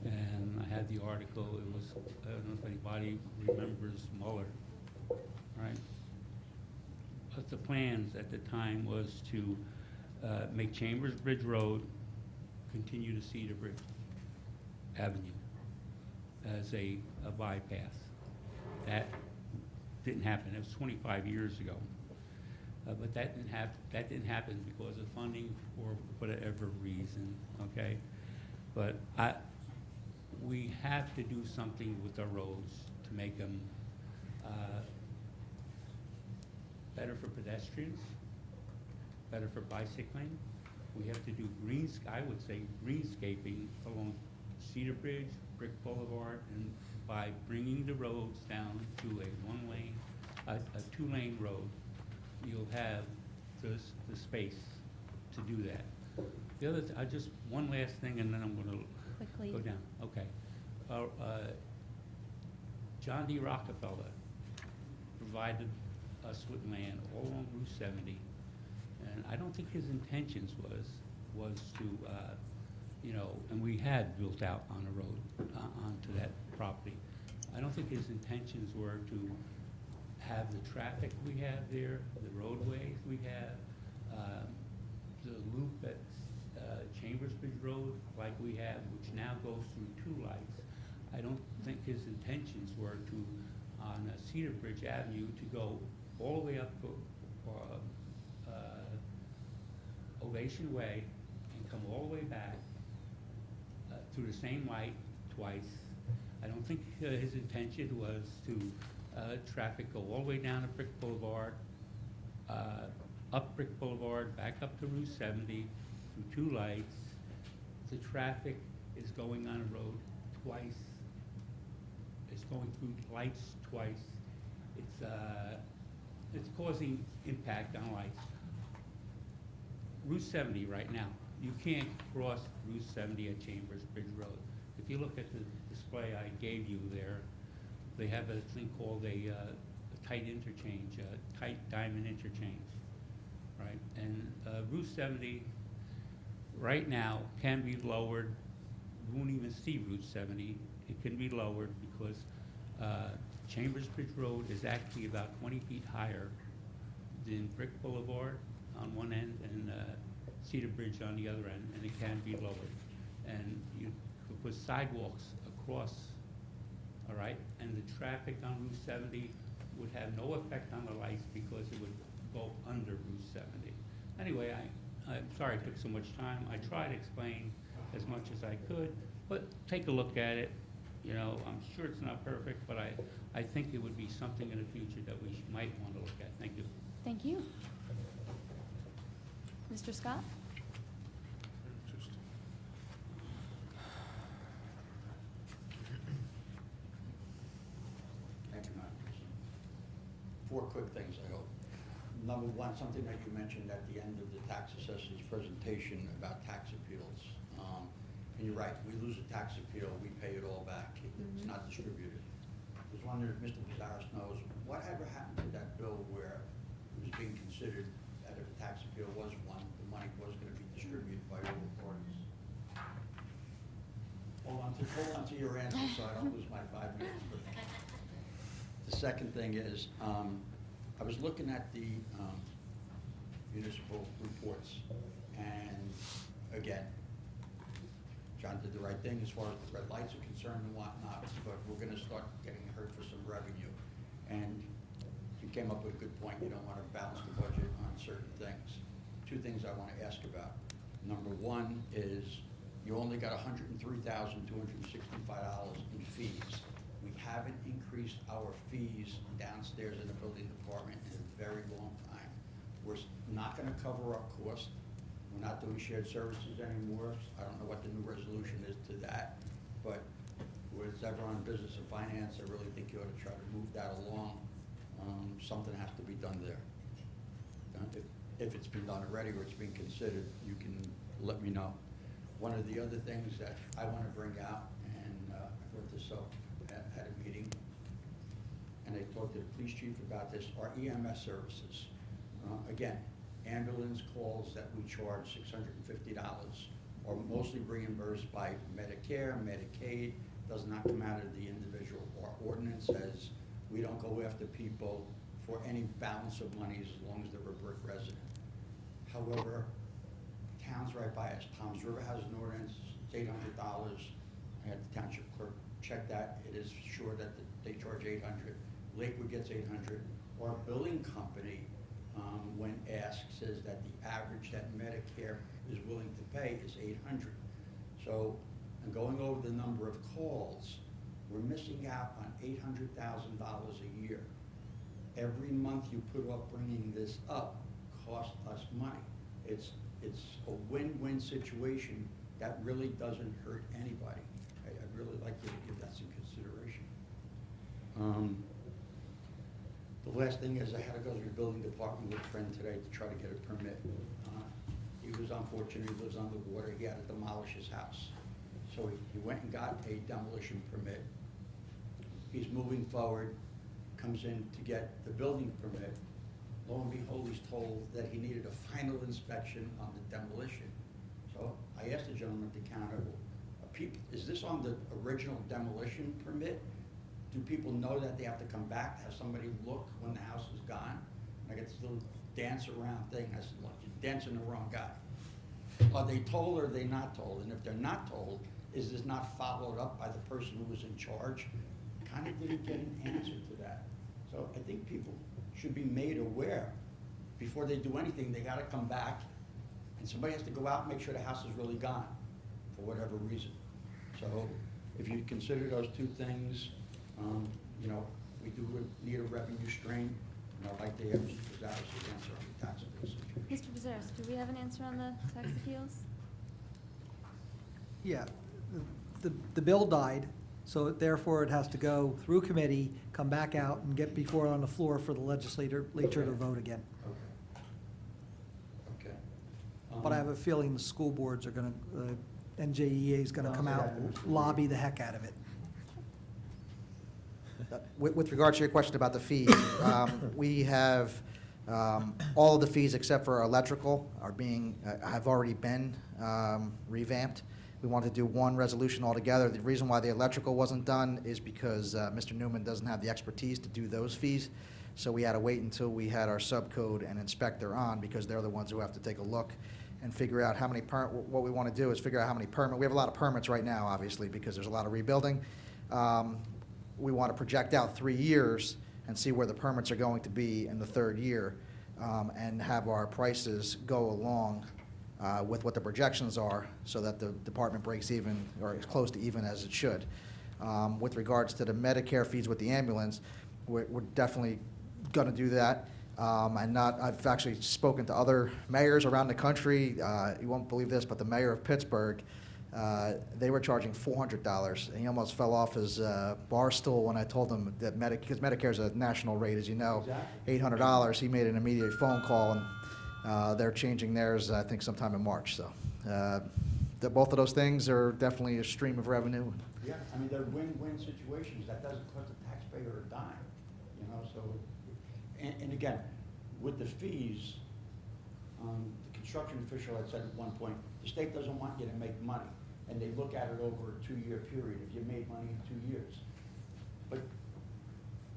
And I had the article, it was, I don't know if anybody remembers Muller, right? But the plans at the time was to make Chambers Bridge Road continue to Cedar Bridge Avenue as a bypass. That didn't happen. It was 25 years ago. But that didn't happen because of funding or whatever reason, okay? But we have to do something with our roads to make them better for pedestrians, better for bicycling. We have to do I would say greenscaping along Cedar Bridge, Brick Boulevard, and by bringing the roads down to a one-lane, a 2-lane road, you'll have the space to do that. The other, just one last thing, and then I'm going to Quickly. go down. Okay. John D. Rockefeller provided us with land all along Route 70, and I don't think his intentions was to, and we had built out on a road onto that property. I don't think his intentions were to have the traffic we have there, the roadways we have, the loop at Chambersbridge Road like we have, which now goes through 2 lights. I don't think his intentions were to, on Cedar Bridge Avenue, to go all the way up to Ovation Way and come all the way back through the same light twice. I don't think his intention was to traffic go all the way down to Brick Boulevard, up Brick Boulevard, back up to Route 70, through 2 lights. The traffic is going on a road twice. It's going through lights twice. It's causing impact on lights. Route 70 right now, you can't cross Route 70 at Chambers Bridge Road. If you look at the display I gave you there, they have a thing called a tight interchange, a tight diamond interchange, right? And Route 70 right now can be lowered. You won't even see Route 70. It can be lowered because Chambers Bridge Road is actually about 20 feet higher than Brick Boulevard on one end and Cedar Bridge on the other end, and it can be lowered. And you could put sidewalks across, all right? And the traffic on Route 70 would have no effect on the lights because it would go under Route 70. Anyway, I'm sorry it took so much time. I tried to explain as much as I could, but take a look at it. You know, I'm sure it's not perfect, but I think it would be something in the future that we might want to look at. Thank you. Thank you. Mr. Scott? Thank you, Madam President. 4 quick things, I hope. Number one, something that you mentioned at the end of the tax assessor's presentation about tax appeals. And you're right, we lose a tax appeal, we pay it all back. It's not distributed. I was wondering if Mr. Pizarro knows, whatever happened to that bill where it was being considered that if a tax appeal was won, the money was going to be distributed by all parties? Hold on to your answer so I don't lose my 5 minutes. The second thing is, I was looking at the municipal reports, and again, John did the right thing as far as the red lights are concerned and whatnot, but we're gonna start getting hurt for some revenue. And you came up with a good point, you don't wanna balance the budget on certain things. 2 things I wanna ask about. Number one is, you only got $103,265 in fees. We haven't increased our fees downstairs in the building department in a very long time. We're not gonna cover up cost. We're not doing shared services anymore. I don't know what the new resolution is to that, but with everyone in business and finance, I really think you ought to try to move that along. Something has to be done there. If it's been done already or it's being considered, you can let me know. One of the other things that I want to bring out, and I brought this up at a meeting, and I talked to the police chief about this, are EMS services. Again, ambulance calls that we charge $650 are mostly reimbursed by Medicare, Medicaid, does not come out of the individual. Our ordinance says we don't go after people for any balance of money as long as they're a Brick resident. However, towns right by us, Tom's River has an ordinance, it's $800. I had the township clerk check that. It is sure that they charge $800. Lakewood gets $800. Our billing company, when asked, says that the average that Medicare is willing to pay is $800. So, and going over the number of calls, we're missing out on $800,000 a year. Every month you put off bringing this up costs us money. It's a win-win situation that really doesn't hurt anybody. I'd really like you to give that some consideration. The last thing is I had to go to the building department with a friend today to try to get a permit. He was unfortunate, he lives on the water, he had to demolish his house. So he went and got a demolition permit. He's moving forward, comes in to get the building permit. Lo and behold, he's told that he needed a final inspection on the demolition. So I asked the gentleman at the counter, is this on the original demolition permit? Do people know that they have to come back, have somebody look when the house is gone? And I get this little dance around thing. I said, look, you're dancing the wrong guy. Are they told or are they not told? And if they're not told, is this not followed up by the person who was in charge? Kind of didn't get an answer to that. So I think people should be made aware before they do anything. They got to come back, and somebody has to go out and make sure the house is really gone for whatever reason. So if you consider those 2 things, you know, we do need a revenue stream, and I'd like to hear Mr. Pizarro's answer on the tax appeals. Mr. Pizarro, do we have an answer on the tax appeals? Yeah, the bill died, so therefore it has to go through committee, come back out, and get before it on the floor for the legislature to vote again. Okay. But I have a feeling the school boards are gonna NJEA is going to come out and lobby the heck out of it. With regard to your question about the fees, we have all of the fees except for electrical have already been revamped. We want to do one resolution altogether. The reason why the electrical wasn't done is because Mr. Newman doesn't have the expertise to do those fees. So we had to wait until we had our subcode and inspector on, because they're the ones who have to take a look and figure out how many what we want to do is figure out how many we have a lot of permits right now, obviously, because there's a lot of rebuilding. We want to project out 3 years and see where the permits are going to be in the third year, and have our prices go along with what the projections are, so that the department breaks even, or is close to even as it should. With regards to the Medicare fees with the ambulance, we're definitely going to do that. I've actually spoken to other mayors around the country. You won't believe this, but the mayor of Pittsburgh, they were charging $400, and he almost fell off his bar stool when I told him that because Medicare is a national rate, as you know, $800. He made an immediate phone call, and they're changing theirs, I think, sometime in March. So both of those things are definitely a stream of revenue. Yeah, I mean, they're win-win situations. That doesn't cost the taxpayer a dime, you know, so, and again, with the fees, the construction official had said at one point, the state doesn't want you to make money, and they look at it over a 2-year period, if you made money in 2 years. But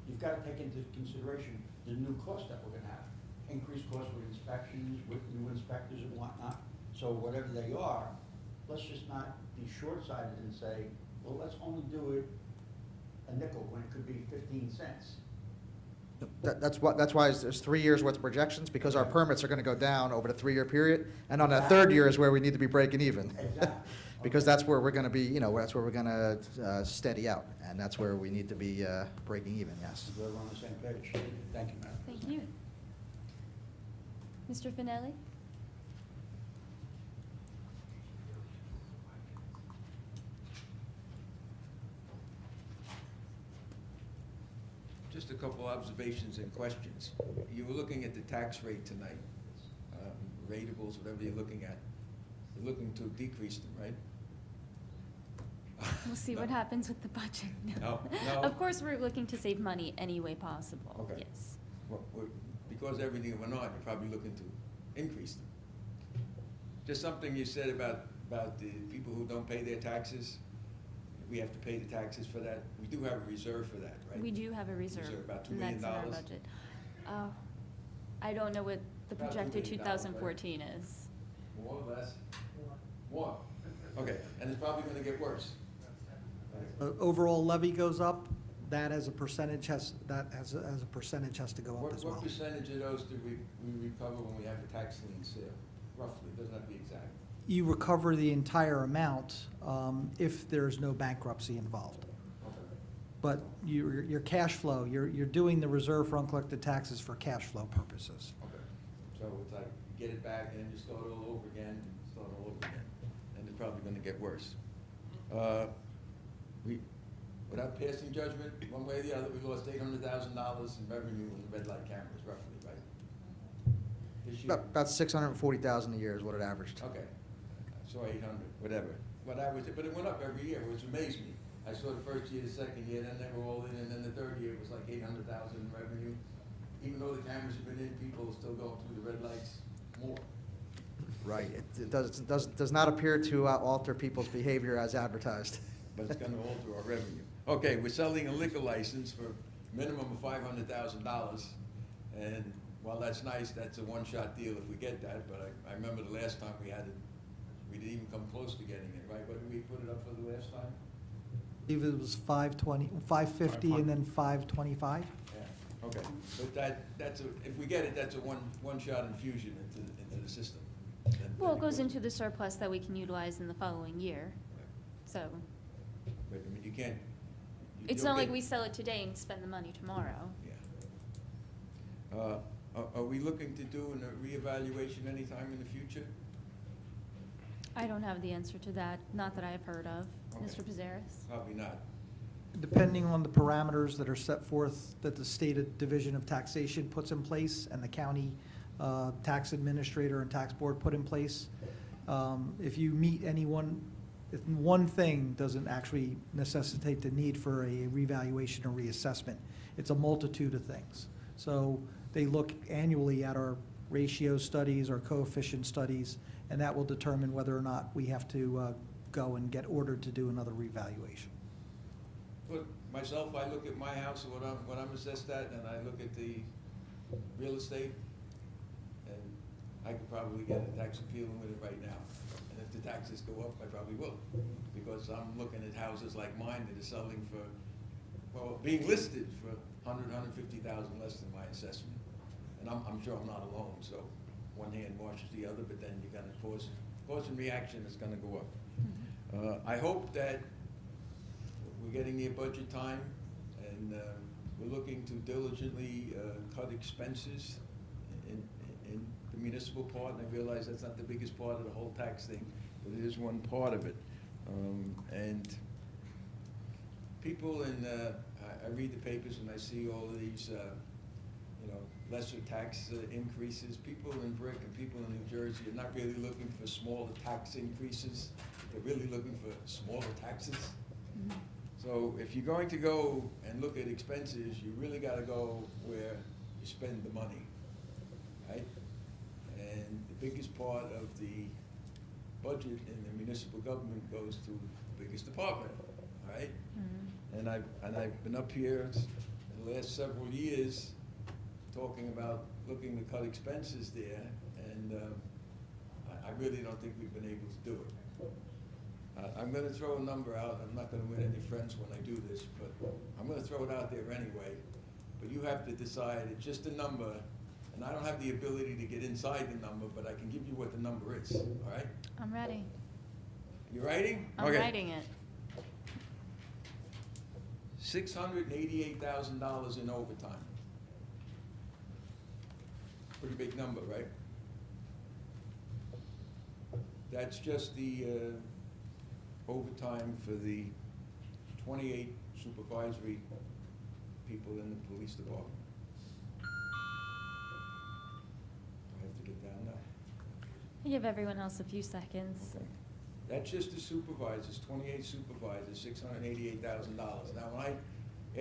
you've got to take into consideration the new costs that we're gonna have. Increased costs with inspections, with new inspectors and whatnot. So whatever they are, let's just not be short-sighted and say, well, let's only do it a nickel when it could be 15 cents. That's why there's 3 years worth of projections, because our permits are going to go down over the 3-year period, and on that third year is where we need to be breaking even. Exactly. Because that's where we're going to be, that's where we're going to steady out, and that's where we need to be breaking even, yes. We're on the same page. Thank you, Madam. Thank you. Mr. Finelli? Just a couple observations and questions. You were looking at the tax rate tonight, ratables, whatever you're looking at. You're looking to decrease them, right? We'll see what happens with the budget. No, no. Of course, we're looking to save money any way possible. Okay. Yes. Well, because everything went on, you're probably looking to increase them. Just something you said about the people who don't pay their taxes. We have to pay the taxes for that. We do have a reserve for that, right? We do have a reserve. About $2 and million. that's in our budget. I don't know what the About $2 projected million, 2014 is. More or less? More. Okay, and it's probably gonna get worse. Overall levy goes up, that as a percentage has to go up as well. What percentage of those do we recover when we have a tax lien sale? Roughly, doesn't have to be exact. You recover the entire amount if there's no bankruptcy involved. Okay. But your cash flow, you're doing the reserve for uncollected taxes for cash flow purposes. Okay, so it's like, you get it back and you start all over again, and it's probably gonna get worse. Without passing judgment, one way or the other, we lost $800,000 in revenue in the red light cameras, roughly, right? This year? About $640,000 a year is what it averaged. Okay, so 800, whatever. But it went up every year, which amazed me. I saw the first year, the second year, then they were all in, and then the third year it was like 800,000 in revenue. Even though the cameras have been in, people are still going through the red lights more. Right. It does not appear to alter people's behavior as advertised. But it's gonna alter our revenue. Okay, we're selling a liquor license for minimum of $500,000. And while that's nice, that's a one-shot deal if we get that, but I remember the last time we had it, we didn't even come close to getting it, right? What did we put it up for the last time? I believe it was 550 and then 525. Yeah, okay. But if we get it, that's a one-shot infusion into the system. Well, it goes into the surplus that we can utilize in the following year. So But I mean, you can't. it's not like we sell it today and spend the money tomorrow. Yeah. Are we looking to do a reevaluation anytime in the future? I don't have the answer to that, not that I have heard of. Okay. Mr. Pizarris? Probably not. Depending on the parameters that are set forth that the State Division of Taxation puts in place and the county tax administrator and tax board put in place. If you meet any one one thing doesn't actually necessitate the need for a revaluation or reassessment. It's a multitude of things. So they look annually at our ratio studies, our coefficient studies, and that will determine whether or not we have to go and get ordered to do another revaluation. But myself, I look at my house, what I'm assessed at, and I look at the real estate, and I could probably get a tax appeal with it right now. And if the taxes go up, I probably will, because I'm looking at houses like mine that are selling for, well, being listed for 150,000 less than my assessment. And I'm sure I'm not alone, so one hand washes the other, but then you're gonna cause and reaction is gonna go up. I hope that we're getting near budget time, and we're looking to diligently cut expenses in the municipal part, and I realize that's not the biggest part of the whole tax thing, but it is one part of it. And people I read the papers and I see all of these, lesser tax increases. People in Brick and people in New Jersey are not really looking for smaller tax increases. They're really looking for smaller taxes. So if you're going to go and look at expenses, you really got to go where you spend the money, right? And the biggest part of the budget in the municipal government goes to the biggest department, right? And I've been up here in the last several years talking about looking to cut expenses there, and I really don't think we've been able to do it. I'm going to throw a number out. I'm not going to win any friends when I do this, but I'm going to throw it out there anyway. But you have to decide. It's just a number, and I don't have the ability to get inside the number, but I can give you what the number is, all right? I'm ready. You writing? I'm Okay. writing it. $688,000 in overtime. Pretty big number, right? That's just the overtime for the 28 supervisory people in the police department. I have to get down now. Give everyone else a few seconds. Okay. That's just the supervisors, 28 supervisors, $688,000. Now, when I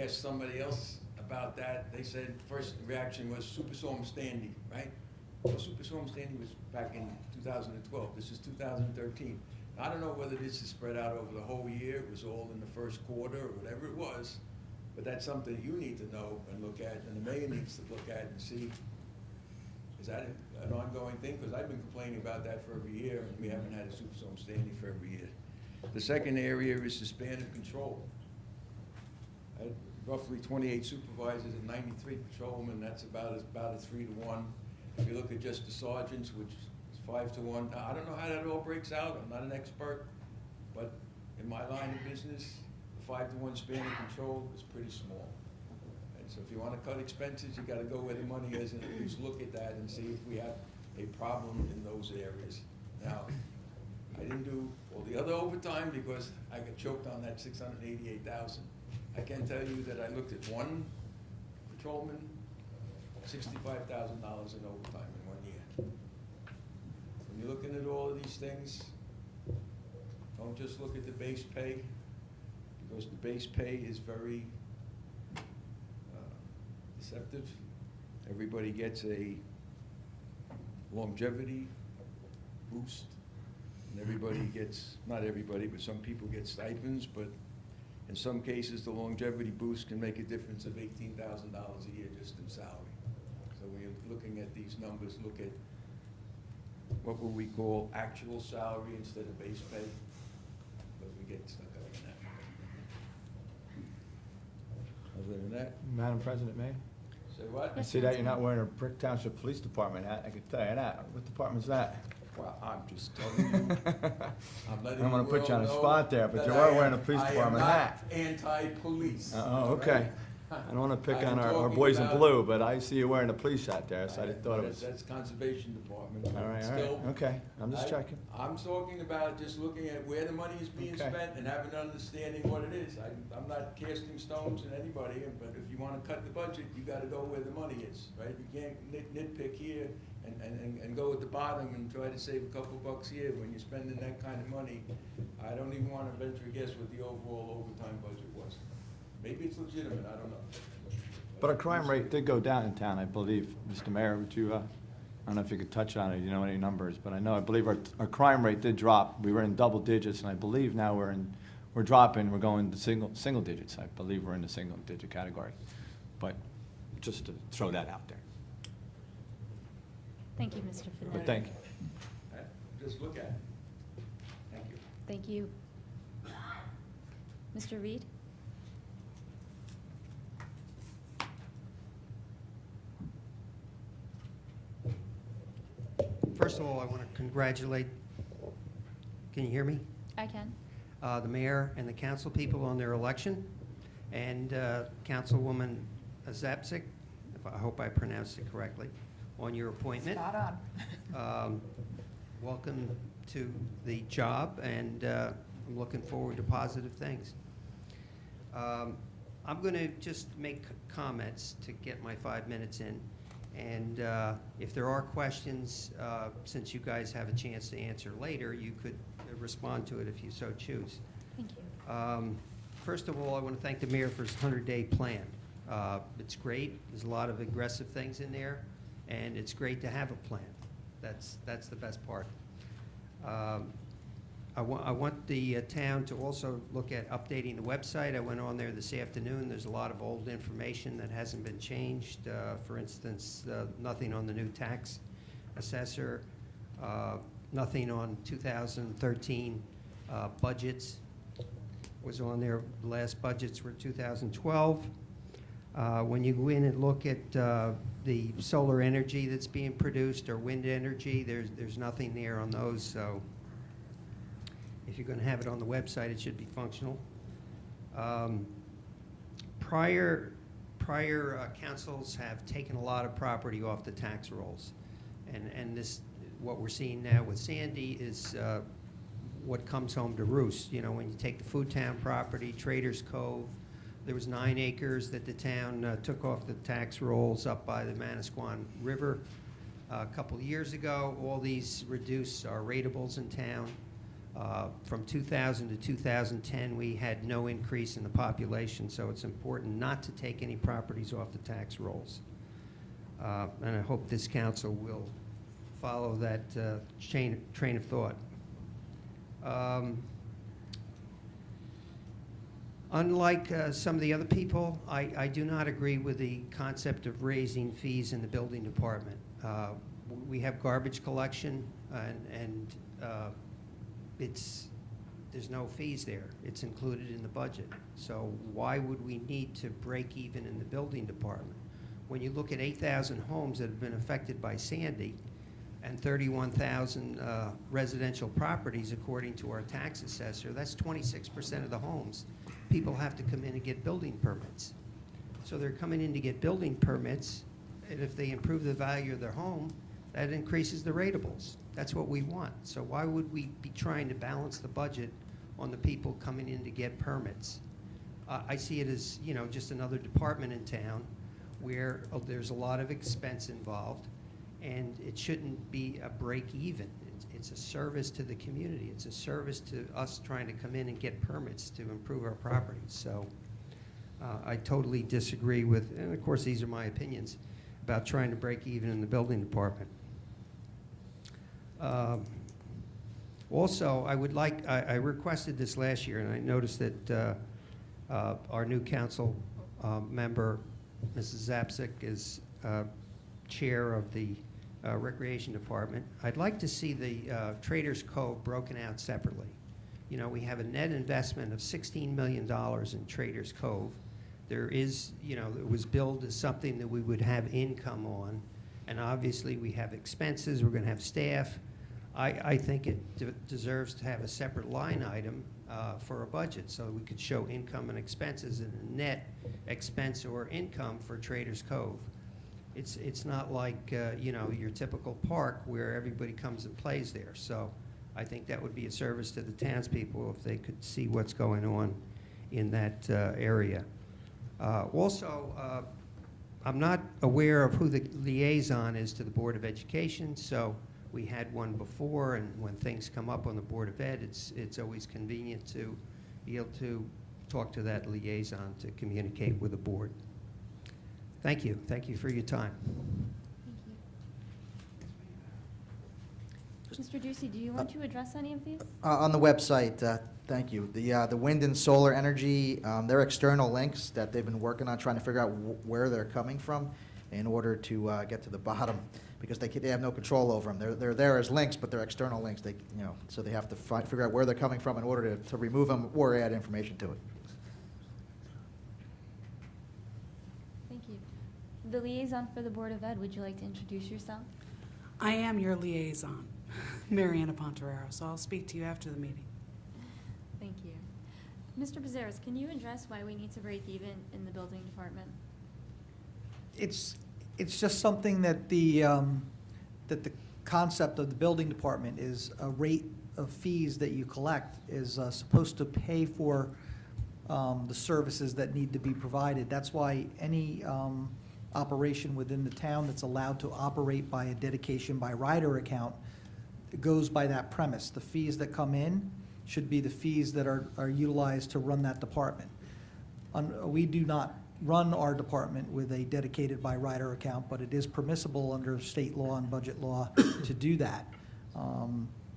asked somebody else about that, they said first reaction was Superstorm Sandy, right? Well, Superstorm Sandy was back in 2012. This is 2013. I don't know whether this is spread out over the whole year. It was all in the first quarter or whatever it was, but that's something you need to know and look at, and the mayor needs to look at and see, is that an ongoing thing? Because I've been complaining about that for every year, and we haven't had a Superstorm Sandy for every year. The second area is the span of control. Roughly 28 supervisors and 93 patrolmen, that's about a 3-to-1. If you look at just the sergeants, which is 5-to-1, now, I don't know how that all breaks out, I'm not an expert, but in my line of business, the 5-to-1 span of control is pretty small. And so if you want to cut expenses, you got to go where the money is and at least look at that and see if we have a problem in those areas. Now, I didn't do all the other overtime because I got choked on that $688,000. I can tell you that I looked at one patrolman, $65,000 in overtime in 1 year. When you're looking at all of these things, don't just look at the base pay, because the base pay is very deceptive. Everybody gets a longevity boost, and everybody gets, not everybody, but some people get stipends, but in some cases, the longevity boost can make a difference of $18,000 a year just in salary. So when you're looking at these numbers, look at what would we call actual salary instead of base pay, because we get stuck up in that. Other than that, Madam President, May? say what? I see that you're not wearing a Brick Township Police Department hat, I can tell you that. What department's that? Well, I'm just telling you. I'm letting I'm gonna the put you on the world spot there, know but that you are I wearing a am- police department hat. I am not anti-police. Oh, all okay. right? I don't wanna pick I'm on our talking boys in about- blue, but I see you wearing a police hat there, so I thought it was. That's Conservation Department. All right, Still, okay, I'm just checking. I'm talking about just looking at where the money is being Okay. spent and having an understanding what it is. I'm not casting stones at anybody, but if you wanna cut the budget, you gotta go where the money is, right? You can't nitpick here and go at the bottom and try to save a couple bucks here when you're spending that kind of money. I don't even want to venture a guess what the overall overtime budget was. Maybe it's legitimate, I don't know. But our crime rate did go down in town, I believe. Mr. Mayor, would you, I don't know if you could touch on it, you know any numbers, but I believe our crime rate did drop. We were in double digits, and I believe now we're dropping, we're going to single digits. I believe we're in the single digit category. But just to throw that out there. Thank you, Mr. Fidel. But thank you. Just look at it. Thank you. Thank you. Mr. Reed? First of all, I want to congratulate, can you hear me? I can. The mayor and the council people on their election, and Councilwoman Zapsik, I hope I pronounced it correctly, on your appointment. Spot on. Welcome to the job, and I'm looking forward to positive things. I'm going to just make comments to get my 5 minutes in, and if there are questions, since you guys have a chance to answer later, you could respond to it if you so choose. Thank you. First of all, I want to thank the mayor for his 100-day plan. It's great. There's a lot of aggressive things in there, and it's great to have a plan. That's the best part. I want the town to also look at updating the website. I went on there this afternoon. There's a lot of old information that hasn't been changed. For instance, nothing on the new tax assessor, nothing on 2013 budgets was on there. The last budgets were 2012. When you go in and look at the solar energy that's being produced or wind energy, there's nothing there on those. So if you're going to have it on the website, it should be functional. Prior councils have taken a lot of property off the tax rolls, and this, what we're seeing now with Sandy is what comes home to roost. You know, when you take the Food Town property, Traders Cove, there was 9 acres that the town took off the tax rolls up by the Manasquan River a couple of years ago. All these reduced our ratables in town. From 2000 to 2010, we had no increase in the population, so it's important not to take any properties off the tax rolls. And I hope this council will follow that train of thought. Unlike some of the other people, I do not agree with the concept of raising fees in the building department. We have garbage collection, and there's no fees there. It's included in the budget. So why would we need to break even in the building department? When you look at 8,000 homes that have been affected by Sandy and 31,000 residential properties, according to our tax assessor, that's 26% of the homes. People have to come in and get building permits. So they're coming in to get building permits, and if they improve the value of their home, that increases the ratables. That's what we want. So why would we be trying to balance the budget on the people coming in to get permits? I see it as, you know, just another department in town where there's a lot of expense involved, and it shouldn't be a break even. It's a service to the community. It's a service to us trying to come in and get permits to improve our properties. So I totally disagree with, and of course these are my opinions, about trying to break even in the building department. Also, I would like, I requested this last year, and I noticed that our new council member, Mrs. Zapsik, is chair of the Recreation Department. I'd like to see the Traders Cove broken out separately. You know, we have a net investment of $16 million in Traders Cove. There is, you know, it was billed as something that we would have income on, and obviously we have expenses, we're going to have staff. I think it deserves to have a separate line item for a budget, so we could show income and expenses and a net expense or income for Traders Cove. It's not like you know, your typical park where everybody comes and plays there. So I think that would be a service to the townspeople if they could see what's going on in that area. Also, I'm not aware of who the liaison is to the Board of Education, so we had one before, and when things come up on the Board of Ed, it's always convenient to be able to talk to that liaison to communicate with the board. Thank you. Thank you for your time. Mr. Ducey, do you want to address any of these? On the website, thank you. The wind and solar energy, they're external links that they've been working on, trying to figure out where they're coming from in order to get to the bottom, because they have no control over them. They're there as links, but they're external links. So they have to figure out where they're coming from in order to remove them or add information to it. Thank you. The liaison for the Board of Ed, would you like to introduce yourself? I am your liaison, Mariana Ponterero, so I'll speak to you after the meeting. Thank you. Mr. Pizarros, can you address why we need to break even in the building department? It's just something that the concept of the building department is a rate of fees that you collect is supposed to pay for the services that need to be provided. That's why any operation within the town that's allowed to operate by a dedication by rider account goes by that premise. The fees that come in should be the fees that are utilized to run that department. We do not run our department with a dedicated by rider account, but it is permissible under state law and budget law to do that.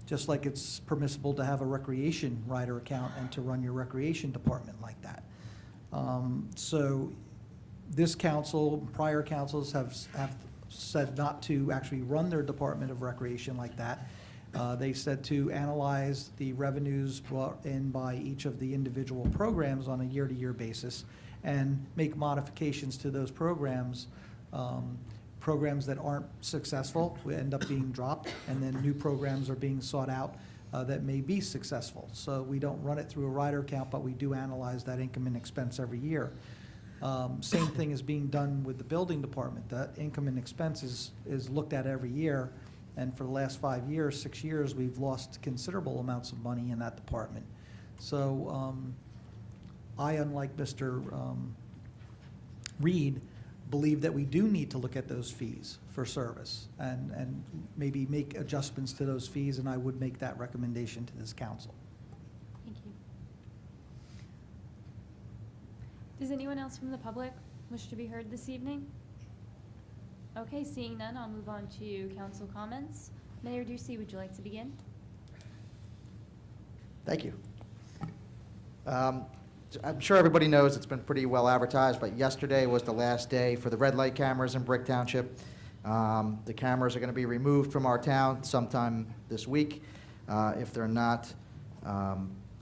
Just like it's permissible to have a recreation rider account and to run your recreation department like that. So this council, prior councils have said not to actually run their Department of Recreation like that. They said to analyze the revenues brought in by each of the individual programs on a year-to-year basis and make modifications to those programs. Programs that aren't successful will end up being dropped, and then new programs are being sought out that may be successful. So we don't run it through a rider account, but we do analyze that income and expense every year. Same thing is being done with the building department. That income and expense is looked at every year, and for the last 5 years, 6 years, we've lost considerable amounts of money in that department. So I, unlike Mr. Reed, believe that we do need to look at those fees for service and maybe make adjustments to those fees, and I would make that recommendation to this council. Thank you. Does anyone else from the public wish to be heard this evening? Okay, seeing none, I'll move on to council comments. Mayor Ducey, would you like to begin? Thank you. I'm sure everybody knows it's been pretty well advertised, but yesterday was the last day for the red light cameras in Brick Township. The cameras are going to be removed from our town sometime this week. If they're not,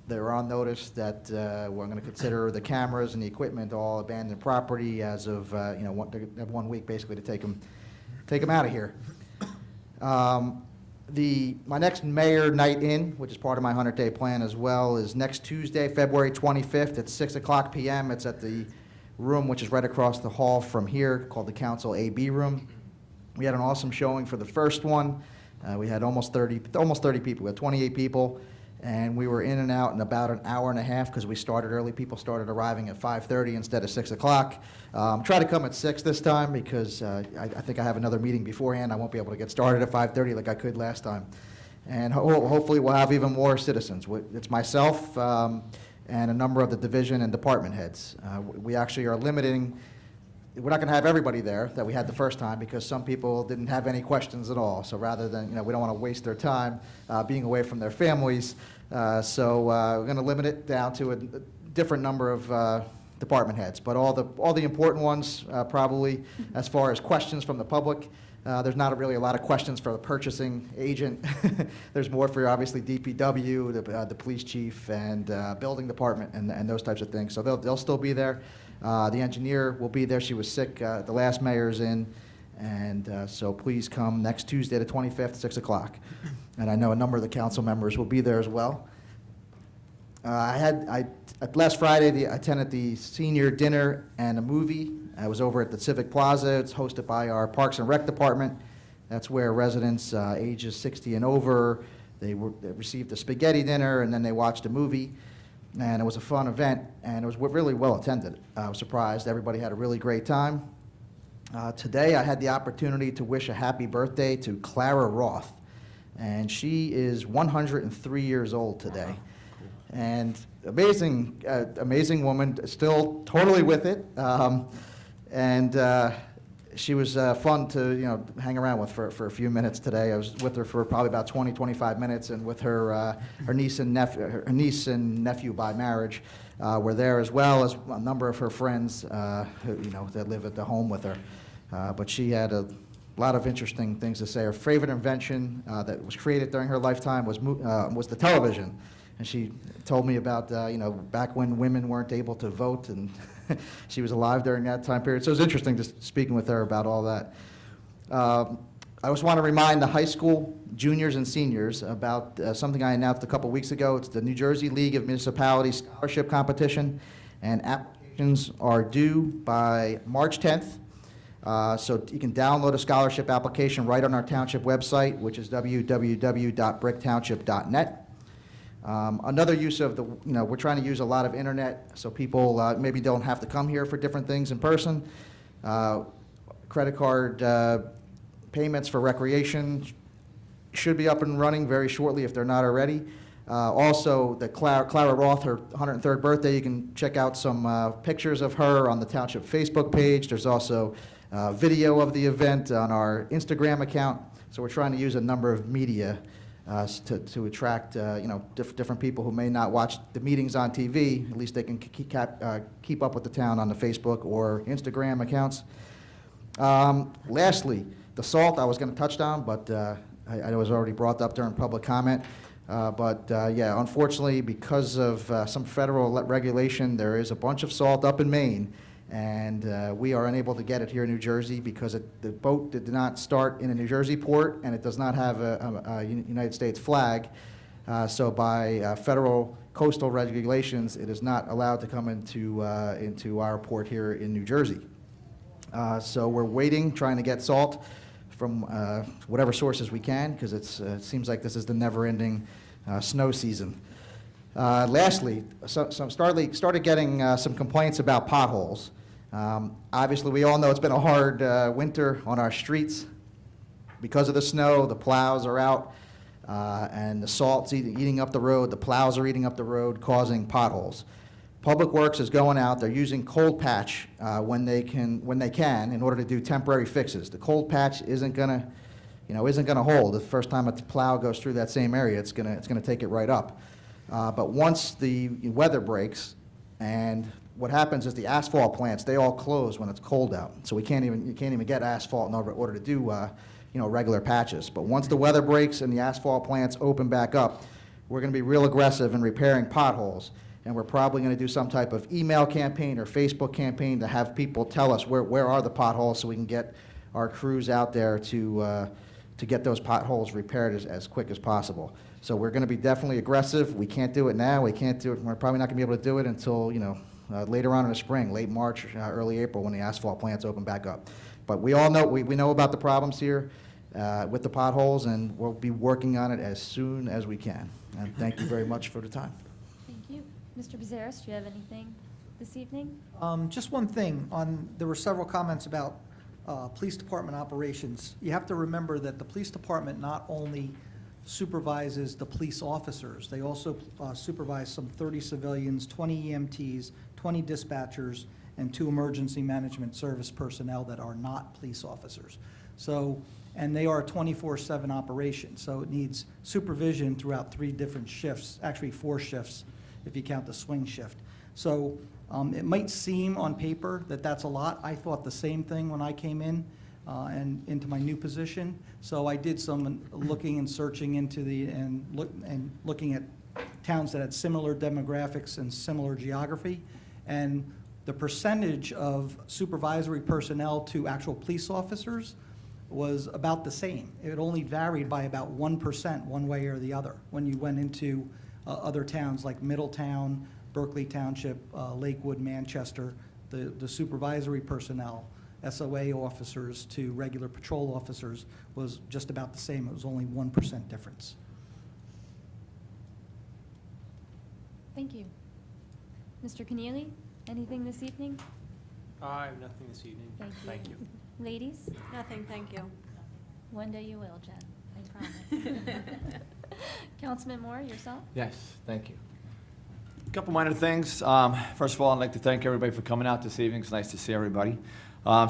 they're on notice that we're going to consider the cameras and the equipment all abandoned property as of they have 1 week basically to take them out of here. My next mayor night in, which is part of my 100-day plan as well, is next Tuesday, February 25th at 6:00 p.m. It's at the room which is right across the hall from here, called the Council AB room. We had an awesome showing for the first one. We had almost 30 people. We had 28 people, and we were in and out in about an hour and a half because we started early. People started arriving at 5:30 instead of 6:00. Try to come at 6 this time because I think I have another meeting beforehand. I won't be able to get started at 5:30 like I could last time. And hopefully we'll have even more citizens. It's myself and a number of the division and department heads. We actually are limiting. We're not going to have everybody there that we had the first time because some people didn't have any questions at all. So rather than, we don't want to waste their time being away from their families. So we're going to limit it down to a different number of department heads. But all the important ones, probably as far as questions from the public, there's not really a lot of questions for the purchasing agent. There's more for obviously DPW, the police chief, and building department, and those types of things. So they'll still be there. The engineer will be there. She was sick. The last mayor's in. And so please come next Tuesday, the 25th, 6:00. And I know a number of the council members will be there as well. Last Friday, I attended the senior dinner and a movie. I was over at the Civic Plaza. It's hosted by our Parks and Rec department. That's where residents ages 60 and over, they received a spaghetti dinner, and then they watched a movie. And it was a fun event, and it was really well attended. I was surprised. Everybody had a really great time. Today, I had the opportunity to wish a happy birthday to Clara Roth, and she is 103 years old today. And amazing woman, still totally with it. She was fun to hang around with for a few minutes today. I was with her for probably about 20, 25 minutes, and with her niece and nephew by marriage were there, as well as a number of her friends that live at the home with her. But she had a lot of interesting things to say. Her favorite invention that was created during her lifetime was the television. And she told me about, back when women weren't able to vote, and she was alive during that time period. So it was interesting just speaking with her about all that. I just want to remind the high school juniors and seniors about something I announced a couple weeks ago. It's the New Jersey League of Municipalities Scholarship Competition, and applications are due by March 10th. So you can download a scholarship application right on our township website, which is www.bricktownship.net. Another use of we're trying to use a lot of internet, so people maybe don't have to come here for different things in person. Credit card payments for recreation should be up and running very shortly if they're not already. Also, the Clara Roth, her 103rd birthday, you can check out some pictures of her on the Township Facebook page. There's also video of the event on our Instagram account. So we're trying to use a number of media to attract different people who may not watch the meetings on TV. At least they can keep up with the town on the Facebook or Instagram accounts. Lastly, the salt I was going to touch on, but I was already brought up during public comment. Yeah, unfortunately, because of some federal regulation, there is a bunch of salt up in Maine, and we are unable to get it here in New Jersey because the boat did not start in a New Jersey port, and it does not have a United States flag. So by federal coastal regulations, it is not allowed to come into our port here in New Jersey. So we're waiting, trying to get salt from whatever sources we can, because it seems like this is the never-ending snow season. Lastly, started getting some complaints about potholes. Obviously, we all know it's been a hard winter on our streets. Because of the snow, the plows are out, and the salt's eating up the road. The plows are eating up the road, causing potholes. Public Works is going out. They're using cold patch when they can, in order to do temporary fixes. The cold patch isn't gonna hold. The first time a plow goes through that same area, it's gonna take it right up. But once the weather breaks, and what happens is the asphalt plants, they all close when it's cold out. So you can't even get asphalt in order to do regular patches. But once the weather breaks and the asphalt plants open back up, we're going to be real aggressive in repairing potholes. And we're probably going to do some type of email campaign or Facebook campaign to have people tell us where are the potholes, so we can get our crews out there to get those potholes repaired as quick as possible. So we're going to be definitely aggressive. We can't do it now. We can't do it. We're probably not going to be able to do it until later on in the spring, late March, early April, when the asphalt plants open back up. But we all know we know about the problems here with the potholes, and we'll be working on it as soon as we can. And thank you very much for the time. Thank you. Mr. Bezerras, do you have anything this evening? Just one thing. There were several comments about police department operations. You have to remember that the police department not only supervises the police officers, they also supervise some 30 civilians, 20 EMTs, 20 dispatchers, and 2 emergency management service personnel that are not police officers. So, and they are a 24/7 operation, so it needs supervision throughout 3 different shifts, actually 4 shifts if you count the swing shift. So it might seem on paper that that's a lot. I thought the same thing when I came in and into my new position. So I did some looking and searching into looking at towns that had similar demographics and similar geography. And the percentage of supervisory personnel to actual police officers was about the same. It only varied by about 1% one way or the other when you went into other towns like Middletown, Berkeley Township, Lakewood, Manchester. The supervisory personnel, SOA officers to regular patrol officers, was just about the same. It was only 1% difference. Thank you. Mr. Keneally, anything this evening? I have nothing this evening. Thank you. Ladies? Nothing, thank you. One day you will, Jen, I promise. Councilman Moore, yourself? Yes, thank you. A couple minor things. First of all, I'd like to thank everybody for coming out this evening. It's nice to see everybody.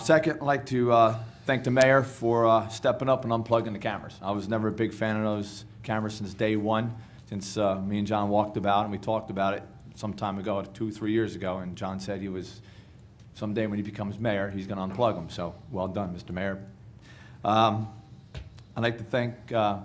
Second, I'd like to thank the mayor for stepping up and unplugging the cameras. I was never a big fan of those cameras since day one, since me and John walked about and we talked about it some time ago, 2-3 years ago, and John said he was, someday when he becomes mayor, he's going to unplug them. So well done, Mr. Mayor. I'd like to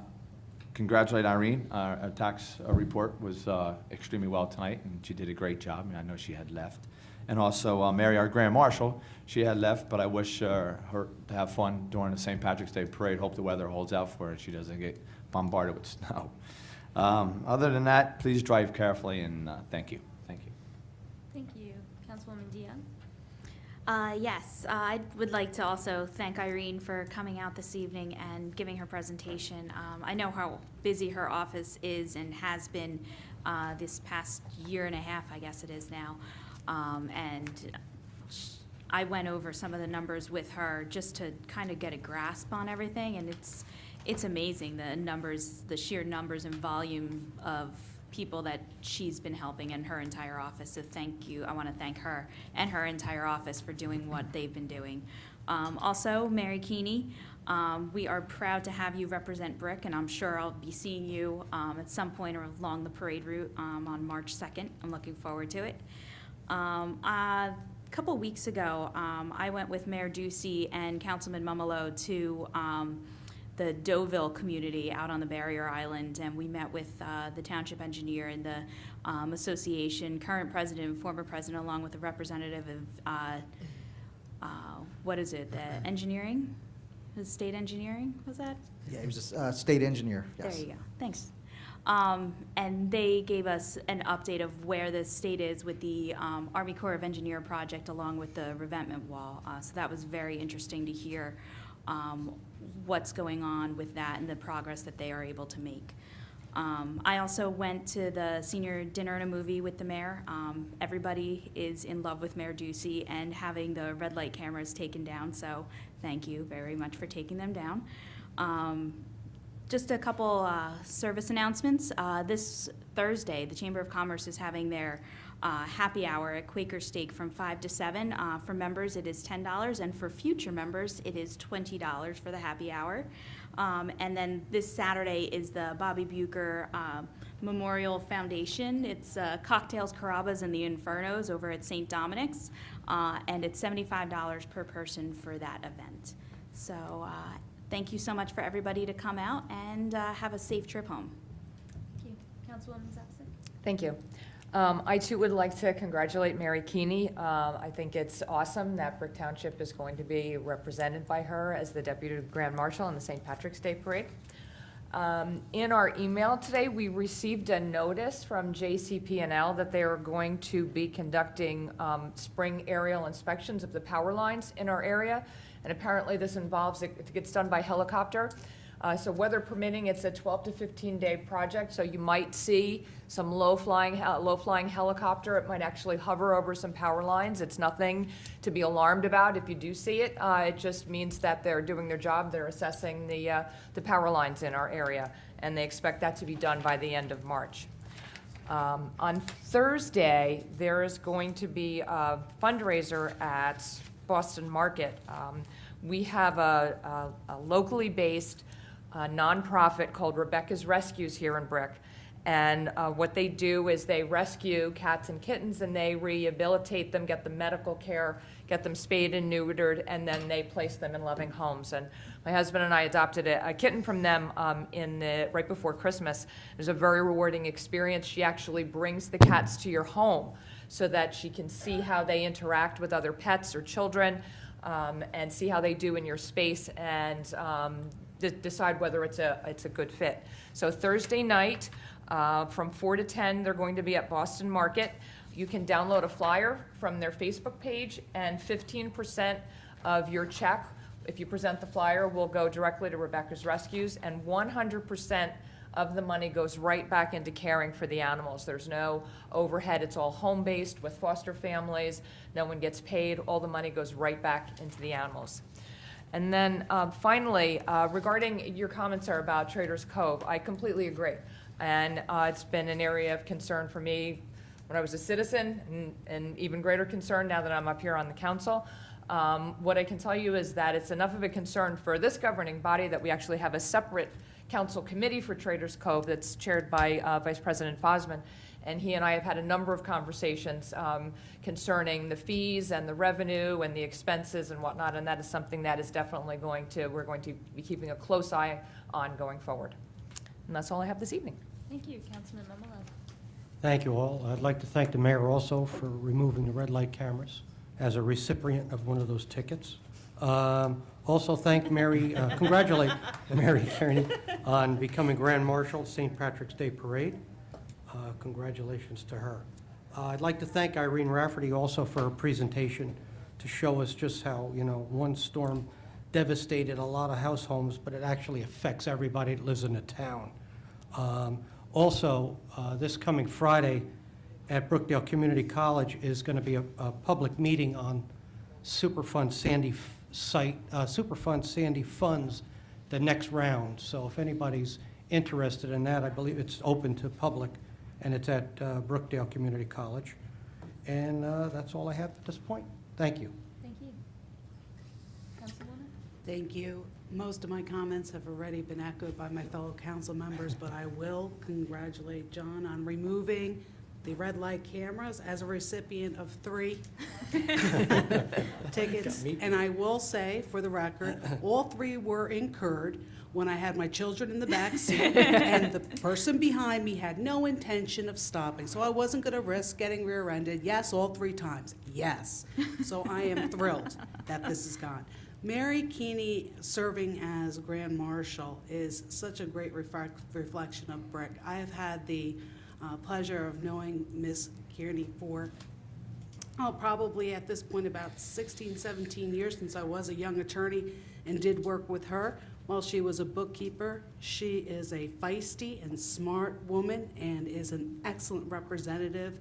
congratulate Irene. Our tax report was extremely well tonight, and she did a great job. I mean, I know she had left. And also Mary, our Grand Marshal, she had left, but I wish her to have fun during the St. Patrick's Day parade. Hope the weather holds out for her and she doesn't get bombarded with snow. Other than that, please drive carefully, and thank you. Thank you. Thank you. Councilwoman Dion? Yes, I would like to also thank Irene for coming out this evening and giving her presentation. I know how busy her office is and has been this past year and a half, I guess it is now. I went over some of the numbers with her just to kind of get a grasp on everything, and it's amazing, the numbers, the sheer numbers and volume of people that she's been helping in her entire office. So thank you. I want to thank her and her entire office for doing what they've been doing. Also, Mary Keeney, we are proud to have you represent Brick, and I'm sure I'll be seeing you at some point along the parade route on March 2nd. I'm looking forward to it. A couple weeks ago, I went with Mayor Ducey and Councilman Mumolo to the Deauville community out on the Barrier Island, and we met with the township engineer and the association, current president and former president, along with a representative of, what is it, the engineering? The state engineering, was that? Yeah, he was a state engineer, yes. There you go, thanks. And they gave us an update of where the state is with the Army Corps of Engineer project along with the revetment wall. So that was very interesting to hear what's going on with that and the progress that they are able to make. I also went to the senior dinner and a movie with the mayor. Everybody is in love with Mayor Ducey and having the red light cameras taken down, so thank you very much for taking them down. Just a couple service announcements. This Thursday, the Chamber of Commerce is having their happy hour at Quaker Steak from 5 to 7. For members, it is $10, and for future members, it is $20 for the happy hour. And then this Saturday is the Bobby Bucher Memorial Foundation. It's Cocktails, Carrabba's, and the Infernos over at St. Dominic's, and it's $75 per person for that event. So thank you so much for everybody to come out, and have a safe trip home. Thank you. Councilwoman Zapsik? Thank you. I too would like to congratulate Mary Keeney. I think it's awesome that Brick Township is going to be represented by her as the Deputy Grand Marshal in the St. Patrick's Day Parade. In our email today, we received a notice from JCP&L that they are going to be conducting spring aerial inspections of the power lines in our area, and apparently this involves, it gets done by helicopter. So weather permitting, it's a 12 to 15 day project, so you might see some low-flying helicopter. It might actually hover over some power lines. It's nothing to be alarmed about if you do see it. It just means that they're doing their job. They're assessing the power lines in our area, and they expect that to be done by the end of March. On Thursday, there is going to be a fundraiser at Boston Market. We have a locally based nonprofit called Rebecca's Rescues here in Brick. And what they do is they rescue cats and kittens, and they rehabilitate them, get them medical care, get them spayed and neutered, and then they place them in loving homes. And my husband and I adopted a kitten from them right before Christmas. It was a very rewarding experience. She actually brings the cats to your home so that she can see how they interact with other pets or children, and see how they do in your space, and decide whether it's a good fit. So Thursday night, from 4 to 10, they're going to be at Boston Market. You can download a flyer from their Facebook page, and 15% of your check, if you present the flyer, will go directly to Rebecca's Rescues, and 100% of the money goes right back into caring for the animals. There's no overhead. It's all home-based with foster families. No one gets paid. All the money goes right back into the animals. And then finally, regarding your comments are about Traders Cove, I completely agree. And it's been an area of concern for me when I was a citizen, and even greater concern now that I'm up here on the council. What I can tell you is that it's enough of a concern for this governing body that we actually have a separate council committee for Traders Cove that's chaired by Vice President Fosman. And he and I have had a number of conversations concerning the fees and the revenue and the expenses and whatnot, and that is something that is definitely we're going to be keeping a close eye on going forward. And that's all I have this evening. Thank you, Councilman Mamalo. Thank you all. I'd like to thank the mayor also for removing the red light cameras as a recipient of one of those tickets. Also thank congratulate Mary Kearney on becoming Grand Marshal of St. Patrick's Day Parade. Congratulations to her. I'd like to thank Irene Rafferty also for her presentation to show us just how, one storm devastated a lot of house homes, but it actually affects everybody that lives in the town. Also, this coming Friday at Brookdale Community College is going to be a public meeting on Superfund Sandy funds, the next round. So if anybody's interested in that, I believe it's open to public, and it's at Brookdale Community College. And that's all I have at this point. Thank you. Thank you. Councilwoman? Thank you. Most of my comments have already been echoed by my fellow council members, but I will congratulate John on removing the red light cameras as a recipient of 3 tickets. And I will say, for the record, all 3 were incurred when I had my children in the back seat, and the person behind me had no intention of stopping. So I wasn't going to risk getting rear-ended. Yes, all 3 times. Yes. So I am thrilled that this is gone. Mary Keeney serving as Grand Marshal is such a great reflection of Brick. I have had the pleasure of knowing Miss Kearney for probably at this point about 16, 17 years, since I was a young attorney and did work with her while she was a bookkeeper. She is a feisty and smart woman and is an excellent representative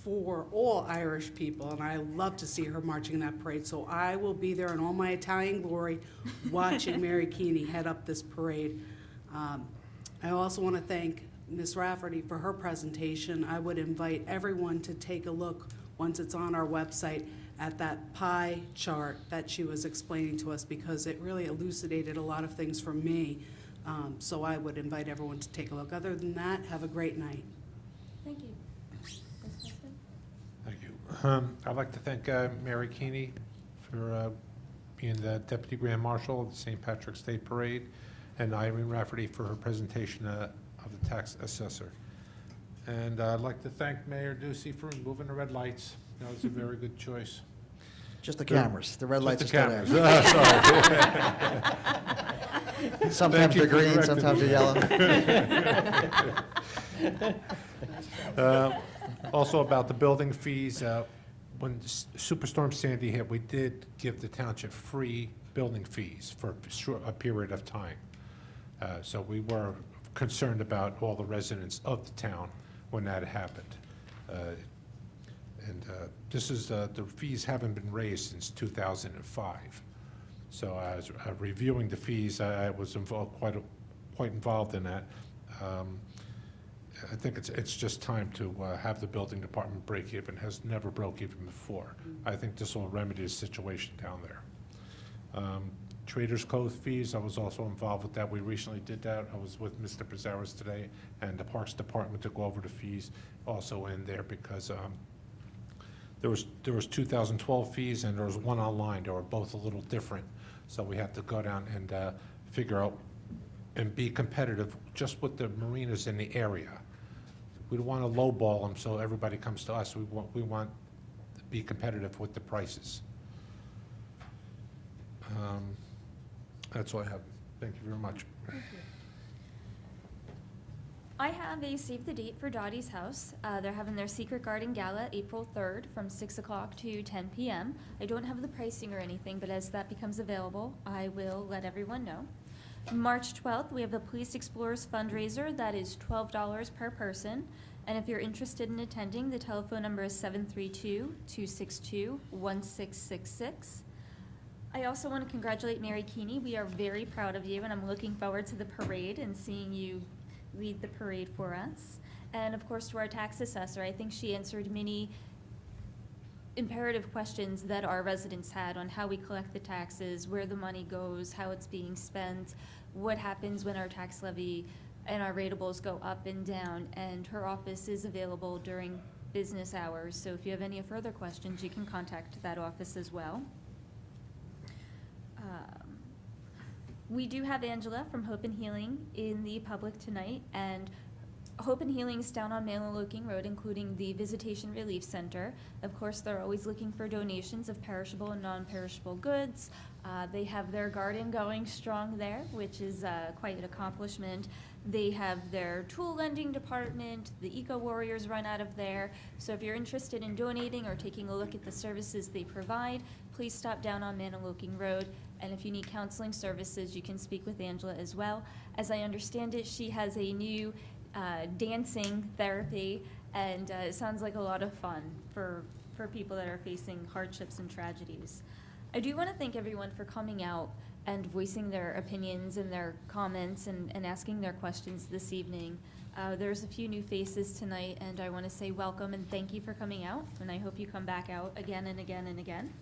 for all Irish people, and I love to see her marching in that parade. So I will be there in all my Italian glory watching Mary Keeney head up this parade. I also want to thank Ms. Rafferty for her presentation. I would invite everyone to take a look, once it's on our website, at that pie chart that she was explaining to us, because it really elucidated a lot of things for me. So I would invite everyone to take a look. Other than that, have a great night. Thank you. Vice President? Thank you. I'd like to thank Mary Keeney for being the Deputy Grand Marshal of the St. Patrick's Day Parade, and Irene Rafferty for her presentation of the tax assessor. And I'd like to thank Mayor Ducey for removing the red lights. That was a very good choice. Just the cameras. The red lights are Just still the there. Sorry. Sometimes they're green, correcting sometimes me. they're yellow. Also about the building fees, when Superstorm Sandy hit, we did give the township free building fees for a period of time. So we were concerned about all the residents of the town when that happened. This is, the fees haven't been raised since 2005. So as reviewing the fees, I was quite involved in that. I think it's just time to have the building department break even. It has never broke even before. I think this will remedy the situation down there. Traders Cove fees, I was also involved with that. We recently did that. I was with Mr. Pizarro's today, and the Parks Department to go over the fees also in there, because there was 2012 fees and there was one online. They were both a little different. So we have to go down and figure out and be competitive just with the marinas in the area. We don't want to lowball them so everybody comes to us. We want to be competitive with the prices. That's all I have. Thank you very much. Thank you. I have a save the date for Dottie's House. They're having their Secret Garden Gala April 3rd from 6 o'clock to 10 p.m. I don't have the pricing or anything, but as that becomes available, I will let everyone know. March 12th, we have the Police Explorers fundraiser. That is $12 per person. And if you're interested in attending, the telephone number is 732-262-1666. I also want to congratulate Mary Keeney. We are very proud of you, and I'm looking forward to the parade and seeing you lead the parade for us. And of course, to our tax assessor, I think she answered many imperative questions that our residents had on how we collect the taxes, where the money goes, how it's being spent, what happens when our tax levy and our ratables go up and down. And her office is available during business hours, so if you have any further questions, you can contact that office as well. We do have Angela from Hope and Healing in the public tonight, and Hope and Healing's down on Manaloking Road, including the Visitation Relief Center. Of course, they're always looking for donations of perishable and non-perishable goods. They have their garden going strong there, which is quite an accomplishment. They have their tool lending department. The Eco Warriors run out of there. So if you're interested in donating or taking a look at the services they provide, please stop down on Manaloking Road. And if you need counseling services, you can speak with Angela as well. As I understand it, she has a new dancing therapy, and it sounds like a lot of fun for people that are facing hardships and tragedies. I do want to thank everyone for coming out and voicing their opinions and their comments and asking their questions this evening. There's a few new faces tonight, and I want to say welcome and thank you for coming out, and I hope you come back out again and again and again.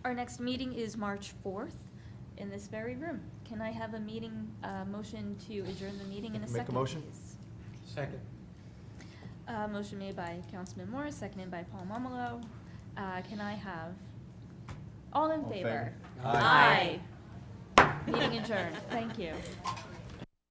Our next meeting is March 4th in this very room. Can I have a motion to adjourn the meeting in a second, Make a motion. please? Second. Motion made by Councilman Morris, seconded by Paul Momolo. Can I have, all in All in favor? favor? Aye. Meeting adjourned. Thank you.